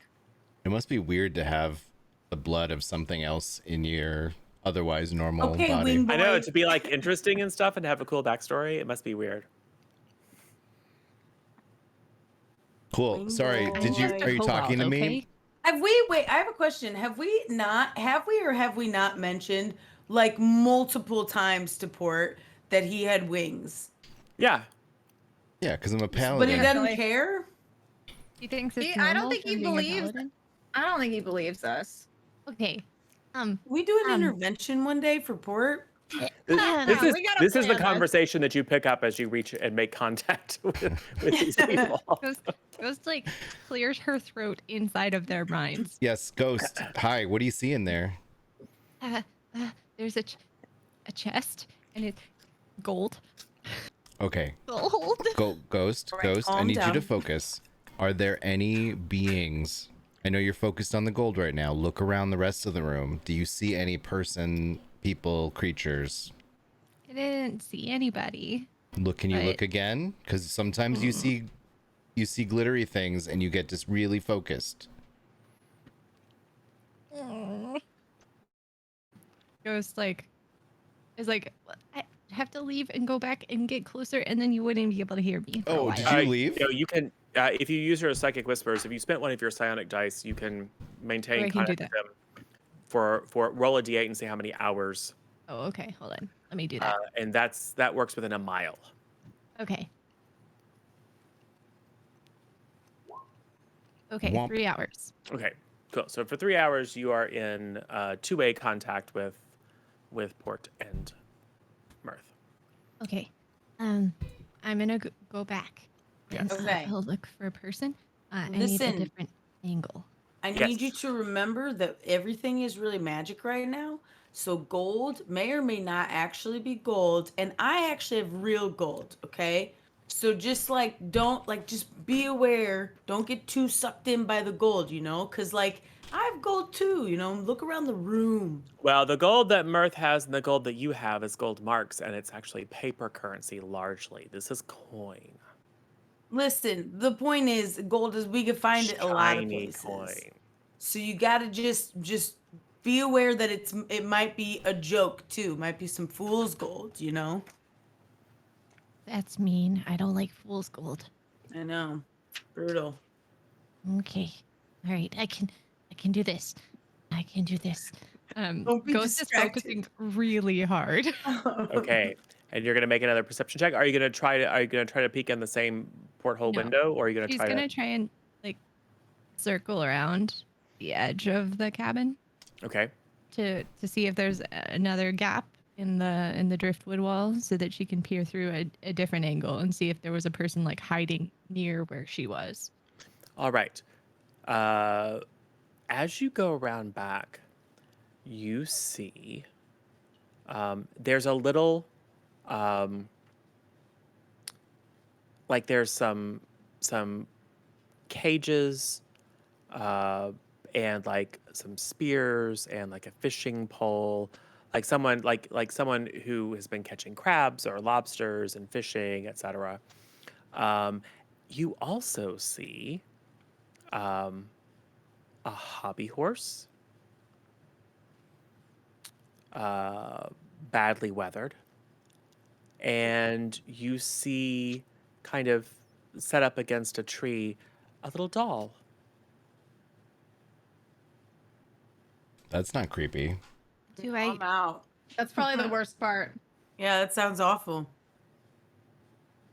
It must be weird to have the blood of something else in your otherwise normal Okay, body. Wing Boy. I know, to be like interesting and stuff and have a cool backstory, it must be weird. Cool. Wing Sorry, Boy. did you Just a are you talking to me? Have we wait, I have a question. Have we or have we not mentioned like multiple times to Port that he had wings? Yeah. Yeah, because I'm a But he paladin. doesn't Definitely. care? He thinks it's I don't normal think from he being a believes. paladin? I don't think he believes us. Okay. We do an Um, intervention one day for Port? This is we gotta this is the plan this. conversation that you pick up as you reach and make contact with these people. Ghost like clears her throat inside of their minds. Yes, Ghost. Hi, what do you see in there? There's a chest and it's gold. Okay. Gold. Ghost, All right, Ghost, I calm need you to down. focus. Are there any beings? I know you're focused on the gold right now. Look around the rest of the room. Do you see any person, people, creatures? I didn't see anybody. Can you Right. look again? Because sometimes you see glittery things and you get just really focused. Ghost is like, I have to leave and go back and get closer, and then you wouldn't be able to hear me. For a Oh, while. did you leave? You can, if you use your psychic whispers, if you spent one of your psionic dice, you can maintain I can do contact with them for roll a d8 and see how many hours. Oh, okay. Hold on. Let me do that. And that works within a mile. Okay. Okay, Womp. 3 hours. Okay, cool. So for 3 hours, you are in two-way contact with Port and Mirth. Okay. I'm gonna go back. Yes. And, Okay. I'll look for a person. I need Listen. a different angle. I Yes. need you to remember that everything is really magic right now. So gold may or may not actually be gold, and I actually have real gold, okay? So just like just be aware, don't get too sucked in by the gold, cuz like I have gold too, look around the room. Well, the gold that Mirth has and the gold that you have is gold marks, and it's actually paper currency largely. This is coin. Listen, the point is gold is we can find it a lot of Shiny places. coin. So you got to just be aware that it might be a joke too. Might be some fool's gold, That's mean. I don't like fool's gold. I know. Brutal. Okay. All right. I can do this. I can do this. Don't be Ghost is distracted. focusing really hard. Okay. And you're gonna make another perception check. Are you gonna try to peek in the same porthole No. window, or are you gonna She's try gonna to? try and like circle around the edge of the cabin Okay. to see if there's another gap in the driftwood wall, so that she can peer through a different angle and see if there was a person like hiding near where she was. All right. As you go around back, you see there's a little like there's some cages and like some spears and like a fishing pole, like someone who has been catching crabs or lobsters and fishing, etc. You also see a hobby horse, badly weathered, and you see kind of set up against a tree a little doll. That's not creepy. Do I'm out. That's probably the worst part. Yeah, that sounds awful.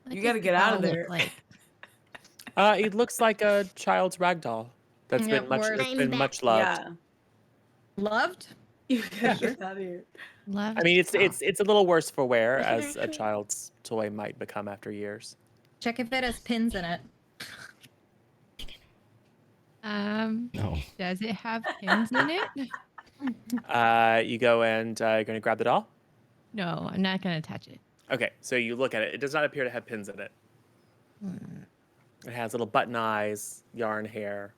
What You does gotta the get out of doll look there. Like? It looks like a child's rag doll that's Yep, been much worse. that's been much loved. Yeah. Loved? You gotta get out of here. Love. I mean, it's a little worse for wear as a child's toy might become after years. Check if it has pins in it. No. Does it have pins in it? You go and you're gonna grab the doll. No, I'm not gonna touch it. Okay, so you look at it. It does not appear to have pins in it. It has little button eyes, yarn hair.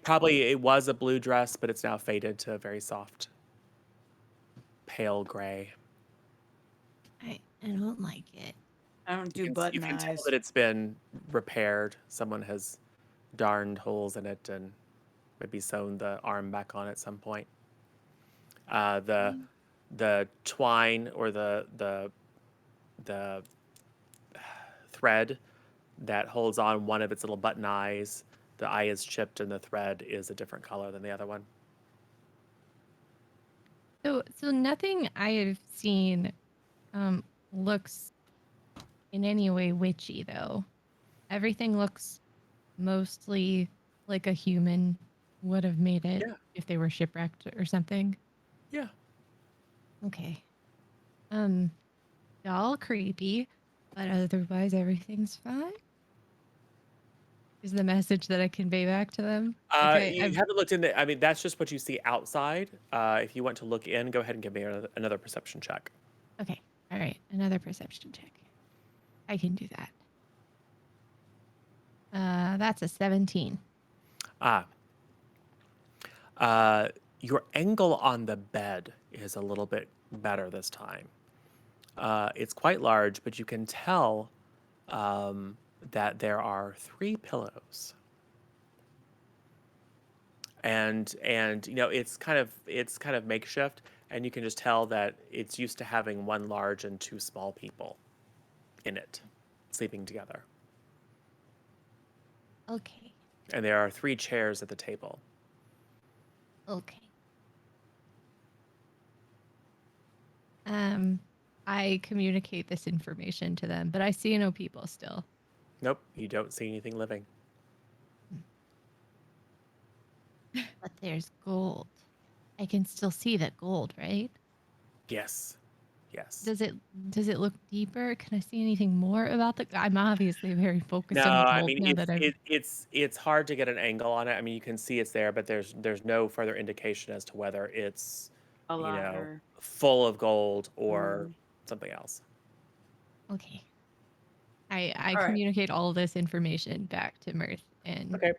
Probably it was a blue dress, but it's now faded to a very soft, pale gray. I don't like it. I don't do You button can tell eyes. that it's been repaired. Someone has darned holes in it and maybe sewn the arm back on at some point. The twine or the thread that holds on one of its little button eyes, the eye is chipped and the thread is a different color than the other one. So nothing I have seen looks in any way witchy though. Everything looks mostly like a human would have made it Yeah. if they were shipwrecked or something. Yeah. Okay. All creepy, but otherwise everything's fine. Is the message that I convey back to them? Okay, You haven't looked in I mean, that's just what you see outside. If you want to look in, go ahead and give me another perception check. okay. All right. Another perception check. I can do that. That's a 17. Your angle on the bed is a little bit better this time. It's quite large, but you can tell that there are 3 pillows. And it's kind of makeshift, and you can just tell that it's used to having 1 large and 2 small people in it sleeping together. Okay. And there are 3 chairs at the table. Okay. I communicate this information to them, but I see no people still. Nope, you don't see anything living. But there's gold. I can still see the gold, right? Yes. Does it look deeper? Can I see anything more about the? I'm obviously very focused No, on the I gold mean now that I've. it's hard to get an angle on it. I mean, you can see it's there, but there's no further indication as to whether it's A lot or full of gold or something else. Okay. I All right. communicate all this information back to Mirth and. Okay.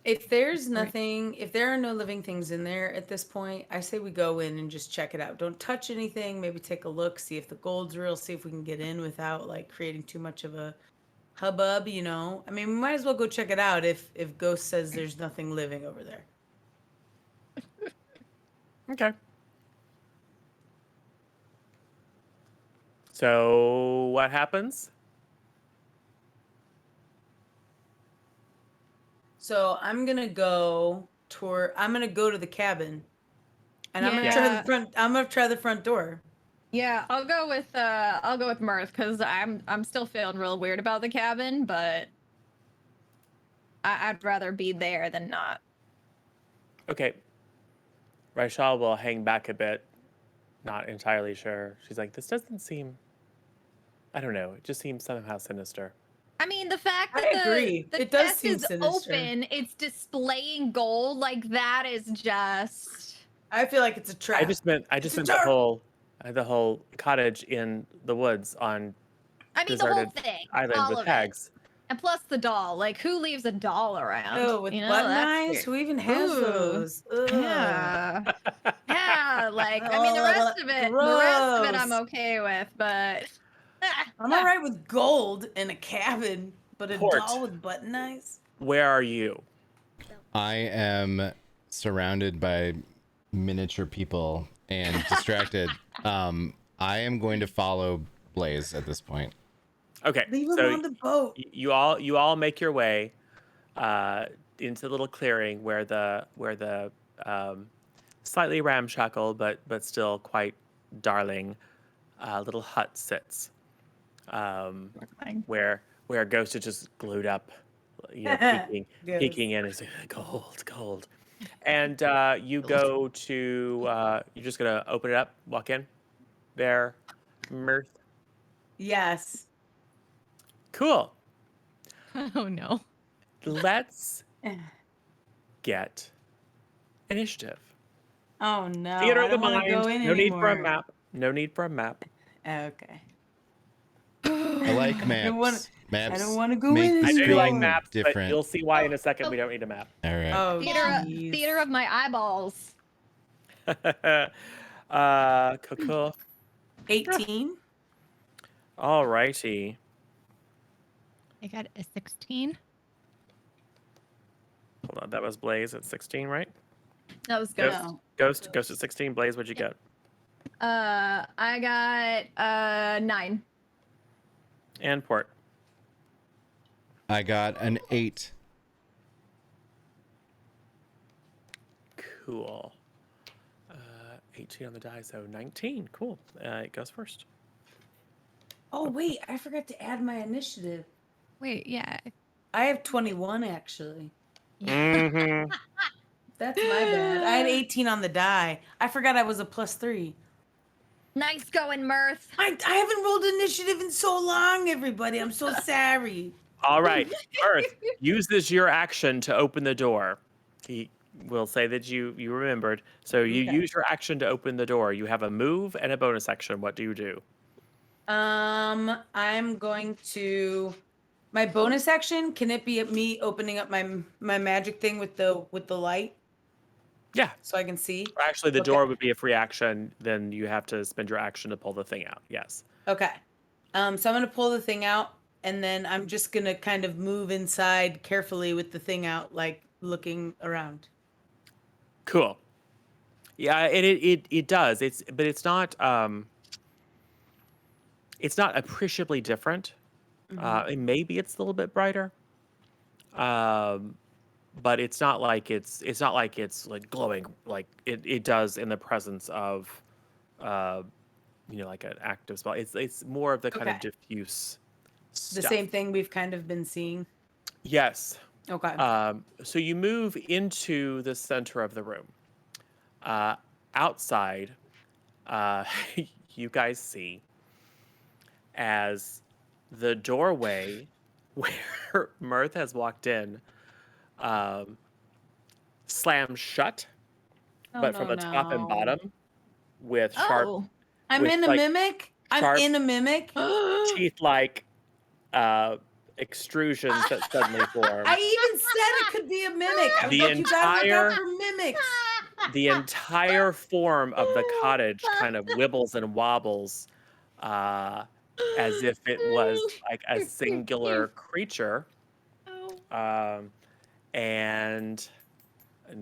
If there's Right. nothing, if there are no living things in there at this point, I say we go in and just check it out. Don't touch anything. Maybe take a look, see if the gold's real, see if we can get in without like creating too much of a hubbub, you know? I mean, we might as well go check it out if Ghost says there's nothing living over there. Okay. So what happens? So I'm gonna go to the cabin. And I'm gonna Yeah. try the front door. Yeah, I'll go with Mirth because I'm still feeling real weird about the cabin, but I'd rather be there than not. Okay. Raishal will hang back a bit, not entirely sure. She's like, this doesn't seem, I don't know, it just seems somehow sinister. I mean, the fact I that agree. the It does chest seem is sinister. open, it's displaying gold, like that is just. I feel like it's a trap. I just meant It's a the trap. whole cottage in the woods on I mean, the whole deserted thing, island all with of tags. it, and plus the doll. Like, who leaves a doll around? Oh, with button that's eyes? weird. Who even has Ooh. those? Ugh. Yeah. Yeah, like I mean, the rest of it, I'm Gross. okay with, but I'm all right with gold in a cabin, but a Port. doll with button eyes? Where are you? I am surrounded by miniature people and distracted. I am going to follow Blaze at this point. Okay, Leave him so on the boat. you all make your way into the little clearing where the slightly ramshackle but still quite darling little hut sits, where Ghost is just glued up, peeking Yes. in. He's like, gold, and you go to you're just gonna open it up, walk in there, Mirth. Yes. Cool. Oh no. Let's get initiative. Oh no. Theater I of the don't want to mind. go in No need for a anymore. map. No need for a map. Okay. I like I don't wanna- maps. Maps. I don't want to go make in. the I do screen like anymore. maps, but different. you'll see why in a second. We don't need a map. All right. Oh, Theater jeez. of my eyeballs. Coco. 18. All righty. I got a 16. Hold on, that was Blaze at 16, right? That was Ghost. good. No. Ghost at 16. Blaze, what'd you get? I got 9. And Port. I got an 8. Cool. 18 on the die, so 19. Cool. It goes first. Oh, wait. I forgot to add my initiative. Wait, yeah. I have 21, actually. Mm-hmm. That's my bad. I had 18 on the die. I forgot I was a +3. Nice going, Mirth. I haven't rolled initiative in so long, everybody. I'm so sorry. All right, Earth, use this your action to open the door. He will say that you remembered. So you Okay. use your action to open the door. You have a move and a bonus action. What do you do? I'm going to my bonus action. Can it be me opening up my magic thing with the light Yeah. so I can see? Actually, the Okay. door would be a free action. Then you have to spend your action to pull the thing out. Yes. Okay. So I'm gonna pull the thing out, and then I'm just gonna kind of move inside carefully with the thing out, like looking around. Cool. Yeah, and it does. But it's not appreciably different. And maybe it's a little bit brighter. But it's not like it's like glowing like it does in the presence of like an active spell. It's more of the kind of Okay. diffuse The stuff. same thing we've kind of been seeing. Yes. Okay. So you move into the center of the room. Outside, you guys see as the doorway where Mirth has walked in slams shut, Oh, but from no, the top and no. bottom with sharp Oh. I'm with, in a like, mimic. I'm sharp in a mimic. teeth-like extrusions that suddenly form. I even said it could be a mimic. I was The like, you gotta look out entire- for mimics. The entire form of the cottage kind of wibbles and wobbles as if it was like a singular creature. And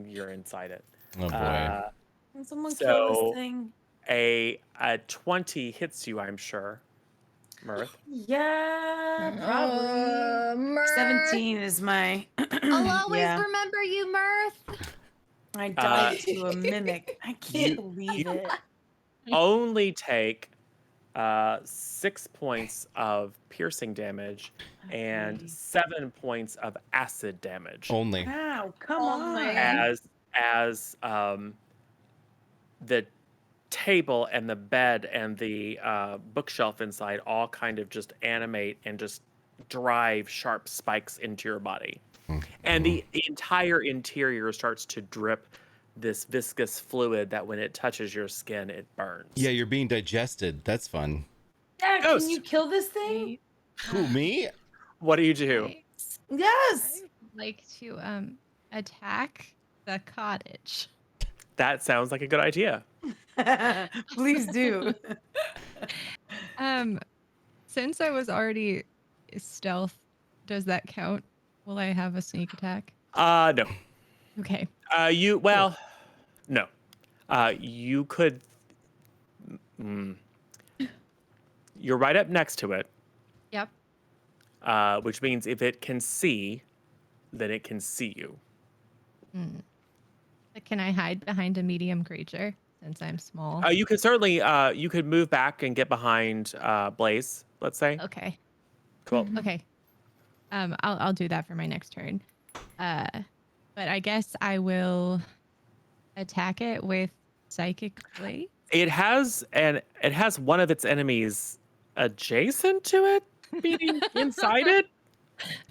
you're inside it. Oh boy. Can someone kill So- this thing? A 20 hits you, I'm sure. Mirth. Yeah, probably. Mirth. 17 is my. I'll always yeah. remember you, Mirth. I died to a mimic. I can't believe it. Only take 6 points of piercing damage and Okay. 7 points of acid damage. Only. Wow, come Oh on. my- as the table and the bed and the bookshelf inside all kind of just animate and just drive sharp spikes into your body. And the entire interior starts to drip this viscous fluid that when it touches your skin, it burns. Yeah, you're being digested. That's fun. Yeah, Ghost. can you kill this thing? Who, me? What do you do? Yes. I'd like to attack the cottage. That sounds like a good idea. Please do. Since I was already stealth, does that count? Will I have a sneak attack? No. Okay. No. You could. You're right up next to it, Yep. which means if it can see, then it can see you. Can I hide behind a medium creature since I'm small? You could certainly. You could move back and get behind Blaze. Let's say. Okay. Cool. Okay. I'll do that for my next turn. But I guess I will attack it with psychic blade. It has one of its enemies adjacent to it, being inside it.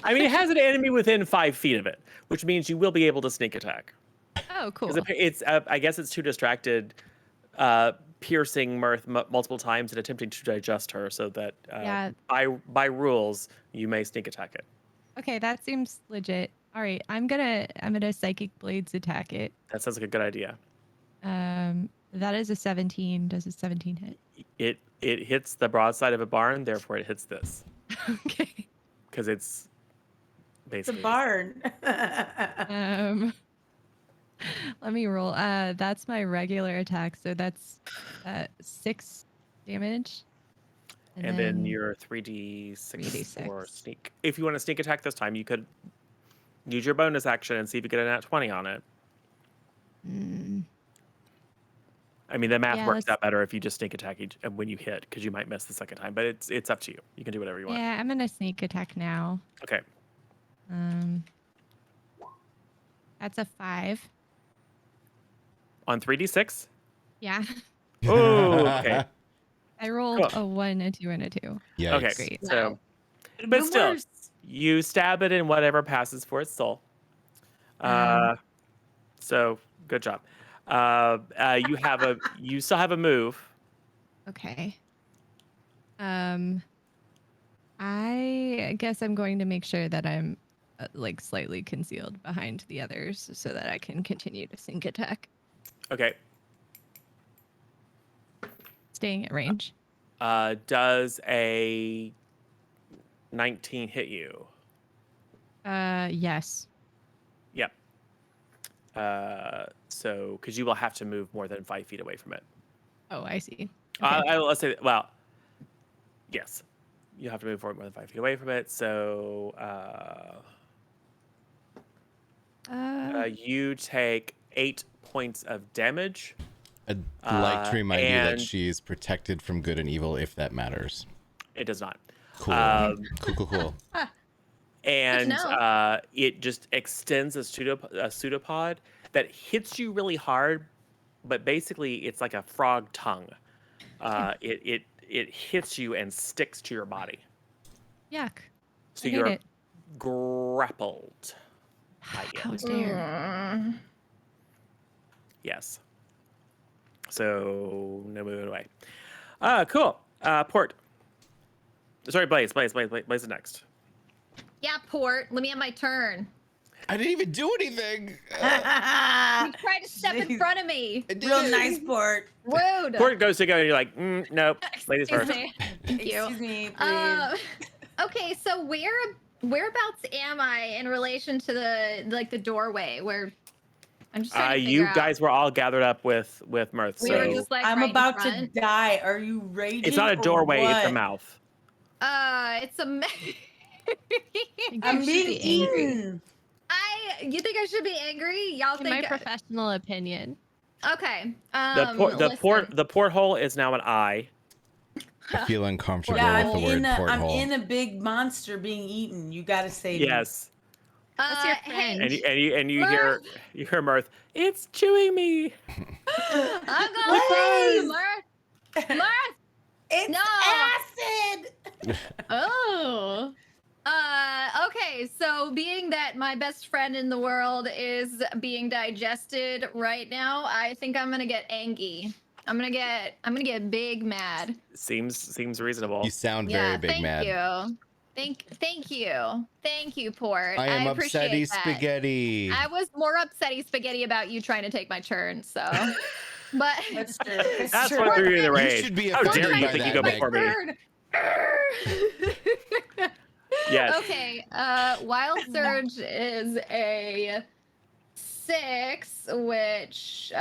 I mean, it has an enemy within 5 feet of it, which means you will be able to sneak attack. Oh, cool. 'Cause it's I guess it's too distracted. piercing Mirth multiple times and attempting to digest her, so that Yeah. by rules you may sneak attack it. Okay, that seems legit. All right, I'm gonna psychic blades attack it. That sounds like a good idea. That is a 17. Does a 17 hit? It hits the broadside of a barn, therefore it hits this Okay. because it's It's a basically barn. Let me roll. That's my regular attack, so that's 6 damage. And then your 3d6 for 3d6. sneak. If you want to sneak attack this time, you could use your bonus action and see if you get a nat 20 on it. I mean, the math Yeah, works out better if you just sneak attack when you hit, because you might miss the second time. But it's up to you. You can do whatever you want. Yeah, I'm gonna sneak attack now. Okay. That's a 5. On 3d6. Yeah. Oh, okay. I rolled Cool. a 1, a 2, and a 2. Yikes. Okay. Great. So, Good but still, worse. you stab it in whatever passes for its soul. So good job. You still have a move. Okay. I guess I'm going to make sure that I'm like slightly concealed behind the others so that I can continue to sneak attack, Okay. staying at range. Does a 19 hit you? Yes. Yep. So, because you will have to move more than 5 feet away from it. Oh, I see. Okay. Let's say, well, yes. You have to move forward more than 5 feet away from it. So, you take 8 points of damage. I'd like to remind you that and- she's protected from good and evil, if that matters. It does not. Cool. Cool. And know. it just extends a pseudopod that hits you really hard, but basically it's like a frog tongue. It hits you and sticks to your body. Yuck. So I hate you're it. grappled by How it. dare. Yes. So no moving away. Cool. Port. Sorry, Blaze is next. Yeah, Port. Let me have my turn. I didn't even do anything. You tried to step in Jeez. front of me. Real nice port. Rude. Port goes to go, and you're like, nope. Ladies Excuse first. me. Thank you. Excuse me, please. Okay, so whereabouts am I in relation to the doorway where I'm just trying to You figure out. guys were all gathered up with Mirth. We so were just like I'm right in about to front. die. Are you raging? it's not a or doorway, it's a what? mouth. It's a. I'm being eaten. You think I should be angry? Y'all In my think? professional opinion. Okay. The porthole is now an eye. I feel uncomfortable Yeah, with the word I'm porthole. in a big monster being eaten. You gotta save me. Yes. That's your Hey, friend. And you Mirth. hear Mirth. It's chewing me. I'm going. Mirth. Mirth. It's No. acid. Oh. Okay, so being that my best friend in the world is being digested right now, I think I'm gonna get angry. I'm gonna get big mad. Seems reasonable. You sound very big mad. Thank you, Port. I am appreciate upsetty that. spaghetti. I was more upsetty spaghetti about you trying to take my turn, so. But That's true. That's true. what threw you in the You rage. should be How offended dare you by think you that, go Meg. before me? Yes. Okay, Wild Surge is a 6, which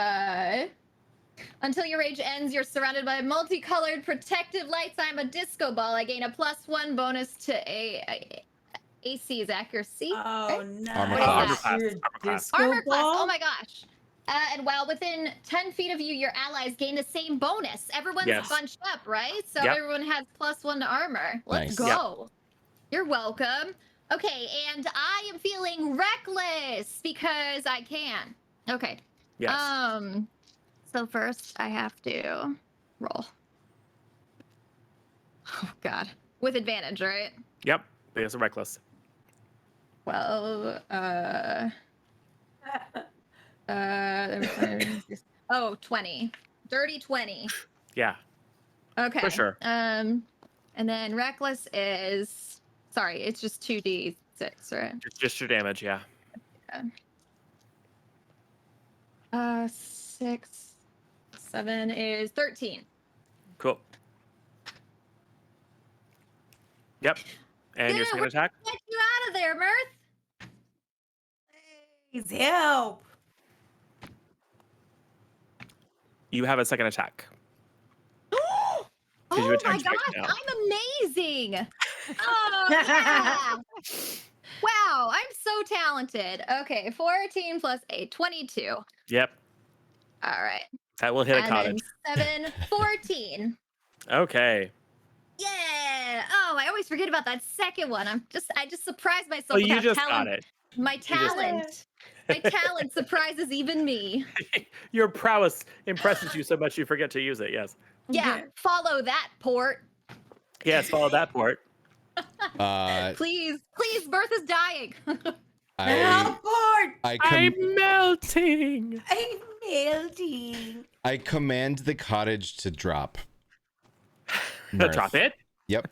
until your rage ends, you're surrounded by multicolored protective lights. I'm a disco ball. I gain a +1 bonus to AC's accuracy. Oh no! Armor class. You're a Armor class. disco Armor class. ball? Oh my gosh. And while within 10 feet of you, your allies gain the same bonus. Everyone's Yes. bunched up, right? So Yep. everyone has +1 to armor. Let's Nice. go. You're welcome. Okay, and I am feeling reckless because I can. Okay. Yes. So first I have to roll. Oh God. With advantage, right? Yep. It's a reckless. Well, oh, 20. Dirty 20. Yeah, Okay. for sure. And then reckless is sorry, it's just 2d6, right? Just your damage. Yeah. 6, 7 is 13. Cool. Yep. And Dude, your second we're attack. gonna get you out of there, Mirth. Please help. You have a second attack. Oh you my attacked gosh, right now. I'm amazing. Oh yeah. Wow, I'm so talented. Okay, 14 plus 8, 22. Yep. All right. That will hit a And cottage. then 7, 14. Okay. Yeah. Oh, I always forget about that second one. I just surprised myself Well, with you how just got it. my talent. My talent surprises even me. Your prowess impresses you so much you forget to use it. Yes. Yeah, follow that port. Yes. Follow that port. Please, Birth is dying. Help, Bart! I'm melting. I'm melting. I command the cottage to drop. Mirth. Drop it. Yep.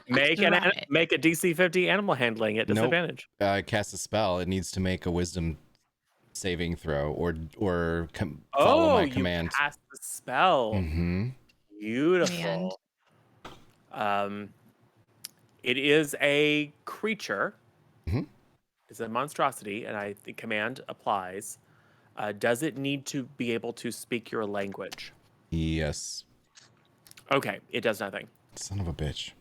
Make Drop it. make a DC 50 animal handling at Nope. disadvantage. Cast a spell. It needs to make a wisdom saving throw or follow Oh, my you command. cast the spell. Mm-hmm. Beautiful. It is a creature. Mhm. It's a monstrosity, and the command applies. Does it need to be able to speak your language? Yes. Okay, it does nothing. Son of a bitch.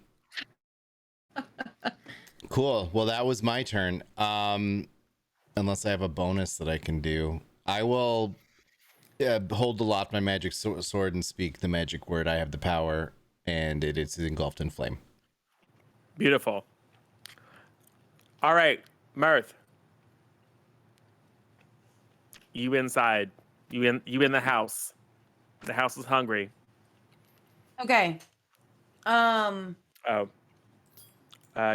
Cool. Well, that was my turn. Unless I have a bonus that I can do, I will hold aloft my magic sword and speak the magic word. I have the power, and it is engulfed in flame. Beautiful. All right, Mirth. You inside. You in the house. The house is hungry. Okay. Oh.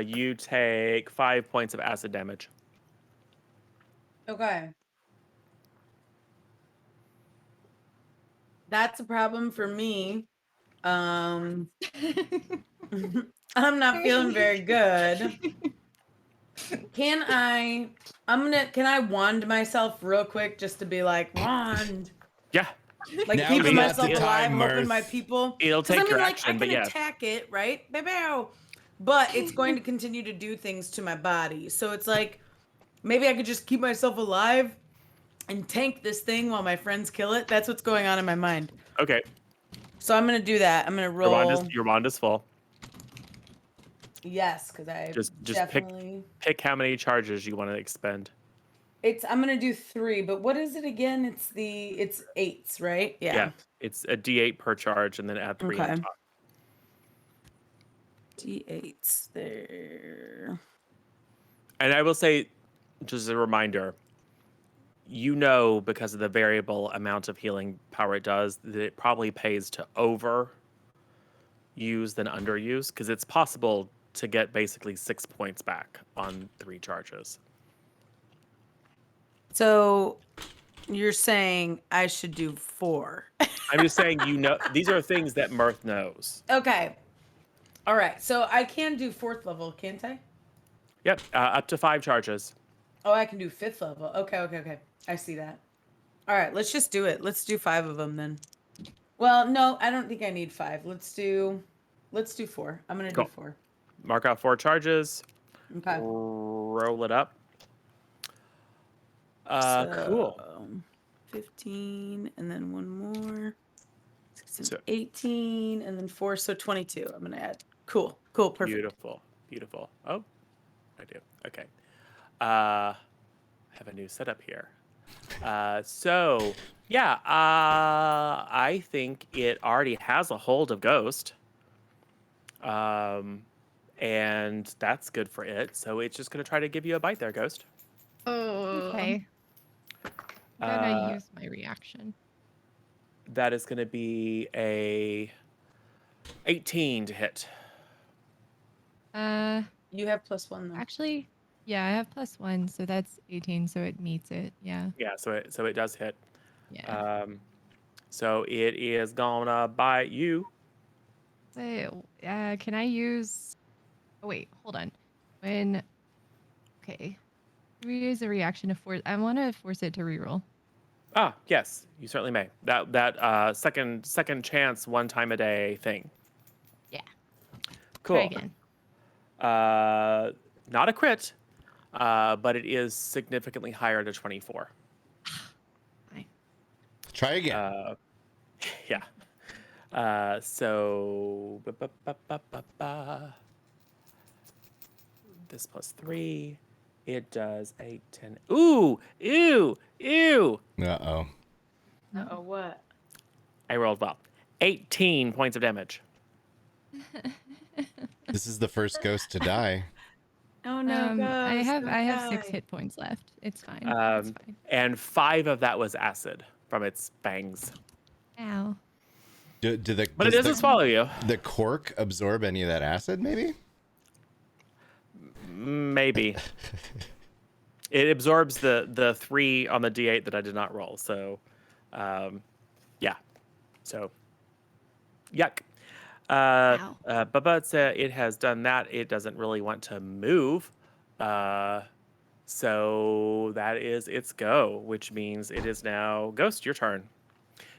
You take 5 points of acid damage. Okay. That's a problem for me. I'm not feeling very good. Can I wand myself real quick just to be like, wand? Yeah. Like Now keeping we got myself the alive, time, hoping Mirth. my people. It'll 'Cause take I your mean, action, I can but yeah. attack it, right? Bow. But it's going to continue to do things to my body. So it's like, maybe I could just keep myself alive and tank this thing while my friends kill it. That's what's going on in my mind. Okay. So I'm gonna do that. I'm gonna roll. Your wand is full. Yes, because I Just definitely. pick how many charges you want to expend. I'm gonna do 3, but what is it again? It's 8s, right? Yeah. It's a D8 per charge, and then add 3 on Okay. top. D8s there. And I will say, just as a reminder, you know, because of the variable amount of healing power it does, that it probably pays to overuse than underuse, because it's possible to get basically 6 points back on 3 charges. So you're saying I should do 4. I'm just saying, these are things that Mirth knows. Okay. All right. So I can do 4th level, can't I? Yep, up to 5 charges. Oh, I can do 5th level. Okay. I see that. All right, let's just do it. Let's do 5 of them then. Well, no, I don't think I need 5. Let's do 4. I'm gonna Cool. do 4. Mark out 4 charges. Okay. Roll it up. Cool. 15, and then one more. 16, So- 18, and then 4, so 22. I'm gonna add. Cool, perfect. Beautiful. Oh, I do. Okay. I have a new setup here. So yeah, I think it already has a hold of Ghost. And that's good for it. So it's just gonna try to give you a bite there, Ghost. Oh. Okay. I'm gonna use my reaction. That is gonna be a 18 to hit. You have +1 though. Actually, yeah, I have +1, so that's 18, so it meets it. Yeah. Yeah, so it does hit. Yeah. So it is gonna bite you. Wait, can I use? Oh wait, hold on. When okay, we use a reaction to force. I want to force it to reroll. Ah, yes, you certainly may. That second chance, 1 time a day thing. Yeah. Cool. Try again. Not a crit, but it is significantly higher to 24. Fine. Try again. Yeah. So this plus 3, it does 8, 10. Ooh, ew. Uh-oh. Oh, what? I rolled well. 18 points of damage. This is the first ghost to die. Oh no, I ghost, have don't 6 die. hit points left. It's fine. It's fine. And 5 of that was acid from its fangs. Ow. But But it doesn't swallow you. The cork absorb any of that acid, maybe? Maybe. It absorbs the 3 on the D8 that I did not roll. So, yeah. So, yuck. But it has done that. It doesn't really want to move. So that is its go, which means it is now Ghost, your turn.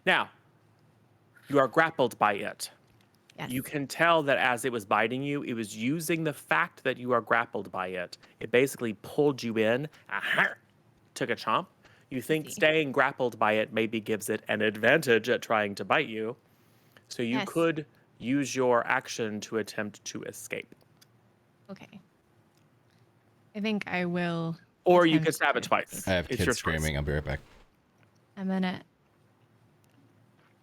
Now, you are grappled by it. Yes. You can tell that as it was biting you, it was using the fact that you are grappled by it. It basically pulled you in, took a chomp. You think staying grappled by it maybe gives it an advantage at trying to bite you. So you could use your action to attempt to escape. Okay. I think I will. Or you could stab it twice. I have It's kids your screaming. choice. I'll be right back.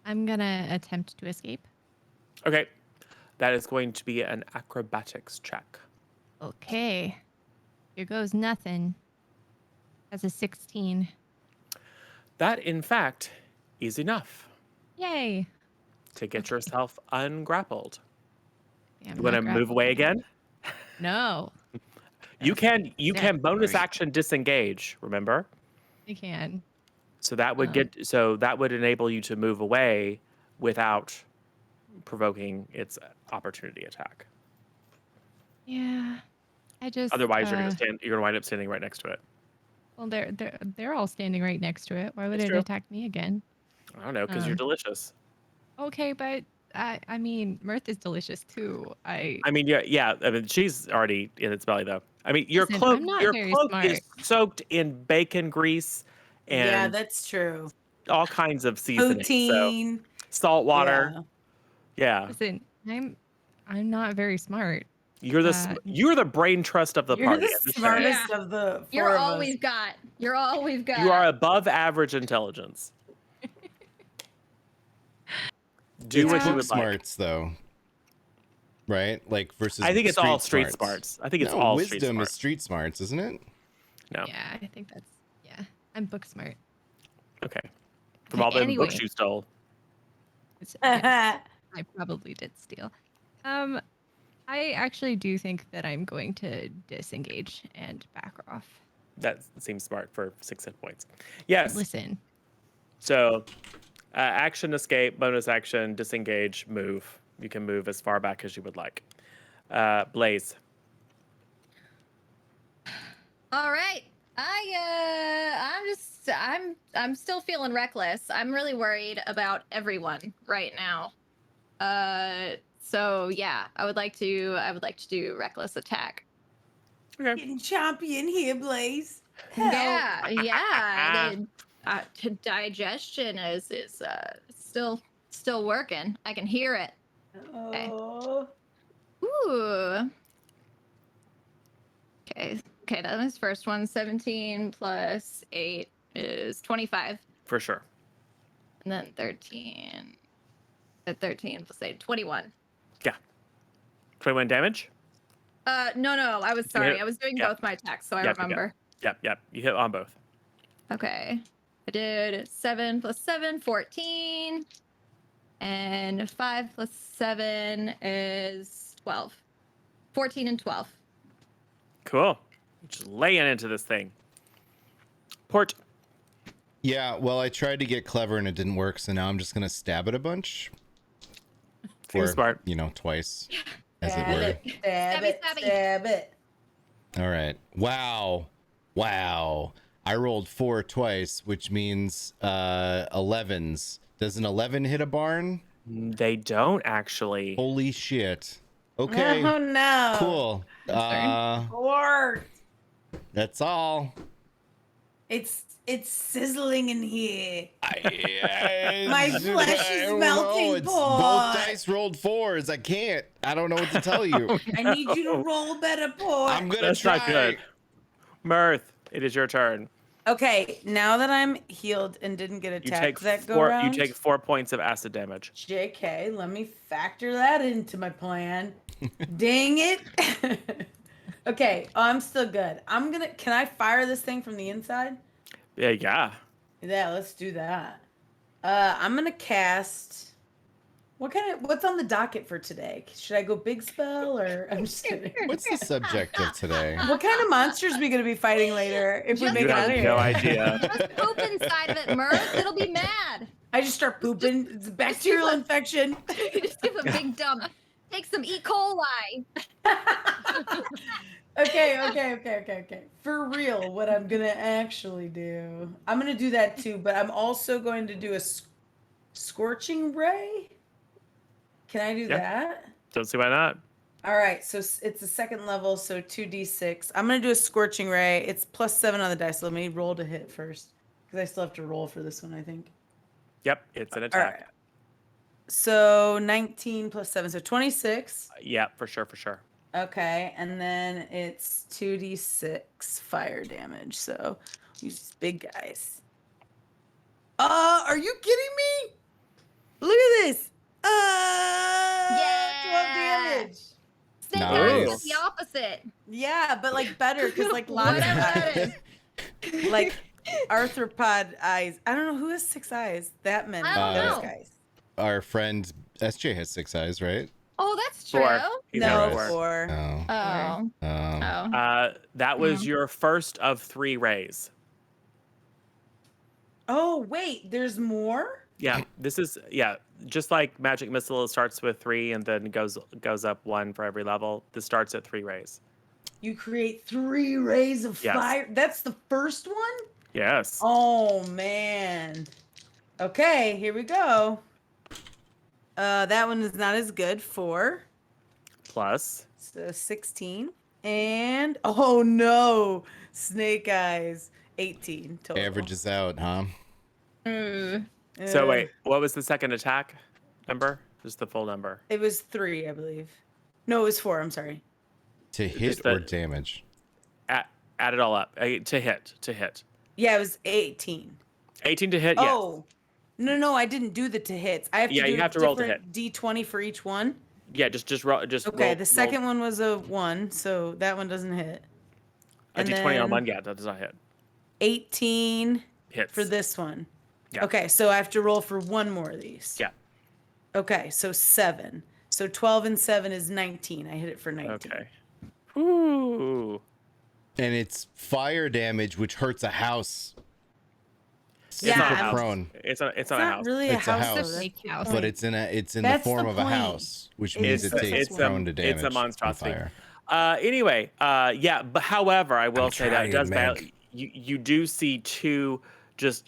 I'm gonna attempt to escape. Okay. That is going to be an acrobatics check. Okay. Here goes nothing. That's a 16. That, in fact, is enough Yay. to get yourself ungrappled. Yeah, You want to move away again? No. You can bonus Right. action disengage, remember? I can. So that would enable you to move away without provoking its opportunity attack. Yeah. I just Otherwise you're gonna wind up standing right next to it. Well, they're all standing right next to it. Why would That's it true. attack me again? I don't know, because you're delicious. Okay, but I mean, Mirth is delicious too. I mean, yeah. I mean, she's already in its belly, though. I mean, your Listen, cloak, I'm not your very cloak smart. is soaked in bacon grease Yeah, and that's true. all kinds of seasoning. Poutine. So, salt water. Yeah. Listen, I'm not very smart. You're the brain trust of the You're party. the I'm just saying. smartest of the four You're of all us. we've got. You're all we've got. You are above average intelligence. Do what you would like. Smarts, though. Right? Like versus I think it's all street street smarts. I think it's all street wisdom smarts. is street smarts, isn't it? No. Yeah, I think I'm book smart. Okay. From all the Anyway. books you stole. Yes, I probably did steal. I actually do think that I'm going to disengage and back off. That seems smart for 6 hit points. Yes. Listen. So, action, escape, bonus action, disengage, move. You can move as far back as you would like. Blaze. All right. I'm still feeling reckless. I'm really worried about everyone right now. So yeah, I would like to do reckless attack. Okay. Getting chompy in here, Blaze. Help. Yeah. Digestion is still working. I can hear it. Oh. Ooh. Okay, that was first one. 17 plus 8 is 25. For sure. And then 13. 13 plus 8, 21. Yeah. 21 damage? No, I was sorry. hit- I was doing yep. both my attacks, so I Yep, remember. Yep. You hit on both. Okay. I did 7 plus 7, 14. And 5 plus 7 is 12. 14 and 12. Cool. Just laying into this thing. Port. Yeah, well, I tried to get clever and it didn't work, so now I'm just gonna stab it a bunch. Seems smart. Twice, as it Stab were. it, stab Stabby, it, stabby. stab it. All right. Wow. I rolled 4 twice, which means 11s. Does an 11 hit a barn? They don't actually. Holy shit. Okay. Oh no. Cool. Lord. That's all. It's sizzling in here. My My flesh is melting, It's boy. both dice rolled 4s. I can't. I don't know what to tell you. I need you to roll better, boy. I'm gonna That's try. not good. Mirth, it is your turn. Okay, now that I'm healed and didn't get You attacked take that go four. round. You take 4 points of acid damage. JK, let me factor that into my plan. Dang it. Okay, I'm still good. Can I fire this thing from the inside? Yeah. Yeah, let's do that. I'm gonna cast. What's on the docket for today? Should I go big spell or I'm just kidding. What's the subject of today? What kind of monsters are we gonna be fighting later if we Just make You it out have of here? no idea. Just poop inside of it, Mirth. It'll be mad. I just start pooping. It's a bacterial infection. Just give a big dump. Take some E. coli. Okay. For real, what I'm gonna actually do, I'm gonna do that too, but I'm also going to do a scorching ray. Can I do Yeah. that? Don't see why not. All right, so it's a second level, so 2d6. I'm gonna do a scorching ray. It's +7 on the dice. So let me roll to hit first, because I still have to roll for this one, I think. Yep, it's an All attack. right. So 19 + 7, so 26. Yeah, for sure. Okay, and then it's 2d6 fire damage. So use these big guys. Are you kidding me? Look at this. 12 damage. Snake Nice. eyes is the opposite. Yeah, but like better because like lots of Whatever that eyes. is. Like arthropod eyes. I don't know who has 6 eyes. That many. I don't Those know. guys. Our friend SJ has 6 eyes, right? Oh, that's true. 4. He's No, got 4. 4. Oh. Oh. Oh. Oh. That was your first of 3 rays. Oh wait, there's more. Yeah, this is just like magic missile starts with 3 and then goes up 1 for every level. This starts at 3 rays. You create 3 rays of Yes. fire. That's the first one? Yes. Oh man. Okay, here we go. That one is not as good. 4. Plus. So 16. And oh no. Snake eyes. 18 total. Averages out, huh? So Uh, wait, what was the second attack number? Just the full number. It was 3, I believe. No, it was 4. I'm sorry. To hit Just or that- damage? Add it all up. To hit. Yeah, it was 18. 18 to hit, yes. Oh. No, I didn't do the to hits. I have to Yeah, do you a have to roll to different D20 for each one. Yeah, just roll. Okay, roll, the second one was a 1, so that one doesn't hit. A and D20 on then- one, yeah, that does not hit. 18 Hits. for this one. Yeah. Okay, so I have to roll for one more of these. Yeah. Okay, so 7. So 12 and 7 is 19. I hit it for 19. Okay. Ooh. And it's fire damage, which hurts a house. Yeah, Super I'm- prone. It's on It's a not house. really a It's a house. house. though. It's a That's fake the house. But point. it's in the That's the form of a point. house, which It's means it a- takes it's prone to damage. It's a from monstrosity. fire. Anyway, yeah, but however, I will I'm say that it does trying, Meg. you do see 2 just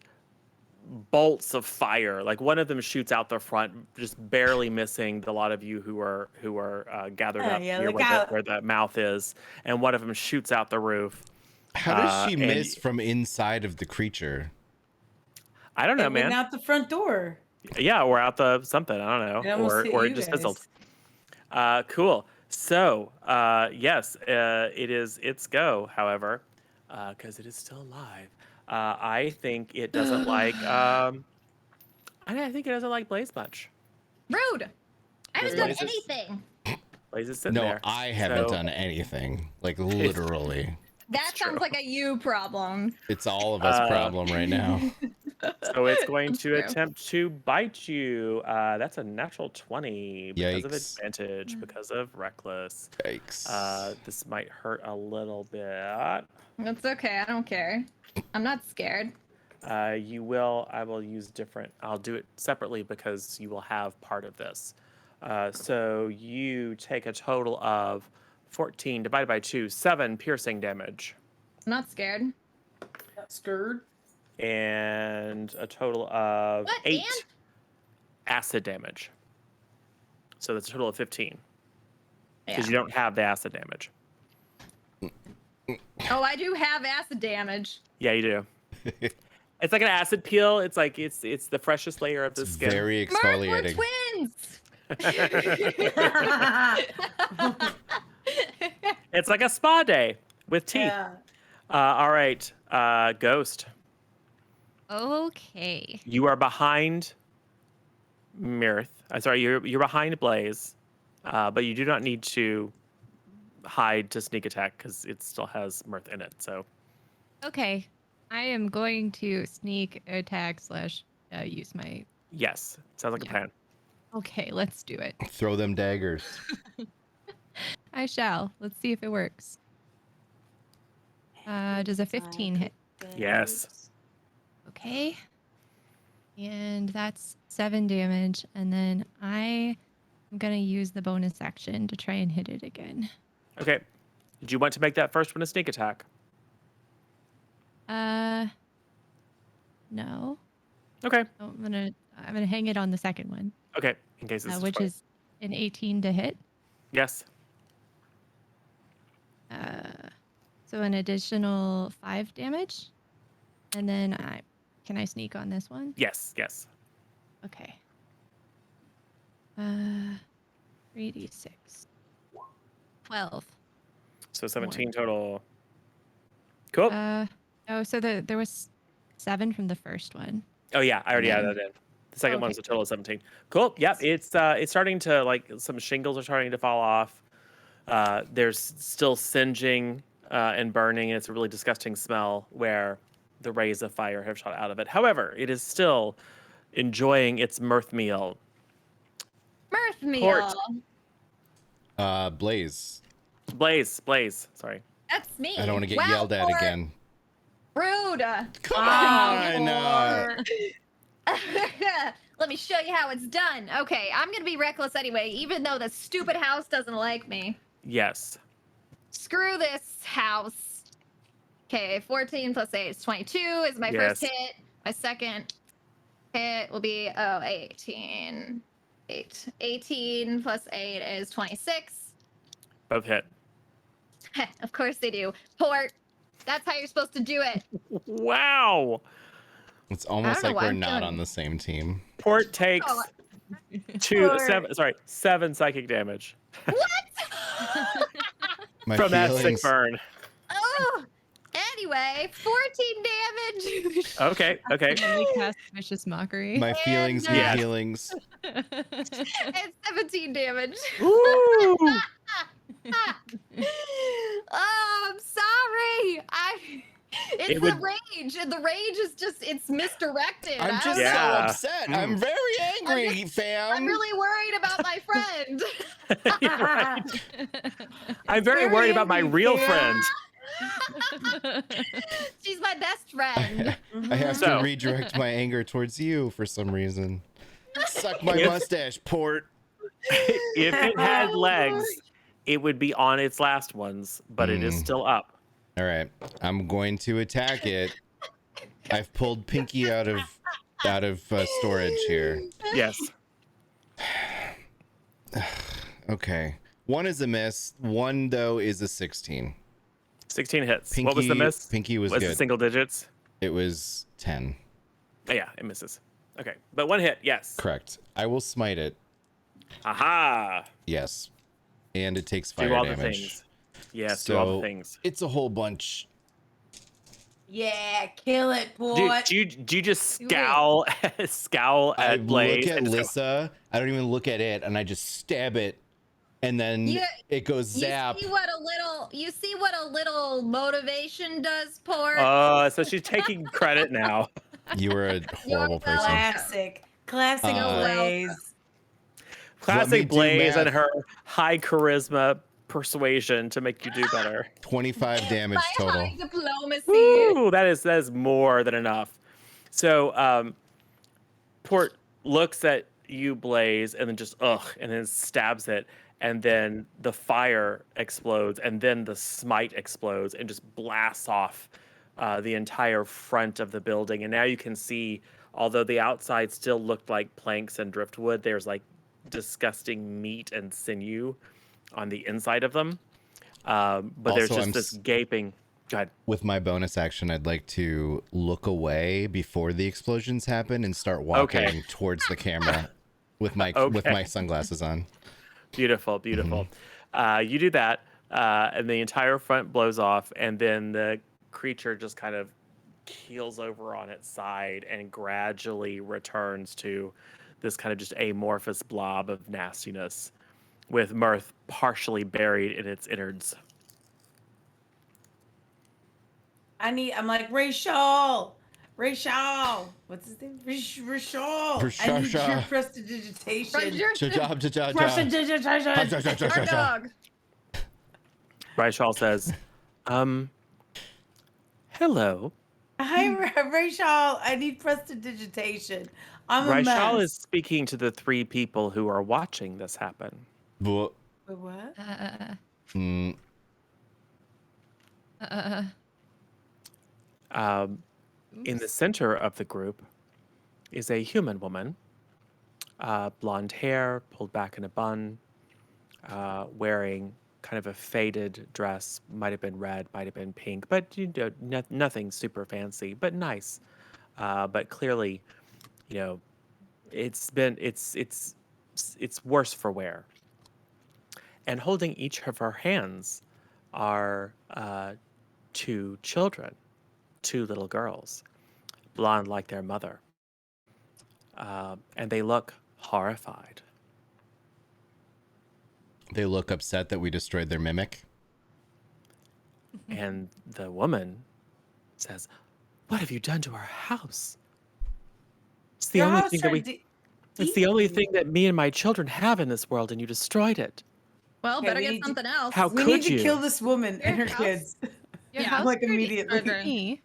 bolts of fire. Like one of them shoots out the front, just barely missing a lot of you who are gathered up Yeah, near look out. where the mouth is, and one of them shoots out the roof. How does she and- miss from inside of the creature? I don't know, It went man. out the front door. Yeah, or out the something. I don't It know, almost hit or it you just guys. fizzled. Cool. So, yes, it's go. However, because it is still alive, I think it doesn't like. I think it doesn't like Blaze much. Rude. I haven't Yeah. done anything. Blaze is sitting No, there. I haven't So- done anything. Like literally. That true. sounds like a you problem. It's all of us problem right now. So it's going to True. attempt to bite you. That's a natural 20 because of Yikes. advantage, because of reckless. Yikes. This might hurt a little bit. That's okay. I don't care. I'm not scared. I will use different. I'll do it separately because you will have part of this. So you take a total of 14 divided by 2, 7 piercing damage. I'm not scared. Not scared. And a total of What? 8 And? acid damage. So that's a total of 15. Because Yeah. you don't have the acid damage. Oh, I do have acid damage. Yeah, you do. It's like an acid peel. It's like it's the freshest layer of the It's skin. very Merv, we're exfoliating. twins. It's like a spa day with teeth. Yeah. All right, Ghost. Okay. You are behind Mirth. Sorry, you're behind Blaze, but you do not need to hide to sneak attack because it still has Mirth in it. So Okay. I am going to sneak attack / use my. yes, sounds like a Yeah. plan. Okay, let's do it. Throw them daggers. I shall. Let's see if it works. Does a 15 hit? Yes. Okay. And that's 7 damage. And then I am going to use the bonus action to try and hit it again. Okay. Did you want to make that first one a sneak attack? No. Okay. Oh, I'm gonna hang it on the second one, Okay. In case this which is an 18 to hit. yes. So an additional 5 damage. And then can I sneak on this one? Yes. Yes. Okay. 3d6. 12. So 17 total. Cool. Oh, so there was 7 from the first one. Oh yeah, I already Yeah. added that in. The second Okay. one's a total of 17. Cool. Yep. It's starting to like some shingles are starting to fall off. There's still singeing and burning. It's a really disgusting smell where the rays of fire have shot out of it. However, it is still enjoying its mirth meal. Mirth meal. Port. Blaze. Blaze. Sorry. That's me. I don't want to get Wow, yelled at Port. again. Rude. Come on! Let me show you how it's done. Okay, I'm gonna be reckless anyway, even though the stupid house doesn't like me. Yes. Screw this house. Okay, 14 plus 8 is 22 is my first Yes. hit. My second hit will be 18. 18 plus 8 is 26. Both hit. Of course they do. Port. That's how you're supposed to do it. Wow. It's almost know like why we're I'm not feeling- on the same team. Port takes Oh, 7 psychic damage My from that sick feelings. burn. Oh, anyway, 14 damage. Okay. Can we cast Vicious Mockery? My feelings. And, My Yeah. feelings. And 17 damage. Ooh. Oh, I'm sorry. It's It the would- rage. And the rage is just, it's misdirected. I'm I just don't so know. Yeah. upset. I'm very angry, fam. I'm really worried about my friend. You're right. I'm very worried about my real friend. She's my best friend. I have So- to redirect my anger towards you for some reason. Suck my If- mustache, Port. If it had legs, it would be on its last ones, but it is still up. All right, I'm going to attack it. I've pulled Pinky out of storage here. Yes. Okay, one is a miss. One though is a 16. 16 hits. What was the miss? Pinky was Was it good. single digits? It was 10. Oh, yeah, it misses. Okay, but one hit, yes. Correct. I will smite it. Aha. Yes, and it takes Do fire all the damage. things. Yes, do all So- the things. It's a whole bunch. Yeah, kill it, boy. Do you just scowl I at Blaze? look at and just go, Lissa. I don't even look at it, and I just stab it, and then You- it goes zap. You see what a little motivation does, Port? so she's taking credit now. You were a horrible person. Classic Blaze. Classic do Blaze and math. her high charisma persuasion to make you do better. 25 damage My total. high diplomacy. Ooh, that is more than enough. So Port looks at you, Blaze, and then just and then stabs it, and then the fire explodes, and then the smite explodes and just blasts off the entire front of the building. And now you can see, although the outside still looked like planks and driftwood, there's like disgusting meat and sinew on the inside of them. But there's Also, just this gaping. Go ahead. With my bonus action, I'd like to look away before the explosions happen and start walking towards the camera with my sunglasses on. Beautiful, beautiful. You do that, and the entire front blows off, and then the creature just kind of keels over on its side and gradually returns to this kind of just amorphous blob of nastiness, with Mirth partially buried in its innards. I'm like, Rachel. What's his name? Rachel. I need your prestidigitation. Prestidigitation. Our dog. Rachel says, hello. Hi, Rachel. I need prestidigitation. I'm a Rachel mess. is speaking to the three people who are watching this happen. But, Wait, what? In the center of the group is a human woman, blonde hair pulled back in a bun, wearing kind of a faded dress. Might have been red, might have been pink, but nothing super fancy, but nice. But clearly, it's worse for wear. And holding each of her hands are two children. Two little girls, blonde like their mother. And they look horrified. they look upset that we destroyed their mimic. And the woman says, "What have you done to our house? It's the Your only house thing that tried we to it's eat the only you. thing that me and my children have in this world, and you destroyed it." Well, Okay, better we get need to- something else. How We could need to you? kill this woman and her Your house- kids. Your Yeah, house like pretty immediately. me.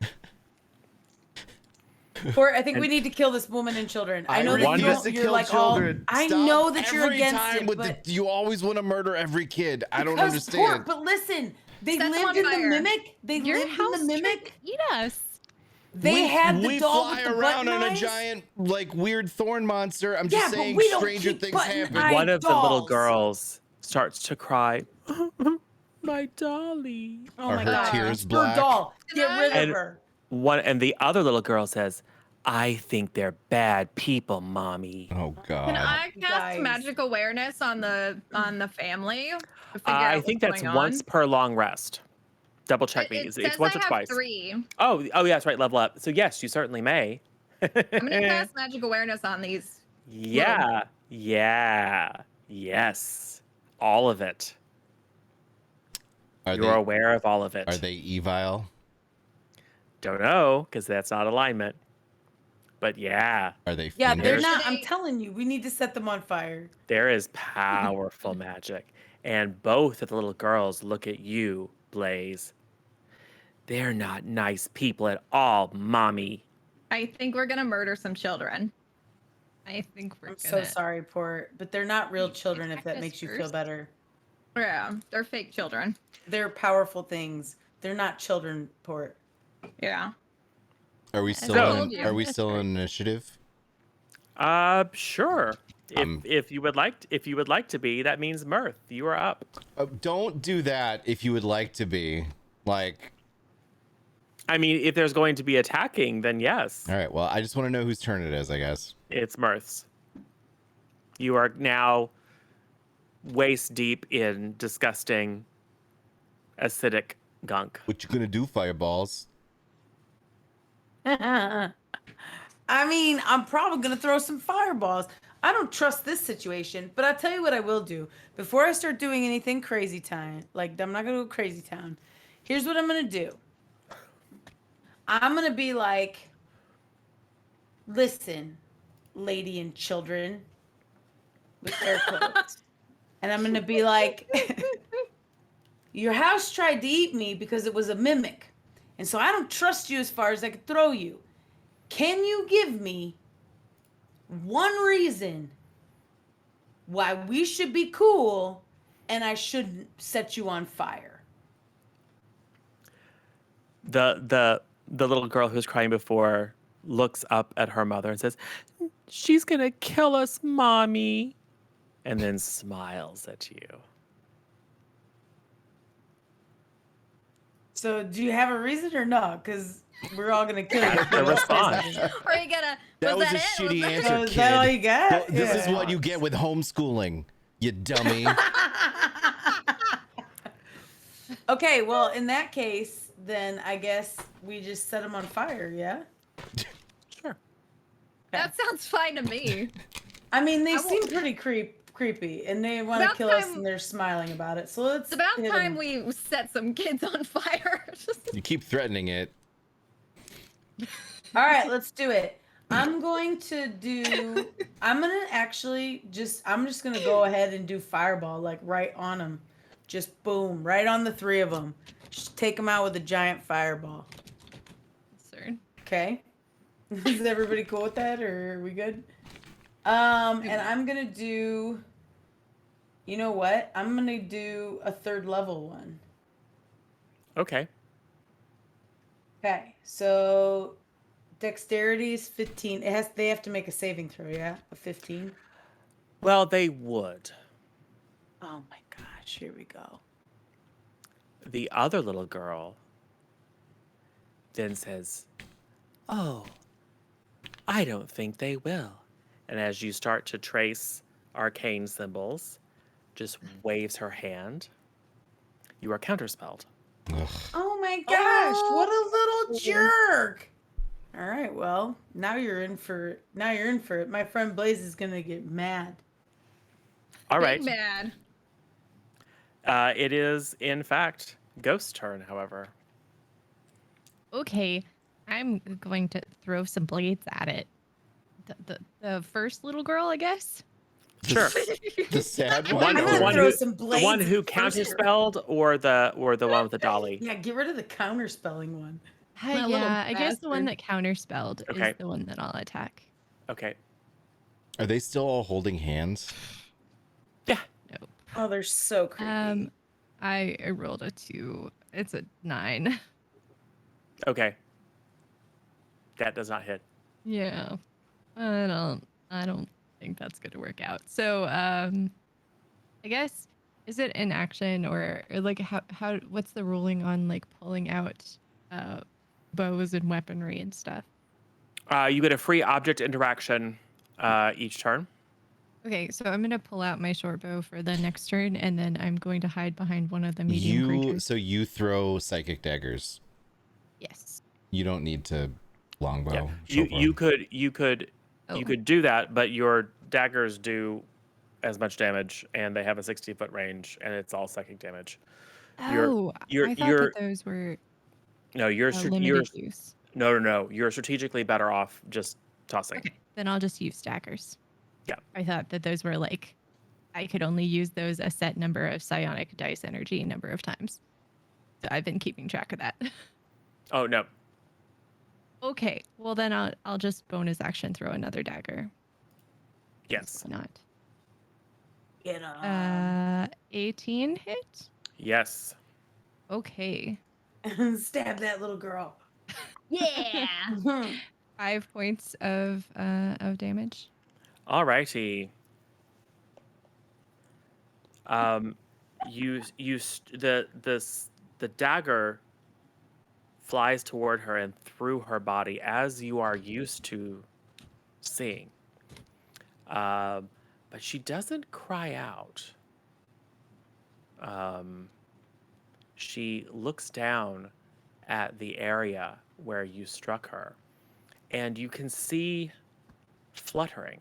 Or I think we And- need to kill this woman and children. I know that refuse you don't, to you're kill like children. all. I Stop know that you're every against time it, with but you always want to murder every kid. I don't because understand. Pork, but listen, they Set them lived on in the fire. mimic. They Your lived house in the tried mimic. to eat us. They had the we dog fly with the around button on a eyes. giant, like, weird thorn monster. I'm Yeah, just but saying, we don't stranger keep things button happen. eyes. One of the little dolls. girls starts to cry. My dolly. Oh Are my her god, tears it's black? her doll. Get rid of And- her. And the other little girl says, "I think they're bad people, mommy." Oh God. Can I You cast guys. magic awareness on the family? To figure out I what's think that's going once on? per long rest. Double check me. It It's says once I or have twice. 3. Oh, yeah, that's right. Level up. So yes, you certainly may. I'm gonna cast magic awareness on these. Yeah. Yes. All of it. Are You're aware of all of it. they evil? Don't know, because that's not alignment. But yeah, Are they Yeah, they're fiendish? not. I'm They- telling you, we need to set them on fire. there is powerful magic. And both of the little girls look at you, Blaze. They're not nice people at all, mommy. I think we're gonna murder some children. I think we're I'm gonna. so sorry, Port, but they're not real You children. If attack that us makes you feel first? better, Yeah, they're fake children. they're powerful things. They're not children, Port. Yeah. Are we I still told in? you. Are we still in initiative? Sure. If you would like to be, that means Mirth. You are up. Don't do that. If you would like to be, like. I mean, if there's going to be attacking, then yes, All right. Well, I just want to know whose turn it is. I guess. it's Mirth's. You are now waist deep in disgusting, acidic gunk. What you gonna do, fireballs? I mean, I'm probably gonna throw some fireballs. I don't trust this situation, but I'll tell you what I will do. Before I start doing anything crazy town, like I'm not gonna go crazy town. Here's what I'm gonna do. I'm gonna be like, listen, lady and children, with air quotes. And I'm gonna be like, your house tried to eat me because it was a mimic. And so I don't trust you as far as I could throw you. Can you give me one reason why we should be cool and I shouldn't set you on fire? The little girl who was crying before looks up at her mother and says, "She's gonna kill us, mommy," and then smiles at you. So, do you have a reason or not? Because we're all gonna kill you. The response. Are you gonna? That was that a it? shitty Was answer, So kid. is that all you got? Well, this is Yeah. what you get with homeschooling, you dummy. Okay, well, in that case, then I guess we just set them on fire, yeah? Sure. That sounds fine to me. I mean, they I seem won't- pretty creepy, and they want to About kill us, time- and they're smiling about it. So let's. It's about hit time 'em. we set some kids on fire. You keep threatening it. All right, let's do it. I'm going to do. I'm gonna actually just. I'm just gonna go ahead and do fireball, like right on them. Just boom, right on the three of them. Just take them out with a giant fireball. Sir. Okay. Is everybody cool with that, or are we good? And I'm gonna do. You know what? I'm gonna do a third level one. Okay. Okay, so dexterity is 15. They have to make a saving throw, yeah? A 15. Well, they would. Oh my gosh, here we go. The other little girl then says, "Oh, I don't think they will." And as you start to trace arcane symbols, just waves her hand. You are counterspelled. Ugh. Oh my gosh, what a little jerk. All right, well, now you're in for it. My friend Blaze is going to get mad. All Big right. mad. It is, in fact, Ghost's turn, however. Okay, I'm going to throw some blades at it. The first little girl, I guess. Sure. The sad The one. one, I'm the gonna one throw who, some the one blades who at first. counterspelled, or the one with the dolly. Yeah, get rid of the counterspelling one. That little Yeah, I guess the one bastard. that counterspelled Okay. is the one that I'll attack. Okay. Are they still all holding hands? Yeah. Nope. Oh, they're so creepy. I rolled a 2. It's a 9. Okay. That does not hit. Yeah. I don't think that's going to work out. So, I guess is it an action or like how what's the ruling on like pulling out bows and weaponry and stuff? You get a free object interaction each turn. Okay, so I'm going to pull out my short bow for the next turn and then I'm going to hide behind one of the medium creatures. So you throw psychic daggers. Yes. You don't need to longbow. Yeah. short You bow. could Oh. you could do that, but your daggers do as much damage, and they have a 60-foot range, and it's all psychic damage. Oh, you're- I thought you're- that those were No, you're limited use. no. You're strategically better off just tossing. Okay, then I'll just use daggers. Yeah. I thought that those were like, I could only use those a set number of psionic dice energy number of times. So I've been keeping track of that. Oh no. Okay, well then I'll just bonus action throw another dagger. Yes. Why not? Get 'em. 18 hit. Yes. Okay. Stab that little girl. Yeah. 5 points of damage. Alrighty. The dagger flies toward her and through her body, as you are used to seeing. But she doesn't cry out. She looks down at the area where you struck her, and you can see fluttering,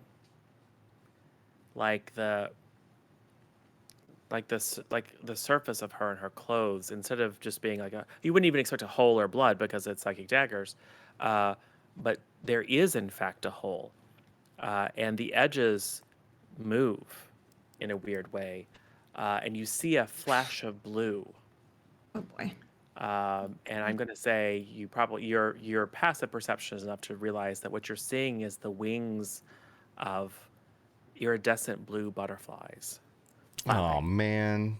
like the surface of her and her clothes, instead of just being like you wouldn't even expect a hole or blood because it's psychic daggers, but there is in fact a hole, and the edges move in a weird way, and you see a flash of blue Oh boy. And I'm going to say your passive perception is enough to realize that what you're seeing is the wings of iridescent blue butterflies Oh flapping man,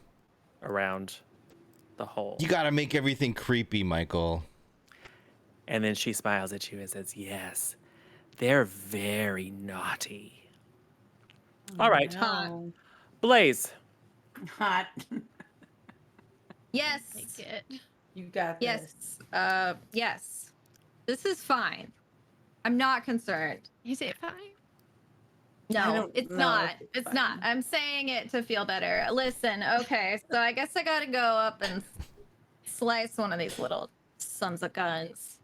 around the hole. you gotta make everything creepy, Michael. And then she smiles at you and says, "Yes, they're very naughty." All right, No. Blaze. Hot. Yes. Like it. You got this. Yes. Yes. This is fine. I'm not concerned. Is it fine? No, don't it's know not. if it's It's not. fine. I'm saying it to feel better. Listen, okay, so I guess I gotta go up and slice one of these little sons of guns.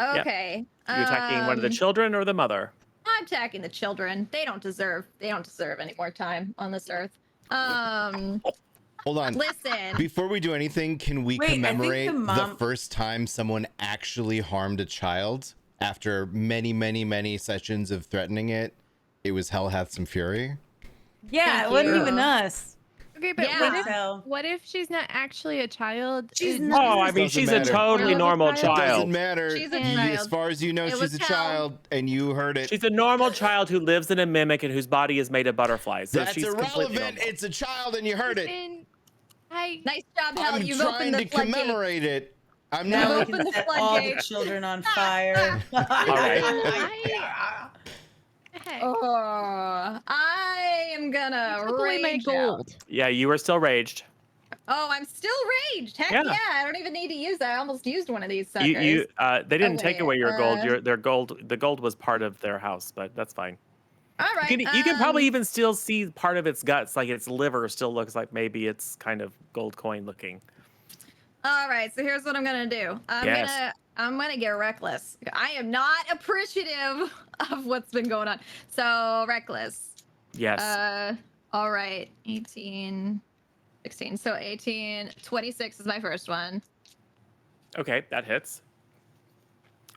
Okay. You're attacking one of the children or the mother? I'm attacking the children. They don't deserve any more time on this earth. Hold on. Listen. Before we do anything, can we Wait, I think the commemorate the mom- first time someone actually harmed a child after many, many, many sessions of threatening it? It was Hell Hath Some Fury. Yeah, Thank it wasn't you. even us. Okay, but Yeah. So what if she's not actually a child? She's Is- not- Oh, I mean, Doesn't she's matter. a totally Well, normal the It child- doesn't child. matter. She's a As child. far as you know, It she's was a Hell. child, and you heard it. She's a normal child who lives in a mimic and whose body is made of butterflies. So That's she's completely irrelevant. normal. It's a child, and you heard it. Listen, I Nice job, Hell. I'm You've trying opened to the floodgates. commemorate it. I'm now we not. Open can the set all the floodgates. children on fire. All right. Hey, Oh, I am gonna took away my rage out. gold. Yeah, you were still raged. Oh, I'm still raged. Heck Yeah. yeah. I don't even need to use that. I almost used one of these suckers. They didn't take wait, away your gold. Their gold. The gold was part of their house, but that's fine. All right. You can probably even still see part of its guts, like its liver still looks like maybe it's kind of gold coin looking. All right. So here's what I'm gonna do. Yes. I'm gonna get reckless. I am not appreciative of what's been going on. So reckless. Yes. All right. 18, 16. So 18, 26 is my first one. Okay, that hits.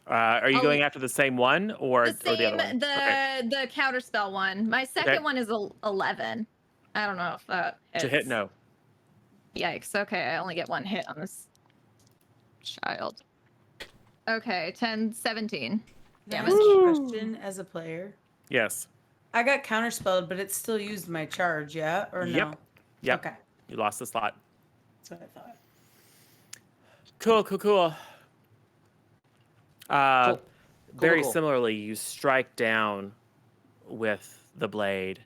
Are you Oh, going after the same one or The or the same, other one? Okay. the counterspell one. My second Okay. one is 11. I don't know if that hits. To hit, no. Yikes. Okay, I only get one hit on this child. Okay, 10, 17. Damn Damage. question as a player. Yes. I got counterspelled, but it still used my charge, yeah? Or no? Yep. Yep. Okay. You lost the slot. That's what I thought. Cool. Very Cool. similarly, you strike down with the blade,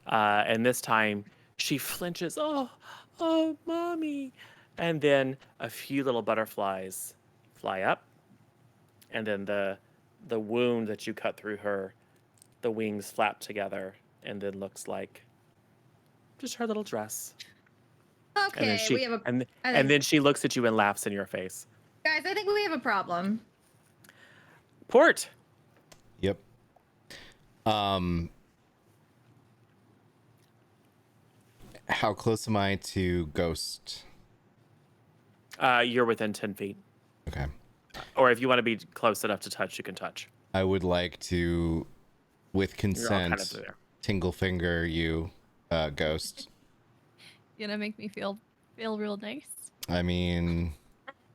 and this time she flinches. Oh, mommy! And then a few little butterflies fly up, and then the wound that you cut through her, the wings flap together, and then looks like just her little dress. And Okay, then she we have a and I and think- then she looks at you and laughs in your face. guys. I think we have a problem. Port. Yep. How close am I to Ghost? You're within 10 feet. Okay. Or if you want to be close enough to touch, you can touch. I would like to, with You're all consent, kind of there. tingle finger you, Ghost. Gonna make me feel real nice. I mean,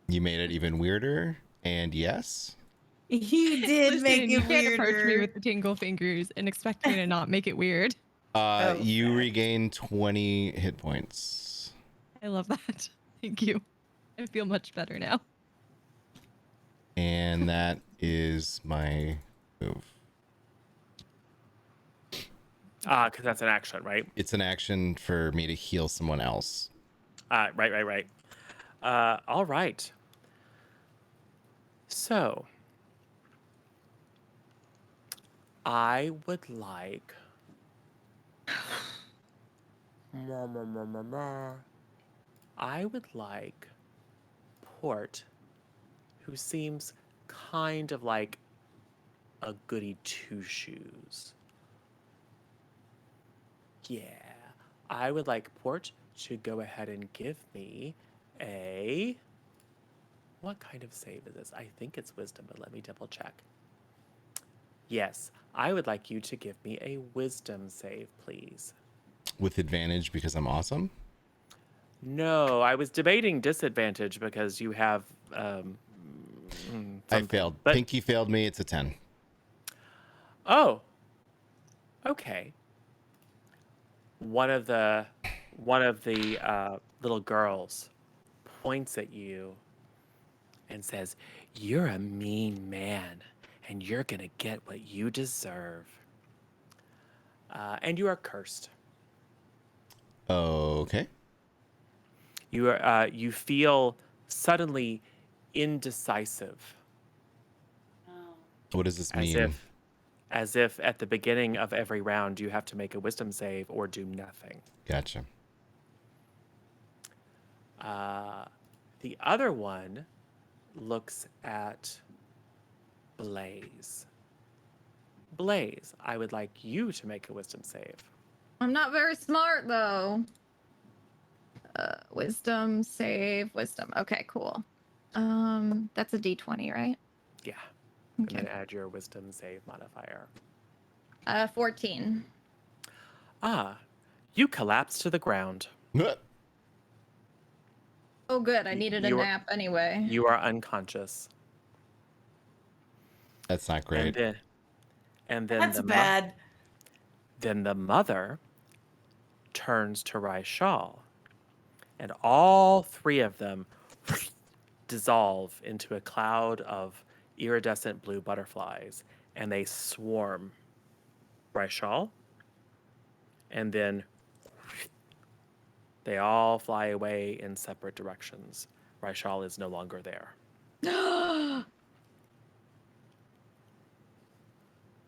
you made it even weirder, and yes. You did Listen, make you it can't approach me weirder. with the tingle fingers and expect me to not make it weird. You Okay. regain 20 hit points. I love that. Thank you. I feel much better now. And that is my move. Because that's an action, right? It's an action for me to heal someone else. Right. All right. So, I would like. I would like Port, who seems kind of like a goody two shoes. Yeah, I would like Port to go ahead and give me a. What kind of save is this? I think it's wisdom, but let me double check. Yes, I would like you to give me a wisdom save, please. With advantage because I'm awesome. No, I was debating disadvantage because you have I something. failed. But Pinky failed me. It's a 10. oh, okay. One of the little girls points at you and says, "You're a mean man, and you're gonna get what you deserve." And you are cursed. Okay. You feel suddenly indecisive, What does this as mean? if at the beginning of every round you have to make a wisdom save or do nothing. Gotcha. The other one looks at Blaze. Blaze, I would like you to make a wisdom save. I'm not very smart though. Wisdom save, wisdom. Okay, cool. That's a D20, right? Yeah. And Okay. then add your wisdom save modifier. 14. You collapse to the ground. Oh, good. I needed a You are- nap anyway. You are unconscious. That's not great. And then That's bad. Then the mother turns to Raishal, and all three of them dissolve into a cloud of iridescent blue butterflies, and they swarm Raishal, and then they all fly away in separate directions. Raishal is no longer there.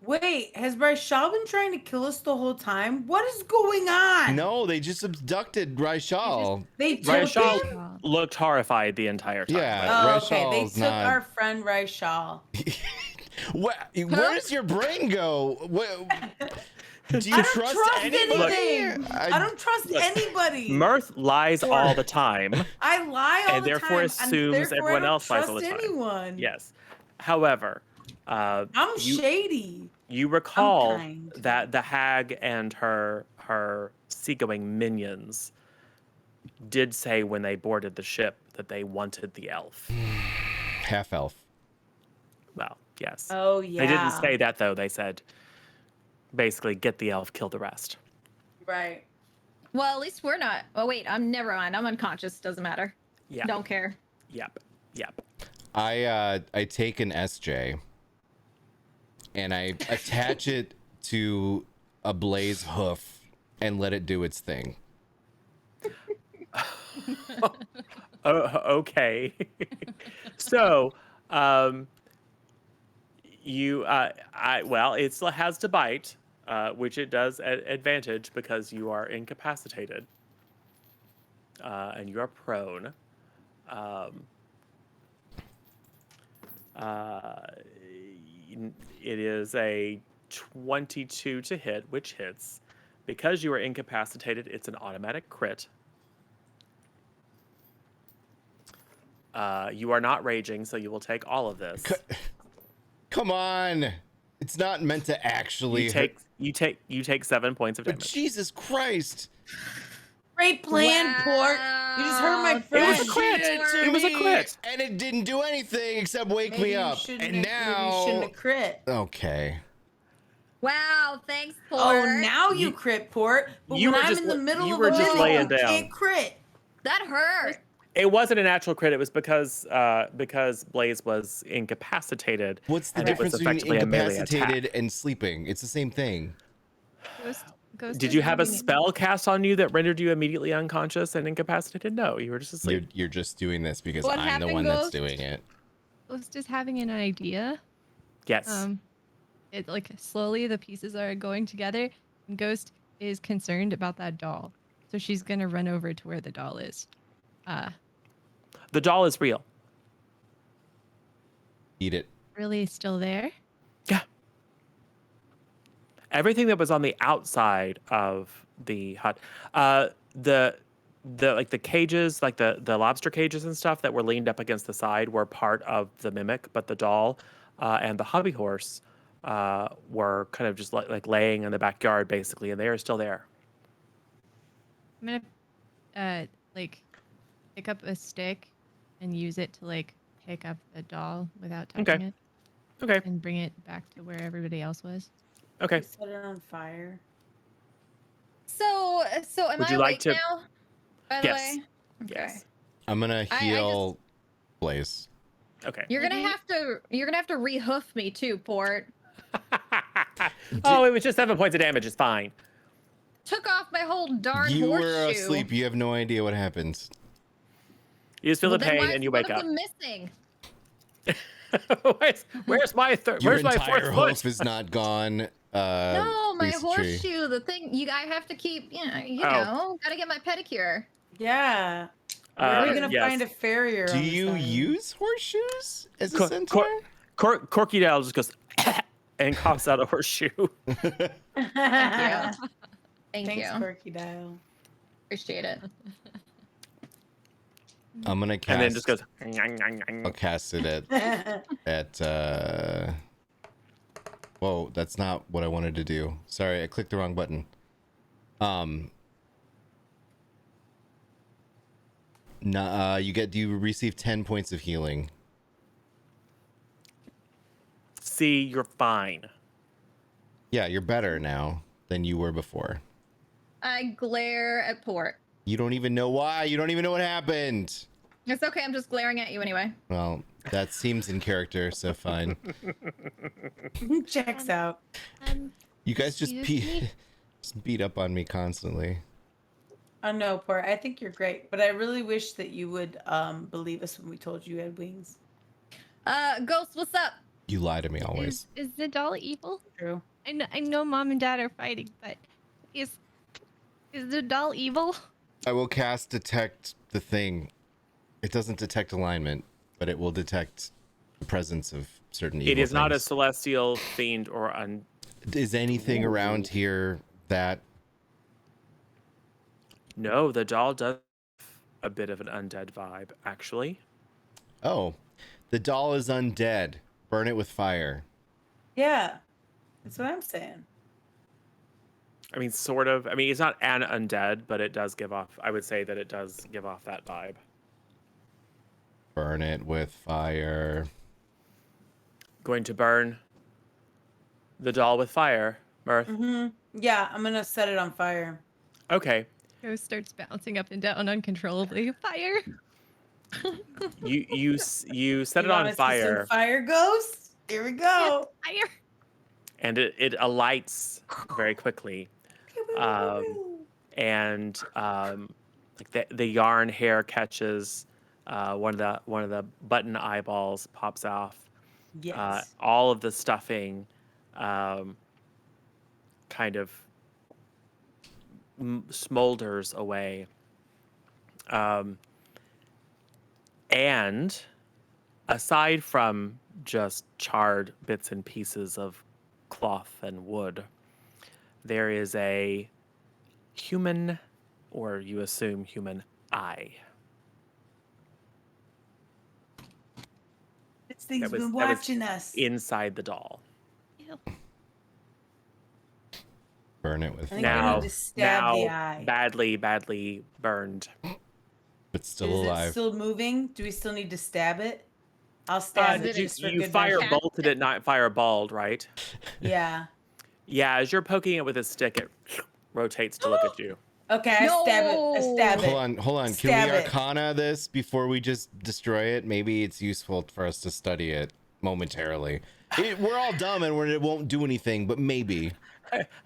Wait, has Raishal been trying to kill us the whole time? What is going on? No, they just abducted Raishal. They took Raishal him? looked horrified the entire time. Yeah. Oh, okay. They Raishal's took not- our friend Raishal. Where does your brain go? Do you I don't trust anybody? anything. I don't trust anybody. Mirth lies all the time. I lie all And the therefore time. assumes therefore everyone I don't else lies all the trust time. anyone. Yes. However, I'm shady. you recall kind. that the hag and her seagoing minions did say when they boarded the ship that they wanted the elf. Half elf. Well, yes. Oh yeah. They didn't say that though. They said basically get the elf, kill the rest. Right. Well, at least we're not. Oh, wait. I'm never mind. I'm unconscious. Doesn't matter. Yeah. Don't care. Yep. I take an SJ and I attach it to a blaze hoof and let it do its thing. Okay. So, you it still has to bite, which it does at advantage because you are incapacitated, and you are prone. It is a 22 to hit, which hits. Because you are incapacitated, it's an automatic crit. You are not raging, so you will take all of this. Come on. It's not meant to actually You take 7 points of But damage. Jesus Christ. Great plan, Port. You just hurt my Wow, friend. It was a crit. It was a crit. And it didn't do anything except wake Maybe me you up. shouldn't And have- maybe you now shouldn't have crit. Okay. Wow. Thanks, Port. Oh, now you crit, Port. But you when were I'm just in the la- middle you of were a just mini, laying you down. can't crit. That hurt. It wasn't a natural crit. It was because Blaze was incapacitated. What's the and it was difference between effectively a melee incapacitated attack. and sleeping? It's the same thing. Ghost Did is you have a having an- spell cast on you that rendered you immediately unconscious and incapacitated? No, you were just You're, asleep. you're just doing this because What I'm the happened, one that's Ghost? doing it. Ghost is having an idea. Yes. It like slowly the pieces are going together, and Ghost is concerned about that doll, so she's gonna run over to where the doll is. The doll is real. Eat it. Really still there? Yeah. Everything that was on the outside of the hut, the cages, like the lobster cages and stuff that were leaned up against the side were part of the mimic, but the doll and the hobby horse were kind of just like laying in the backyard basically, and they are still there. I'm gonna like pick up a stick and use it to like pick up the doll without Okay. touching it Okay. and bring it back to where everybody else was. Okay. Set it on fire. So am Would I you like awake to- now? By the Yes. way. Okay. Yes. I'm gonna I heal Blaze. Okay. You're gonna Maybe- have to re-hoof me too, Port. Oh, it was just 7 points of damage. It's fine. Took off my whole darn You horseshoe. were asleep. You have no idea what happened. You just feel Well, the then why pain is and you one wake of up. them missing? Where's my Your where's my entire fourth hoof foot? is not gone. No, my piece of tree. horseshoe. The thing I have to keep. You Oh. know, gotta get my pedicure. Yeah. Where are we gonna Yes. find a farrier? Do on this you island? use horseshoes as a Cor- centaur? Corky Dale just goes and coughs out a horseshoe. Thank you. Thank Thanks, you. Quirky Dial. Appreciate it. I'm gonna cast. And then just goes. I'll cast it at. Whoa, that's not what I wanted to do. Sorry, I clicked the wrong button. You receive 10 points of healing. See, you're fine. Yeah, you're better now than you were before. I glare at Port. You don't even know why. You don't even know what happened. It's okay. I'm just glaring at you anyway. Well, that seems in character, so fine. Checks out. You guys just Excuse me? just beat up on me constantly. Oh no, Port. I think you're great, but I really wish that you would believe us when we told you had wings. Ghost, what's up? You lie to me always. Is the doll evil? True. I know mom and dad are fighting, but is the doll evil? I will cast detect the thing. It doesn't detect alignment, but it will detect the presence of certain evil It is not a things. celestial, fiend, or Is anything around here that... No, the doll does have a bit of an undead vibe, actually. Oh, the doll is undead. Burn it with fire. Yeah. That's what I'm saying. I mean, sort of. I mean, it's not an undead, but it does give off. I would say that it does give off that vibe. Burn it with fire. Going to burn the doll with fire, Mirth. Yeah, I'm gonna set it on fire. Okay. Ghost starts bouncing up and down uncontrollably. Fire! You set You it want on us to send fire, Fire ghost. Here we go. Fire! and it alights very quickly. And like the yarn hair catches one of the button eyeballs pops off. Yes. All of the stuffing kind of smolders away. And aside from just charred bits and pieces of cloth and wood, there is a human, or you assume human, eye. This thing's that was- been that was watching us. Inside the doll. Ew. Burn it with I think we Now, need to stab the now eye. badly burned. but still Is alive. it still moving? Do we still need to stab it? I'll stab it. Did you, just for you good fire measure. bolted it, not fire balled, right? Yeah. Yeah, as you're poking it with a stick, it rotates to look at you. Okay, I stab it. I stab it. Hold on. Can Stab we it. arcana this before we just destroy it? Maybe it's useful for us to study it momentarily. We're all dumb and it won't do anything, but maybe.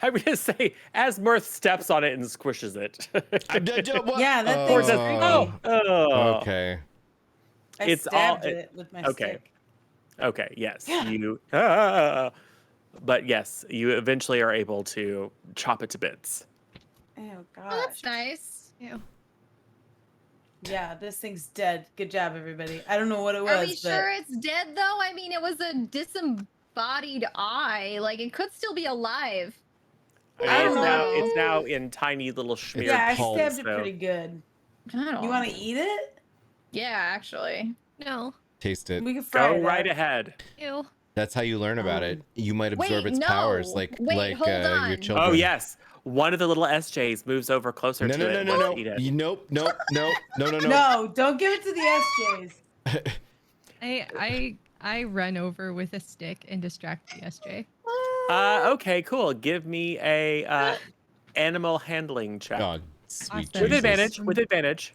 I'm gonna say, as Mirth steps on it and squishes it. Yeah, that Oh. thing's Oh, freaky. Okay. I It's all- stabbed it with my okay. stick. Okay, yes. Yeah. But yes, you eventually are able to chop it to bits. Oh Oh, gosh. that's nice. Ew. Yeah, this thing's dead. Good job, everybody. I don't know what it was, Are we but sure it's dead though? I mean, it was a disembodied eye. Like it could still be alive. I don't It's know. now in tiny little smeared yeah, I pulp, stabbed it so- pretty good. I don't You want to eat it? Yeah, actually. No. Taste it. We can fry Go it right up. ahead. Ew. That's how you learn about it. You might absorb Wait, its no. powers like Wait, hold your on. children. Oh yes. one of the little SJs moves over closer No, to no, it no, and no, wants no. to eat it. Nope, nope, nope, no, no, no. No, don't give it to the SJs. I run over with a stick and distract the SJ. Okay, cool. Give me a animal handling check. God, sweet Awesome. With Jesus. advantage, with advantage.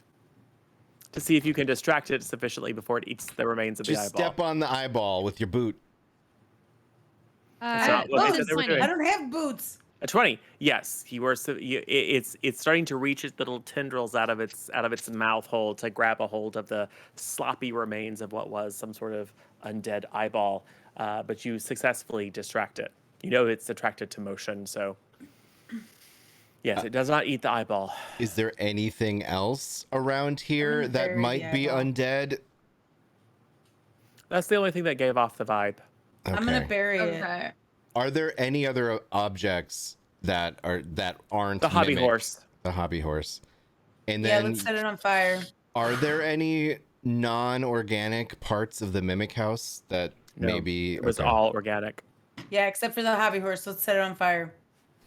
To see if you can distract it sufficiently before it eats the remains of the Just eyeball. step on the eyeball with your boot. That's not what I they said they were doing. I don't have boots. A 20. Yes, you were. It's starting to reach its little tendrils out of its mouth hole to grab a hold of the sloppy remains of what was some sort of undead eyeball. But you successfully distract it. You know it's attracted to motion, so yes, it does not eat the eyeball. Is there anything else around here gonna that bury might the be eyeball. undead? That's the only thing that gave off the vibe. Okay. I'm gonna bury it. Okay. Are there any other objects that aren't The hobby mimic horse. The hobby horse. And Yeah, then let's set it on fire. are there any non-organic parts of the mimic house that No, maybe It was okay. all organic. Yeah, except for the hobby horse. Let's set it on fire.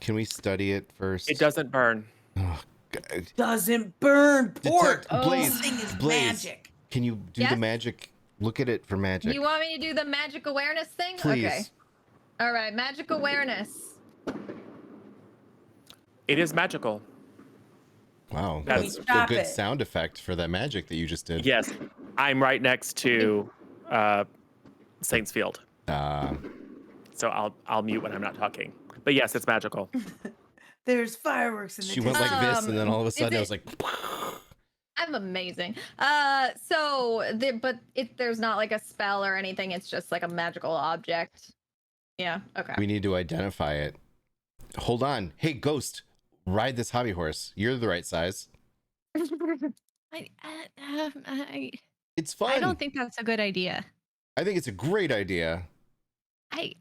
Can we study it first? It doesn't burn. Oh, God. Doesn't burn. Port. Detect- Blaze, This thing is Blaze. magic. Can you do the Yes? magic? Look at it for magic. You want me to do the magic awareness thing? Please. Okay. All right, magic awareness. It is magical. Wow, Can we that's a chop good it? sound effect for the magic that you just did. Yes, I'm right next to Saints Field, Uh, so I'll mute when I'm not talking. But yes, it's magical. There's fireworks in the she went like this, and then all of a is sudden it it- was like, I'm amazing. There's not like a spell or anything. It's just like a magical object. Yeah. Okay. we need to identify it. Hold on. Hey, Ghost, ride this hobby horse. You're the right size. I It's fun. don't think that's a good idea. I think it's a great idea. I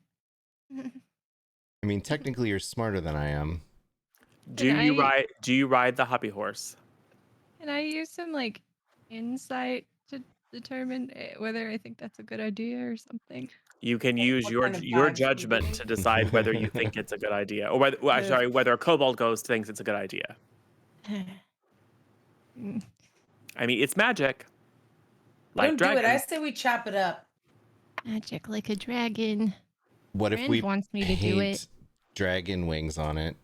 I mean, technically, you're smarter than I am. Do you ride the hobby horse? Can I use some like insight to determine whether I think that's a good idea or something? You can use What your kind of vibes do you judgment give to decide whether you think it's a good idea, or whether whether a kobold ghost thinks it's a good idea. I mean, it's magic. Like Don't do it. I dragons. say we chop it up. Magic like a dragon. What if Friend we wants me to do paint it. dragon wings on it?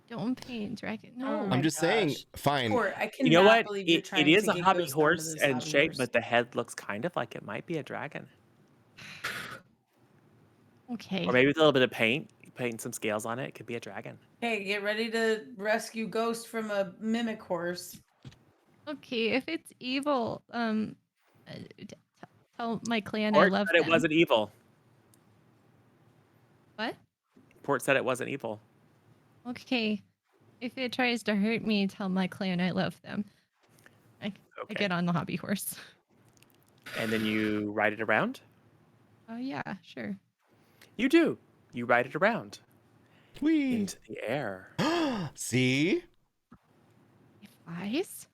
Don't paint dragon. Oh No. my I'm just saying, gosh. fine. Port, I cannot You know what? believe you're It trying is to a get hobby Ghost onto horse this and hobby shape, horse. but the head looks kind of like it might be a dragon. Okay. Or maybe with a little bit of paint, you paint some scales on it. It could be a dragon. Hey, get ready to rescue Ghost from a mimic horse. Okay, if it's evil, tell my clan I Port love said them. it wasn't evil. What? Port said it wasn't evil. Okay. If it tries to hurt me, tell my clan I love them. I Okay. get on the hobby horse. And then you ride it around? Oh yeah, sure. You do. You ride it around Whee. into the air. See? It flies?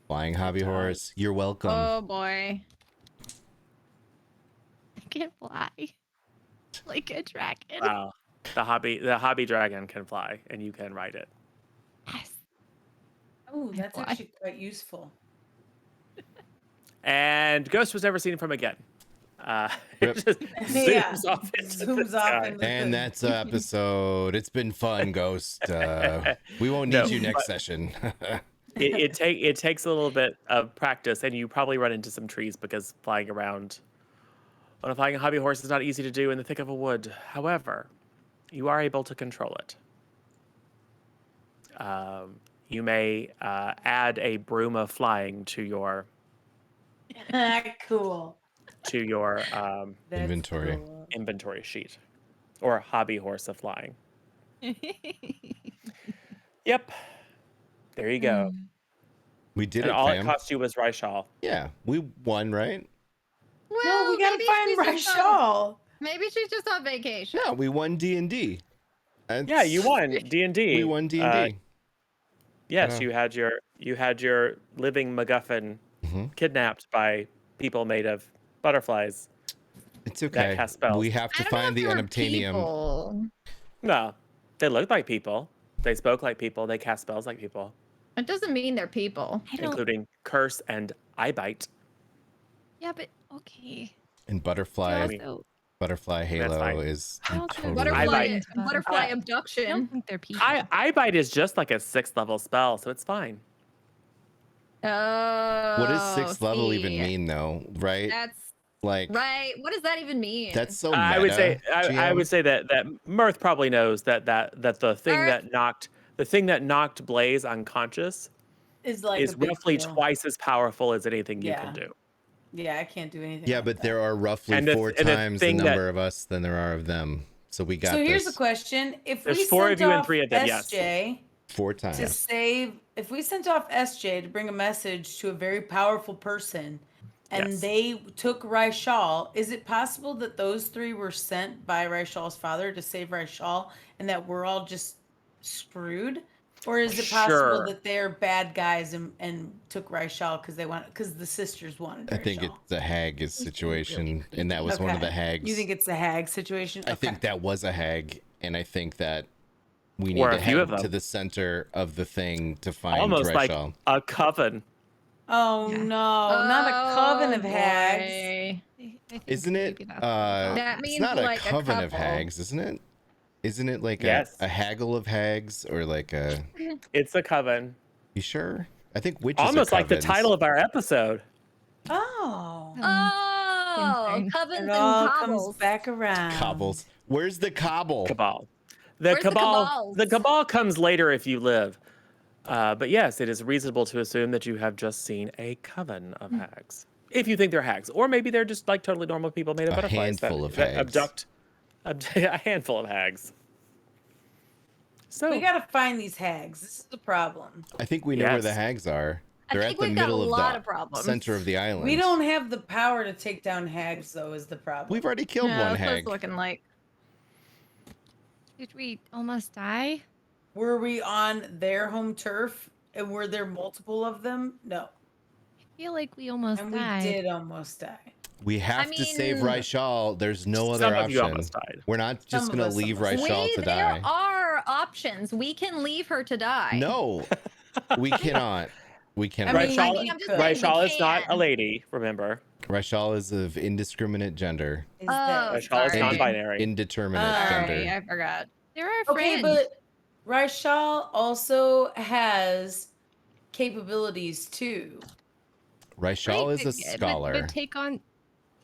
Flying hobby horse. You're welcome. Oh boy. I can fly. Like a dragon. Wow. The hobby dragon can fly, and you can ride it. Yes. Oh, I that's fly. actually quite useful. And Ghost was never seen from again. Rip. It just Yeah. zooms off into the Zooms off sky. into- And that's the episode. It's been fun, Ghost. We won't need No, you next but- session. It takes a little bit of practice, and you probably run into some trees because flying around on a flying hobby horse is not easy to do in the thick of a wood. However, you are able to control it. You may add a broom of flying to your Cool. That's Inventory. cool. inventory sheet, or hobby horse of flying. Yep. There you go. We did And it, all fam. it cost you was Ryshaw. Yeah, we won, right? Well, No, we gotta maybe find she's just on- Ryshaw. Maybe she's just on vacation. Yeah, we won D&D. Yeah, you won D&D. We won D&D. Yes, Yeah. you had your living MacGuffin Mhm. kidnapped by people made of butterflies. It's okay. cast spells. We have I to don't know find if the there were unobtainium. people. No, They looked like people. They spoke like people. They cast spells like people, It doesn't mean they're people. I don't. including curse and eye bite. Yeah, but okay. And They butterfly also, butterfly That's halo fine. is I don't think totally Eye Butterfly, bite. butterfly I- I abduction. don't think they're people. Eye bite is just like a 6th level spell, so it's fine. Oh. What does 6th level even see. mean though, right? That's Like right. What does that even mean? that's so meta, I would say I GM. would say that Mirth probably knows that the thing Mirth? that knocked Blaze unconscious Is like is a big roughly deal. twice as powerful as anything you Yeah. can do. Yeah, I can't do anything. Yeah, like but that. there are roughly And the- 4 and the times the thing that- number of us than there are of them. So we got So here's this the question: if There's we 4 sent of you and off 3 of them, yes. SJ 4 to times. save, if we sent off SJ to bring a message to a very powerful person, and Yes. they took Raishal, is it possible that those 3 were sent by Raishal's father to save Raishal, and that we're all just screwed? Or is it possible Sure. that they're bad guys and took Raishal because the sisters wanted Raishal? I think it's a hag situation, and that was one of the hags. You think it's a hag situation? I think that was a hag, and I think that we need Or to a few of head to them. the center of the thing to find Almost like Raishal. a coven. Oh Yeah. no, not a coven of hags. boy. I think Isn't it? maybe that's what it's That It's means not a like a coven of couple. hags, isn't it? Isn't it like Yes. a haggle of hags, or like a? It's a coven. You sure? I think witches Almost are like the covens. title of our episode. Oh. Oh, Insane. covens It and all cobbles. comes back around. Cobbles. Where's the cobble? Cabal. Where's the The Cabals? cabal comes later if you live. But yes, it is reasonable to assume that you have just seen a coven of hags. If you think they're hags. Or maybe they're just like totally normal people made of A butterflies handful of that hags. abduct a handful of hags. So We gotta find these hags. This is the problem. I think we know where the Yes. hags are. I They're think at the we've got a middle lot of of the problems. center of the island. We don't have the power to take down hags, though, is the problem. We've already killed Yeah, one that's what hag. it's looking like. Did we almost die? Were we on their home turf? And were there multiple of them? No. I feel like we almost And died. we did almost die. We have to save mean- Raishal. There's no other some option. of you almost died. We're not just Some of gonna us leave almost Raishal to There die. are options. We can leave her to die. No, we cannot. We cannot. I mean, Raishal, I'm just could. saying we Raishal is not a can. lady, remember. Raishal is of indiscriminate gender, Is Oh, that- Raishal is sorry. non-binary. indeterminate Sorry, gender. I forgot. They're our Okay, friends. but Raishal also has capabilities too. Raishal is a scholar. But take on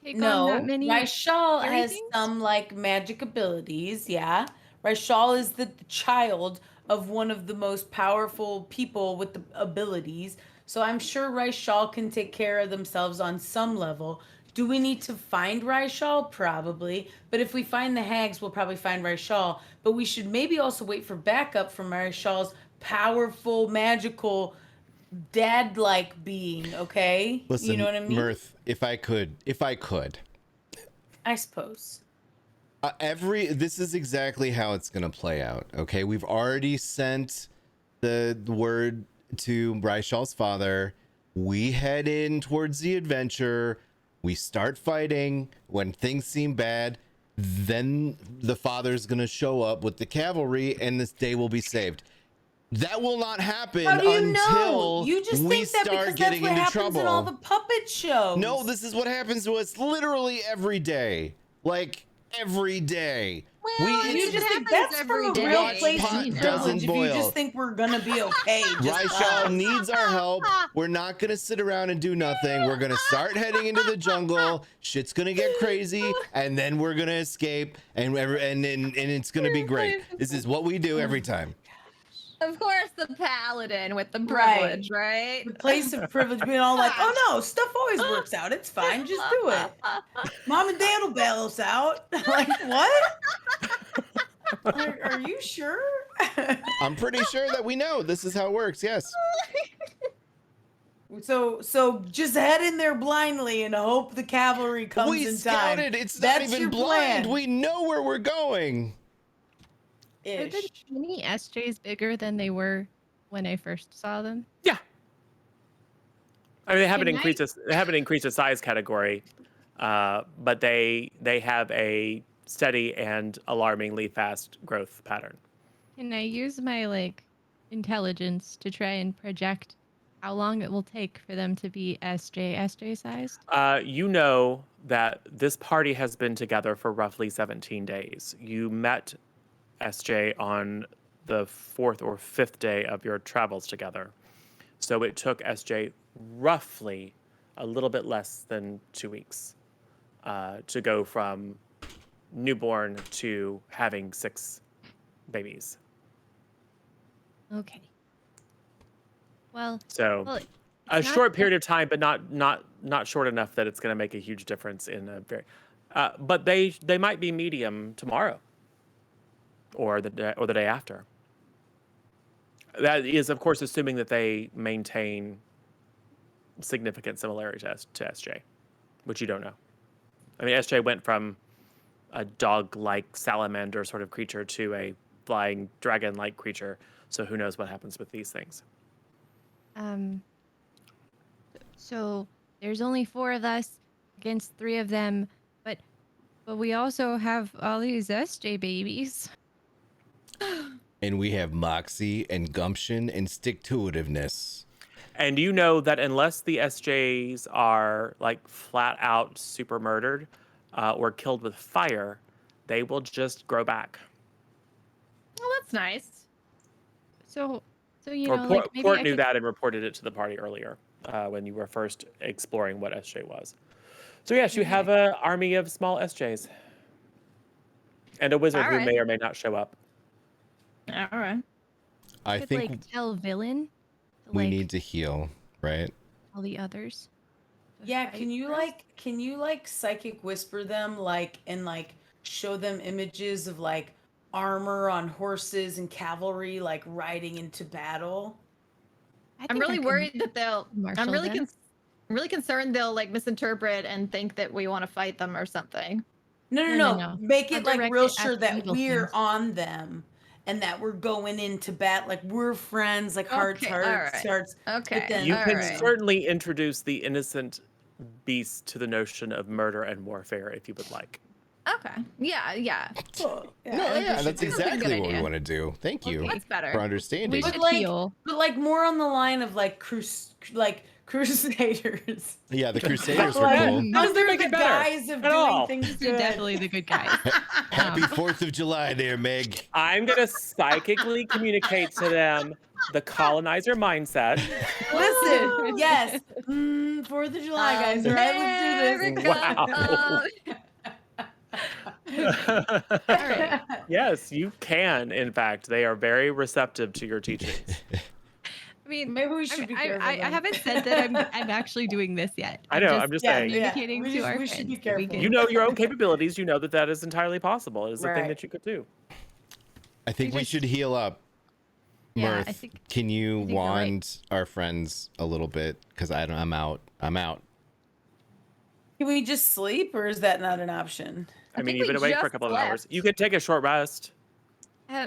that No, many. Raishal scary has things? some like magic abilities. Yeah, Raishal is the child of one of the most powerful people with the abilities. So I'm sure Raishal can take care of themselves on some level. Do we need to find Raishal? Probably. But if we find the hags, we'll probably find Raishal. But we should maybe also wait for backup from Raishal's powerful, magical, dad-like being. Okay, Listen, you know what I mean? Mirth, if I could, I suppose. this is exactly how it's gonna play out. Okay, we've already sent the word to Raishal's father. We head in towards the adventure. We start fighting. When things seem bad, then the father's gonna show up with the cavalry, and this day will be saved. That will not happen How do you until know? You just we think that start because that's getting what into happens trouble. in all the puppet shows. No, this is what happens to us literally every day. Like every day. Well, You It just think happens that's from a every real day. place Pot of doesn't privilege. If boil. you just think we're gonna be okay, just Raishal us. needs our help. We're not gonna sit around and do nothing. We're gonna start heading into the jungle. Shit's gonna get crazy, and then we're gonna escape, and it's gonna be great. This is what we do every time. Of course, the paladin with the Right. privilege, right? The place of privilege being all like, oh no, stuff always works out. It's fine, just do it. Mom and Dad will bail us out. Like what? Are you sure? I'm pretty sure that we know this is how it works. Yes. So just head in there blindly and hope the cavalry comes We in time. scouted. It's That's not your even blind. plan. We know where we're going. Are the Ish. mini SJs bigger than they were when I first saw them? Yeah. I mean, they haven't Can increased the size category, but they have a steady and alarmingly fast growth pattern. Can I use my like intelligence to try and project how long it will take for them to be SJ sized? You know that this party has been together for roughly 17 days. You met SJ on the 4th or 5th day of your travels together. So it took SJ roughly a little bit less than 2 weeks to go from newborn to having 6 babies. Okay. Well, So well, it's a not short period just- of time, but not short enough that it's going to make a huge difference in a very. But they might be medium tomorrow, or the day after. That is, of course, assuming that they maintain significant similarity to SJ, which you don't know. I mean, SJ went from a dog-like salamander sort of creature to a flying dragon-like creature. So who knows what happens with these things? Um. So there's only 4 of us against 3 of them, but we also have all these SJ babies. And we have moxie and gumption and stick-to-itiveness. And you know that unless the SJs are like flat out super murdered or killed with fire, they will just grow back. Well, that's nice. So you Or know, like maybe Port I knew could. that and reported it to the party earlier when you were first exploring what SJ was. So yes, you Maybe have an army of small SJs. And a wizard All who right. may or may not show up. All right. I I could think like tell villain to we like need to heal, right? all the others. to Yeah, fight can you like psychic whisper them like and like show them images of like armor on horses and cavalry like riding into battle? I I'm think I really could worried that they'll. marshal I'm really them. really concerned they'll like misinterpret and think that we want to fight them or something. No, no, No, no. no. Make I'll it like direct real it at sure the that evil we're things. on them and that we're going into bat like we're friends, like hearts, Okay, all hearts, right. hearts. Okay, then- You all can right. certainly introduce the innocent beast to the notion of murder and warfare if you would like. Okay. Yeah, yeah. Oh, No, I think we yeah, should that's do that. That's a good exactly what we idea. want to do. Thank you That's better. for understanding. We But should like- heal. But like more on the line of like crusaders. Yeah, the Crusaders were Like, cool. How does that under make the it better? guise of At doing all? things They're good. definitely the good guys. Happy Um, 4th of July there, Meg. I'm going to psychically communicate to them the colonizer mindset. Listen, yes. 4th of July, guys. All right, let's do this. Wow. All right. Yes, you can. In fact, they are very receptive to your teachings. I mean, Maybe we should be careful. I then. haven't said that I'm actually doing this yet. I know, I'm just saying. communicating we to just- our we should be friends that we careful. can- You know your own capabilities. You know that that is entirely possible. It is a thing Right. that you could do. I think we just- should heal up. Yeah, Mirth, I think- can you think you're right. wand our friends a little bit? Because I'm out. I'm out. Can we just sleep, or is that not an option? I mean, think you've we been awake for a just couple of hours. left. You could take a short rest.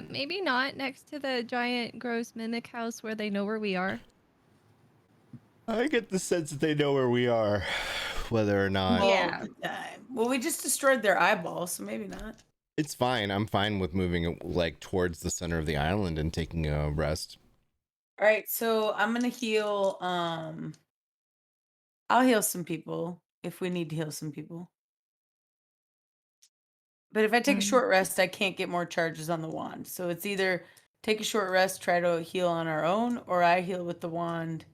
Maybe not next to the giant gross mimic house where they know where we are. I get the sense that they know where we are, whether or not. All Yeah. the time. Well, we just destroyed their eyeballs, so maybe not. It's fine. I'm fine with moving like towards the center of the island and taking a rest. All right, so I'm gonna heal. I'll heal some people if we need to heal some people. But if I take a Um, short rest, I can't get more charges on the wand. So it's either take a short rest, try to heal on our own, or I heal with the wand,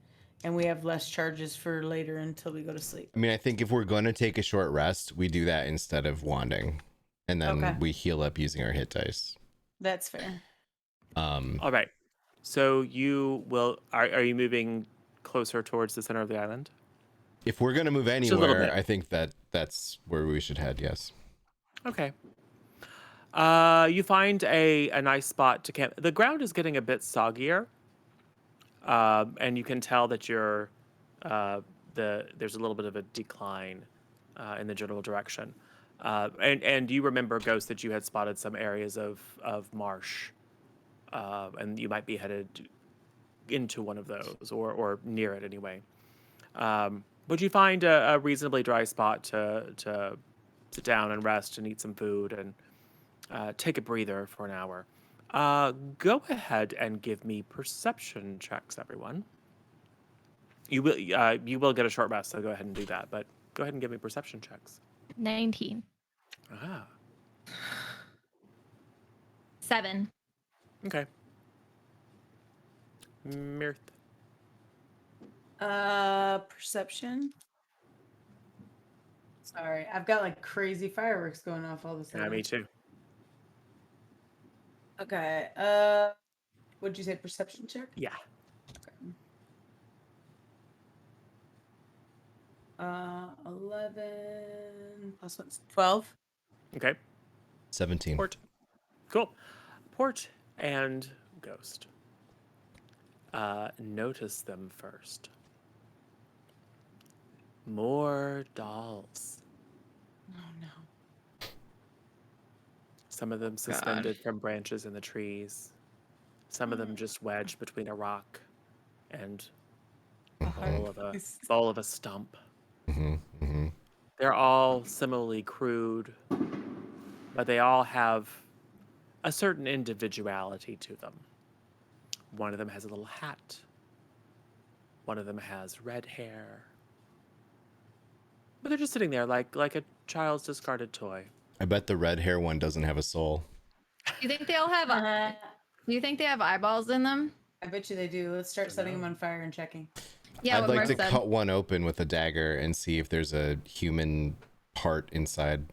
and we have less charges for later until we go to sleep. I mean, I think if we're going to take a short rest, we do that instead of wanding, and then Okay. we heal up using our hit dice. That's fair. All right. So you will. Are you moving closer towards the center of the island? If we're going to move a little anywhere, bit. I think that's where we should head. Yes. Okay. You find a nice spot to camp. The ground is getting a bit soggier, and you can tell that there's a little bit of a decline in the general direction. And you remember, Ghost, that you had spotted some areas of marsh, and you might be headed into one of those or near it anyway. But you find a reasonably dry spot to sit down and rest and eat some food and take a breather for an hour. Go ahead and give me perception checks, everyone. You will get a short rest, so go ahead and do that. But go ahead and give me perception checks. 19. Ah, 7. okay. Mirth. Perception. Sorry, I've got like crazy fireworks going off all of a Yeah, sudden. me too. Okay. What'd you say? Perception check? Yeah. 11 plus 1's 12. Okay. 17. Port. Cool. Port and Ghost. Notice them first. More dolls. Oh no. Some of them suspended from branches in the trees. Some of them just wedged between a rock and bowl of a stump. They're all similarly crude, but they all have a certain individuality to them. One of them has a little hat. One of them has red hair. But they're just sitting there like a child's discarded toy. I bet the red hair one doesn't have a soul. Do you think they'll have? Do you think they have eyeballs in them? I bet you they do. Let's start setting them on fire and checking. Yeah, I'd what like Mark to said. cut one open with a dagger and see if there's a human part inside.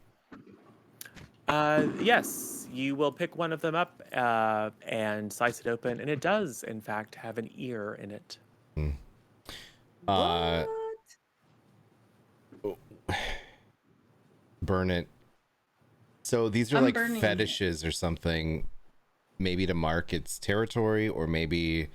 Yes, you will pick one of them up and slice it open, and it does, in fact, have an ear in it. Uh, What? Burn it. So these are I'm like burning it. fetishes or something, maybe to mark its territory, or maybe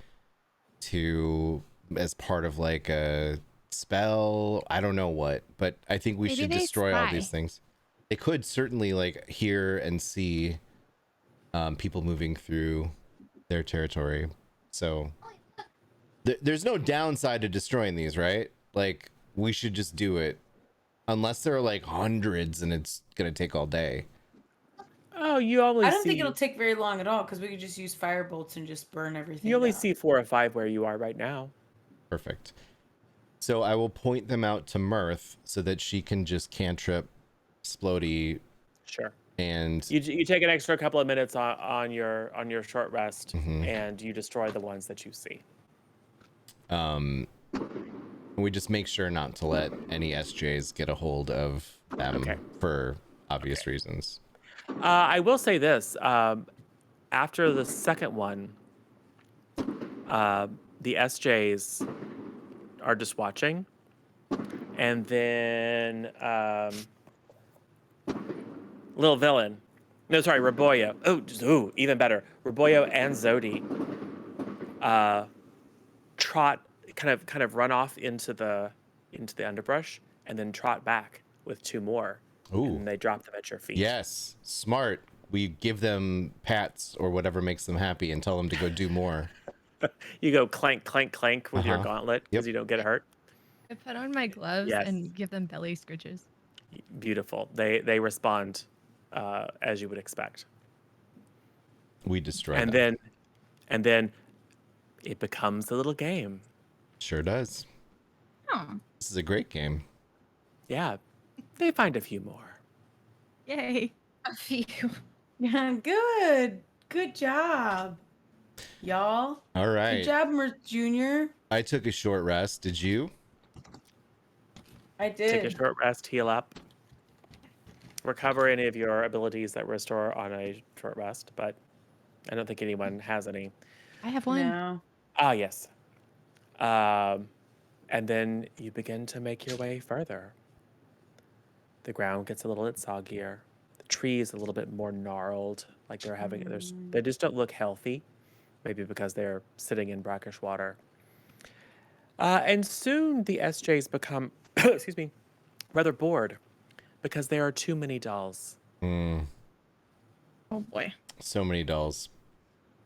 to as part of like a spell. I don't know what, but I think we Maybe should they destroy all spy. these things. They could certainly like hear and see people moving through their territory. So there's no downside to destroying these, right? Like we should just do it, unless there are like hundreds and it's gonna take all day. Oh, you only I don't see think it'll take very long at all because we could just use fire bolts and just burn everything. you only down. see 4 or 5 where you are right now. Perfect. So I will point them out to Mirth so that she can just cantrip Splody Sure. and You take an extra couple of minutes on your short rest, Mhm. and you destroy the ones that you see. we just make sure not to let any SJs get a hold of them Okay. for obvious reasons. I will say this: after the second one, the SJs are just watching, and then Lil Villain, no, sorry, Raboyo. Oh, even better, Raboyo and Zodi trot, kind of run off into the underbrush, and then trot back with 2 more. Ooh. And they drop them at your feet. Yes, smart. We give them pats or whatever makes them happy and tell them to go do more. You go clank, clank, clank with your Uh-huh. gauntlet because Yep. you don't get hurt. I put on my gloves Yes. and give them belly scritches. Beautiful. They respond as you would expect. We destroy And them. then it becomes a little game. Sure does. Oh. This is a great game. Yeah. They find a few more. Yay. A few. Yeah, good job, y'all. All Good right. job, Mirth Jr. I took a short rest. Did you? I did. Take a short rest, heal up. Recover any of your abilities that restore on a short rest, but I don't think anyone has any. I have one. No. Ah, yes. And then you begin to make your way further. The ground gets a little bit soggier. The trees a little bit more gnarled, like they're having. They just don't look healthy, maybe because they're sitting in brackish water. And soon the SJs become, excuse me, rather bored because there are too many dolls. Mm, Oh boy. so many dolls.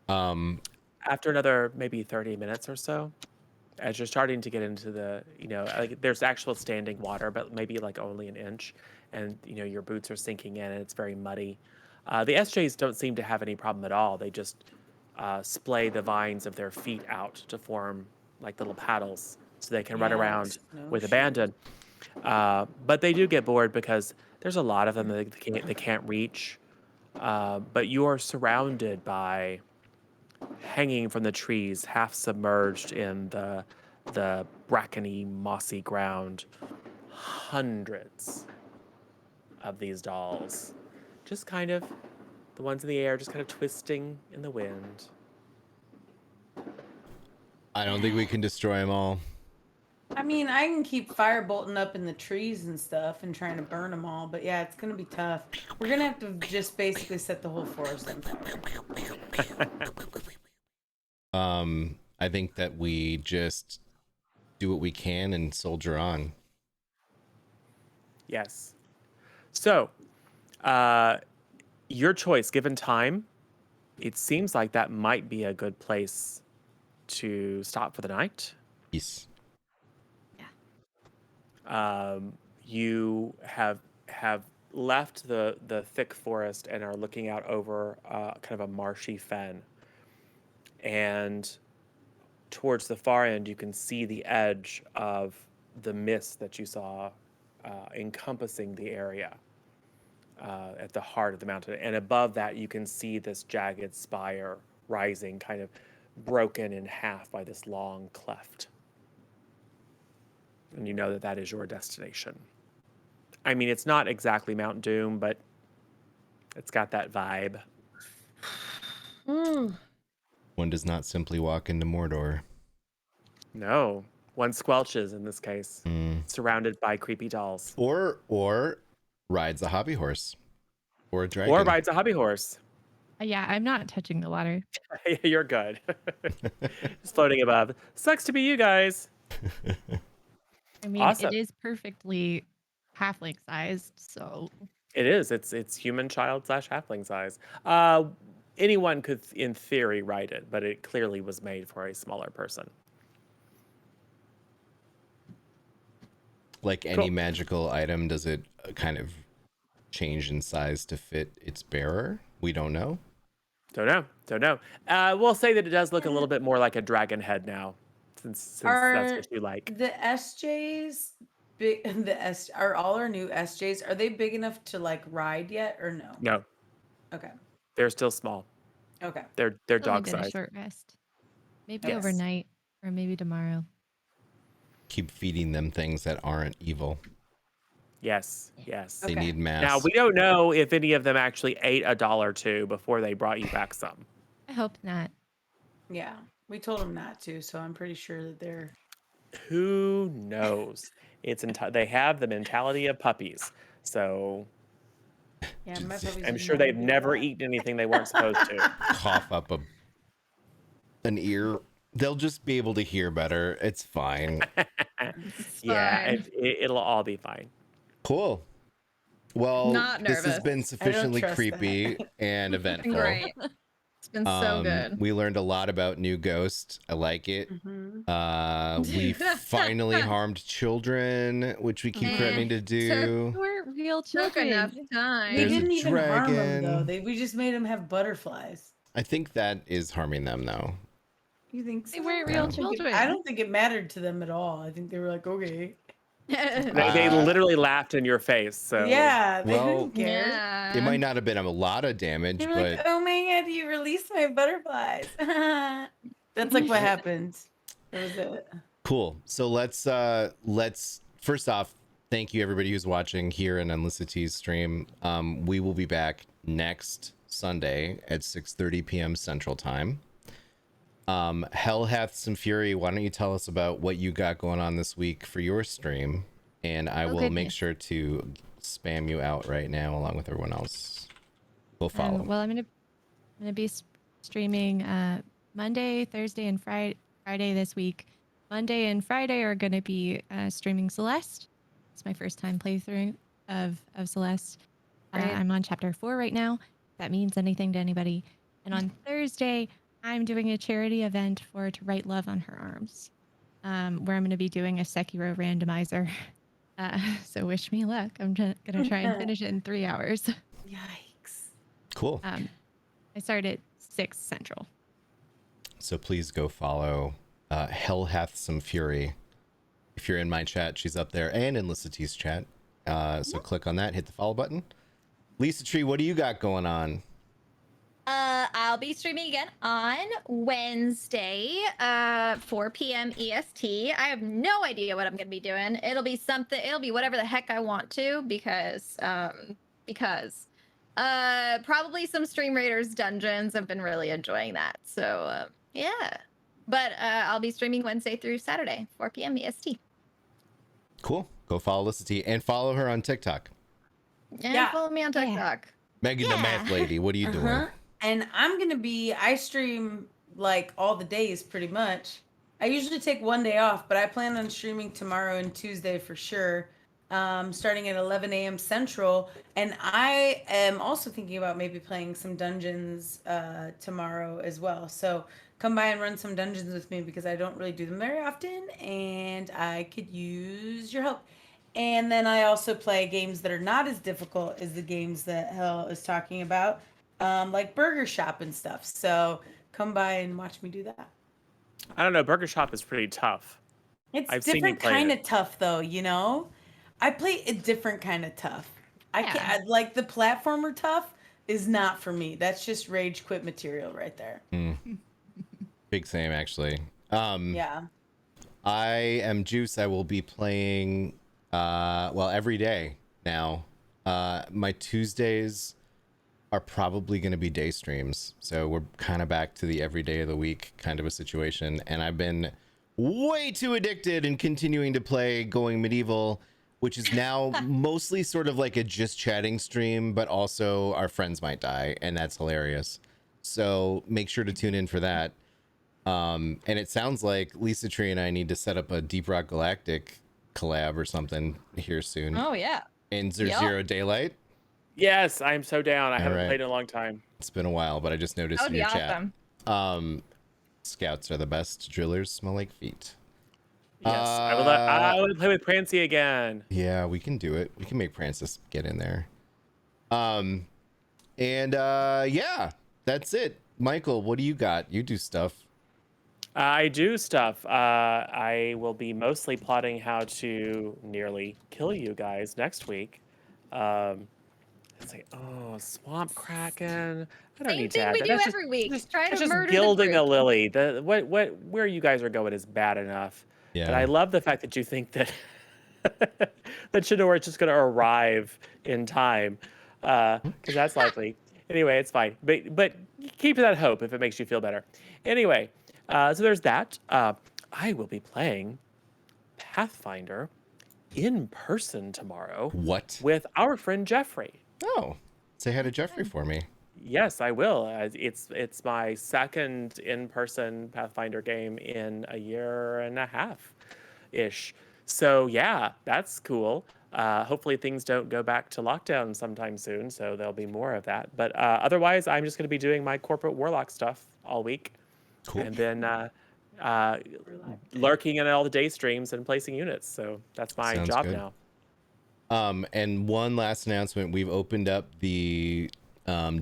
After another maybe 30 minutes or so, as you're starting to get into the, like there's actual standing water, but maybe like only an inch, and your boots are sinking in and it's very muddy. The SJs don't seem to have any problem at all. They just splay the vines of their feet out to form like little paddles so they can run Yeah, like around with snowshoes. abandon. But they do get bored because there's a lot of them that they can't reach. But you are surrounded by, hanging from the trees, half submerged in the brackeny, mossy ground, hundreds of these dolls. Just kind of, the ones in the air, just kind of twisting in the wind. I don't think we can destroy them all. I mean, I can keep fire bolting up in the trees and stuff and trying to burn them all, but yeah, it's gonna be tough. We're gonna have to just basically set the whole forest on fire. I think that we just do what we can and soldier on. Yes. So, your choice, given time, it seems like that might be a good place to stop for the night. Peace. You have left the thick forest and are looking out over kind of a marshy fen. And towards the far end, you can see the edge of the mist that you saw encompassing the area at the heart of the mountain. And above that, you can see this jagged spire rising, kind of broken in half by this long cleft. And you know that that is your destination. I mean, it's not exactly Mount Doom, but it's got that vibe. One does not simply walk into Mordor. No, one squelches in this case, surrounded by creepy dolls. Or rides a hobby horse. Or a dragon. Or rides a hobby horse. Yeah, I'm not touching the water. You're good. Just floating above. Sucks to be you guys. I mean, Awesome. it is perfectly halfling sized, so It is. It's human child / halfling size. Anyone could, in theory, ride it, but it clearly was made for a smaller person. Like any magical item, does it kind of change in size to fit its bearer? We don't know. Don't know. We'll say that it does look a little bit more like a dragon head now, since that's what you like. The SJs big? Are all our new SJs? Are they big enough to like ride yet or no? No, Okay. they're still small. Okay. They're only dog been a size. short rest. Maybe Yes. overnight or maybe tomorrow. Keep feeding them things that aren't evil. Yes. They Okay. need mass. Now we don't know if any of them actually ate a doll or two before they brought you back some. I hope not. Yeah. We told them not to, so I'm pretty sure that they're. Who knows? They have the mentality of puppies, so Yeah, my puppies I'm would sure they've do never that. eaten anything they weren't supposed to. Cough up an ear. They'll just be able to hear better. It's fine. Yeah, fine. it'll all be fine. Cool. Well, Not this has nervous. been sufficiently trust creepy and eventful. Great. It's been so good. We learned a lot about New Ghost. I like it. Mhm. We finally harmed children, which we keep threatening to They do. weren't real Took children. enough We time. There's a didn't even harm them though. dragon. We just made them have butterflies. I think that is harming them, though. You think They so? weren't I real don't think children. I don't think it mattered to them at all. I think they were like, okay. They literally laughed in your face. So Yeah, they well, didn't care. Yeah. It might not have been a lot of damage, They were but like, oh my god, you released my butterflies. That's like what happened. That was it. cool. So let's first off, thank you everybody who's watching here in Unliciti's stream. We will be back next Sunday at 6:30 p.m. Central Time. Hell Hath Some Fury, why don't you tell us about what you got going on this week for your stream? And I will make goodness. sure to spam you out right now along with everyone else. Go follow. Well, I'm gonna be streaming Monday, Thursday, and Friday this week. Monday and Friday are gonna be streaming Celeste. It's my first time playthrough of Celeste. Great. I'm on chapter 4 right now. If that means anything to anybody. And on Thursday, I'm doing a charity event for To Write Love on Her Arms, where I'm going to be doing a Sekiro randomizer. So wish me luck. I'm gonna try and finish it in 3 hours. Yikes. Cool. I started at 6 Central. So please go follow Hell Hath Some Fury. If you're in my chat, she's up there, and in Lisa T's chat. So click on that, hit the follow button. Lisa Tree, what do you got going on? I'll be streaming again on Wednesday, 4 p.m. EST. I have no idea what I'm going to be doing. It'll be whatever the heck I want to because probably some Stream Raiders dungeons. I've been really enjoying that. So, yeah. But I'll be streaming Wednesday through Saturday, 4 p.m. EST. Cool. Go follow Lisa T and follow her on TikTok. And follow me on TikTok. Megan the Math Lady, what are you doing? And I stream like all the days pretty much. I usually take one day off, but I plan on streaming tomorrow and Tuesday for sure, starting at 11 a.m. Central. And I am also thinking about maybe playing some dungeons tomorrow as well. So come by and run some dungeons with me because I don't really do them very often and I could use your help. And then I also play games that are not as difficult as the games that Hell is talking about, like Burger Shop and stuff. So come by and watch me do that. I don't know. Burger Shop is pretty tough. It's I've seen you different play kind it. of tough, though. You know, I play a different kind of tough. I can't like the platformer tough is not for me. That's just rage quit material right there. Big same, actually. Yeah. I am Juice. I will be playing every day now. My Tuesdays are probably going to be day streams, so we're kind of back to the every day of the week kind of a situation, and I've been way too addicted and continuing to play Going Medieval, which is now mostly sort of like a just chatting stream, but also our friends might die, and that's hilarious. So make sure to tune in for that. And it sounds like Lisa Tree and I need to set up a Deep Rock Galactic collab or something here soon. Oh yeah. And there's Zero Daylight. Yes, I'm so down. I haven't right. played in a long time. It's been a while, but I just noticed That would in be your awesome. chat. Scouts are the best. Drillers smell like feet. Yes, I would play with Prancy again. Yeah, we can do it. We can make Francis get in there. Yeah, that's it. Michael, what do you got? You do stuff. I do stuff. I will be mostly plotting how to nearly kill you guys next week. It's like, oh, swamp kraken. I don't Same need to thing add we that. do That's every week. Try that's to just murder gilding the a group. lily. Where you guys are going is bad enough. Yeah. But I love the fact that you think that that Shador is just going to arrive in time, because that's likely. Anyway, it's fine. But keep that hope if it makes you feel better. Anyway, so there's that. I will be playing Pathfinder in person tomorrow. What? With our friend Jeffrey. Oh, say hi to Jeffrey for me. Yes, I will. It's my second in-person Pathfinder game in a year and a half ish. So yeah, that's cool. Hopefully things don't go back to lockdown sometime soon, so there'll be more of that. But otherwise, I'm just going to be doing my corporate warlock stuff all week. Cool. And then lurking in all the day streams and placing units. So that's my Sounds job good. now. And one last announcement. We've opened up the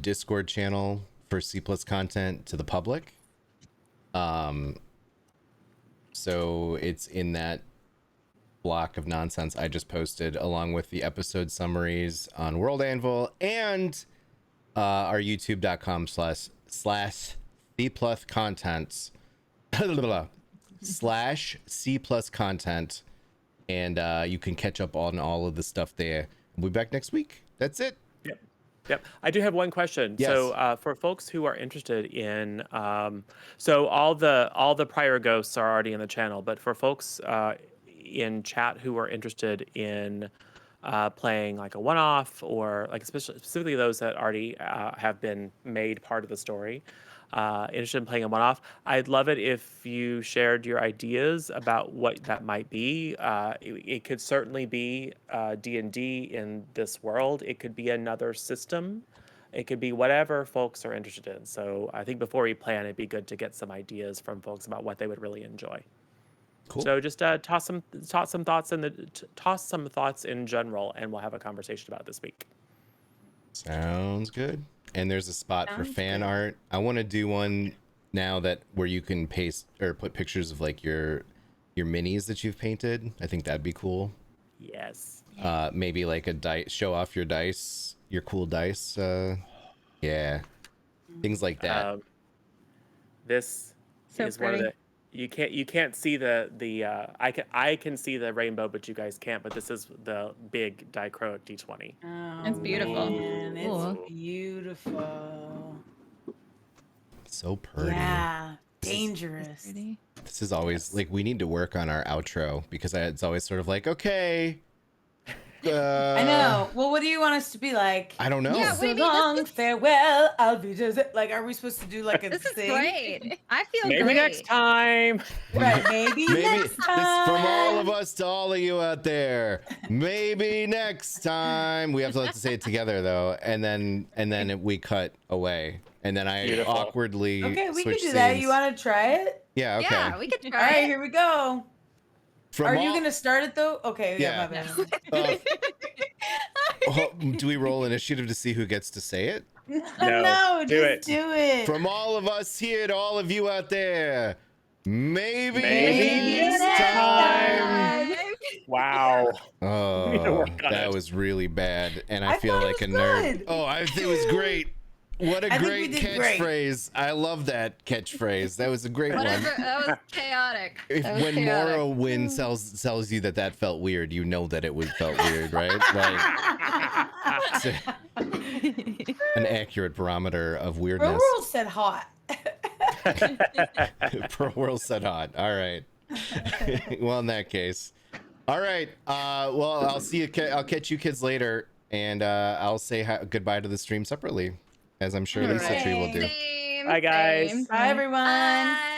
Discord channel for C+ content to the public. So it's in that block of nonsense I just posted, along with the episode summaries on World Anvil and our youtube.com/C+ contents /C+ content, and you can catch up on all of the stuff there. We'll be back next week. That's it. Yep. I do have one question. Yes. So for folks who are interested in, so all the prior ghosts are already in the channel, but for folks in chat who are interested in playing like a one-off, or like specifically those that already have been made part of the story, interested in playing a one-off, I'd love it if you shared your ideas about what that might be. It could certainly be D&D in this world. It could be another system. It could be whatever folks are interested in. So I think before we plan, it'd be good to get some ideas from folks about what they would really enjoy. Cool. So just toss some thoughts in general, and we'll have a conversation about it this week. Sounds good. and there's a spot for Sounds fan good. art. I want to do one now that where you can paste or put pictures of like your minis that you've painted. I think that'd be cool. Yes. Maybe like a dice, show off your dice, your cool dice. Yeah, things like that. This So is one of pretty. the you can't see the I can see the rainbow, but you guys can't. But this is the big dichroic D20. Oh, It's beautiful. Man, it's Cool. beautiful. So pretty. Yeah, This is- dangerous. Pretty. This is always like we need to work on our outro because it's always sort of like okay. I know. Well, what do you want us to be like? I don't know. Yeah, what do So you mean? long, farewell. I'll be just like. Are we supposed to do like a This is thing? great. I feel Maybe great. next time. Right? Maybe Maybe next this, time. from all of us to all of you out there. Maybe next time. We have to say it together though, and then we cut away, and then I Beautiful. awkwardly. Okay, we switch could do that. scenes. You want to try it? Yeah. Okay. Yeah, we could All try right, it. here we go. From Are all, you gonna start it though? Okay. Yeah. Yeah. My bad. do we roll initiative to see who gets to say it? No, do just it. do it. From all of us here to all of you out there. Maybe, Maybe next next time. time. Wow. need to Oh, work on that it. was really bad, and I I feel thought it like a was nerd. good. Oh, it was great. What a I think we great did great. catchphrase! I love that catchphrase. That was a great Whatever. one. That was chaotic. If That was when chaotic. Morrowind tells you that felt weird, you know that it felt weird, right? Like an accurate barometer of Bro weirdness. World said hot. Pro World said hot. All right. Well, in that case, all right. Well, I'll see you. I'll catch you kids later, and I'll say goodbye to the stream separately, as I'm sure Lisa Tree will do. Same, Bye, guys. same. Bye, everyone. Bye.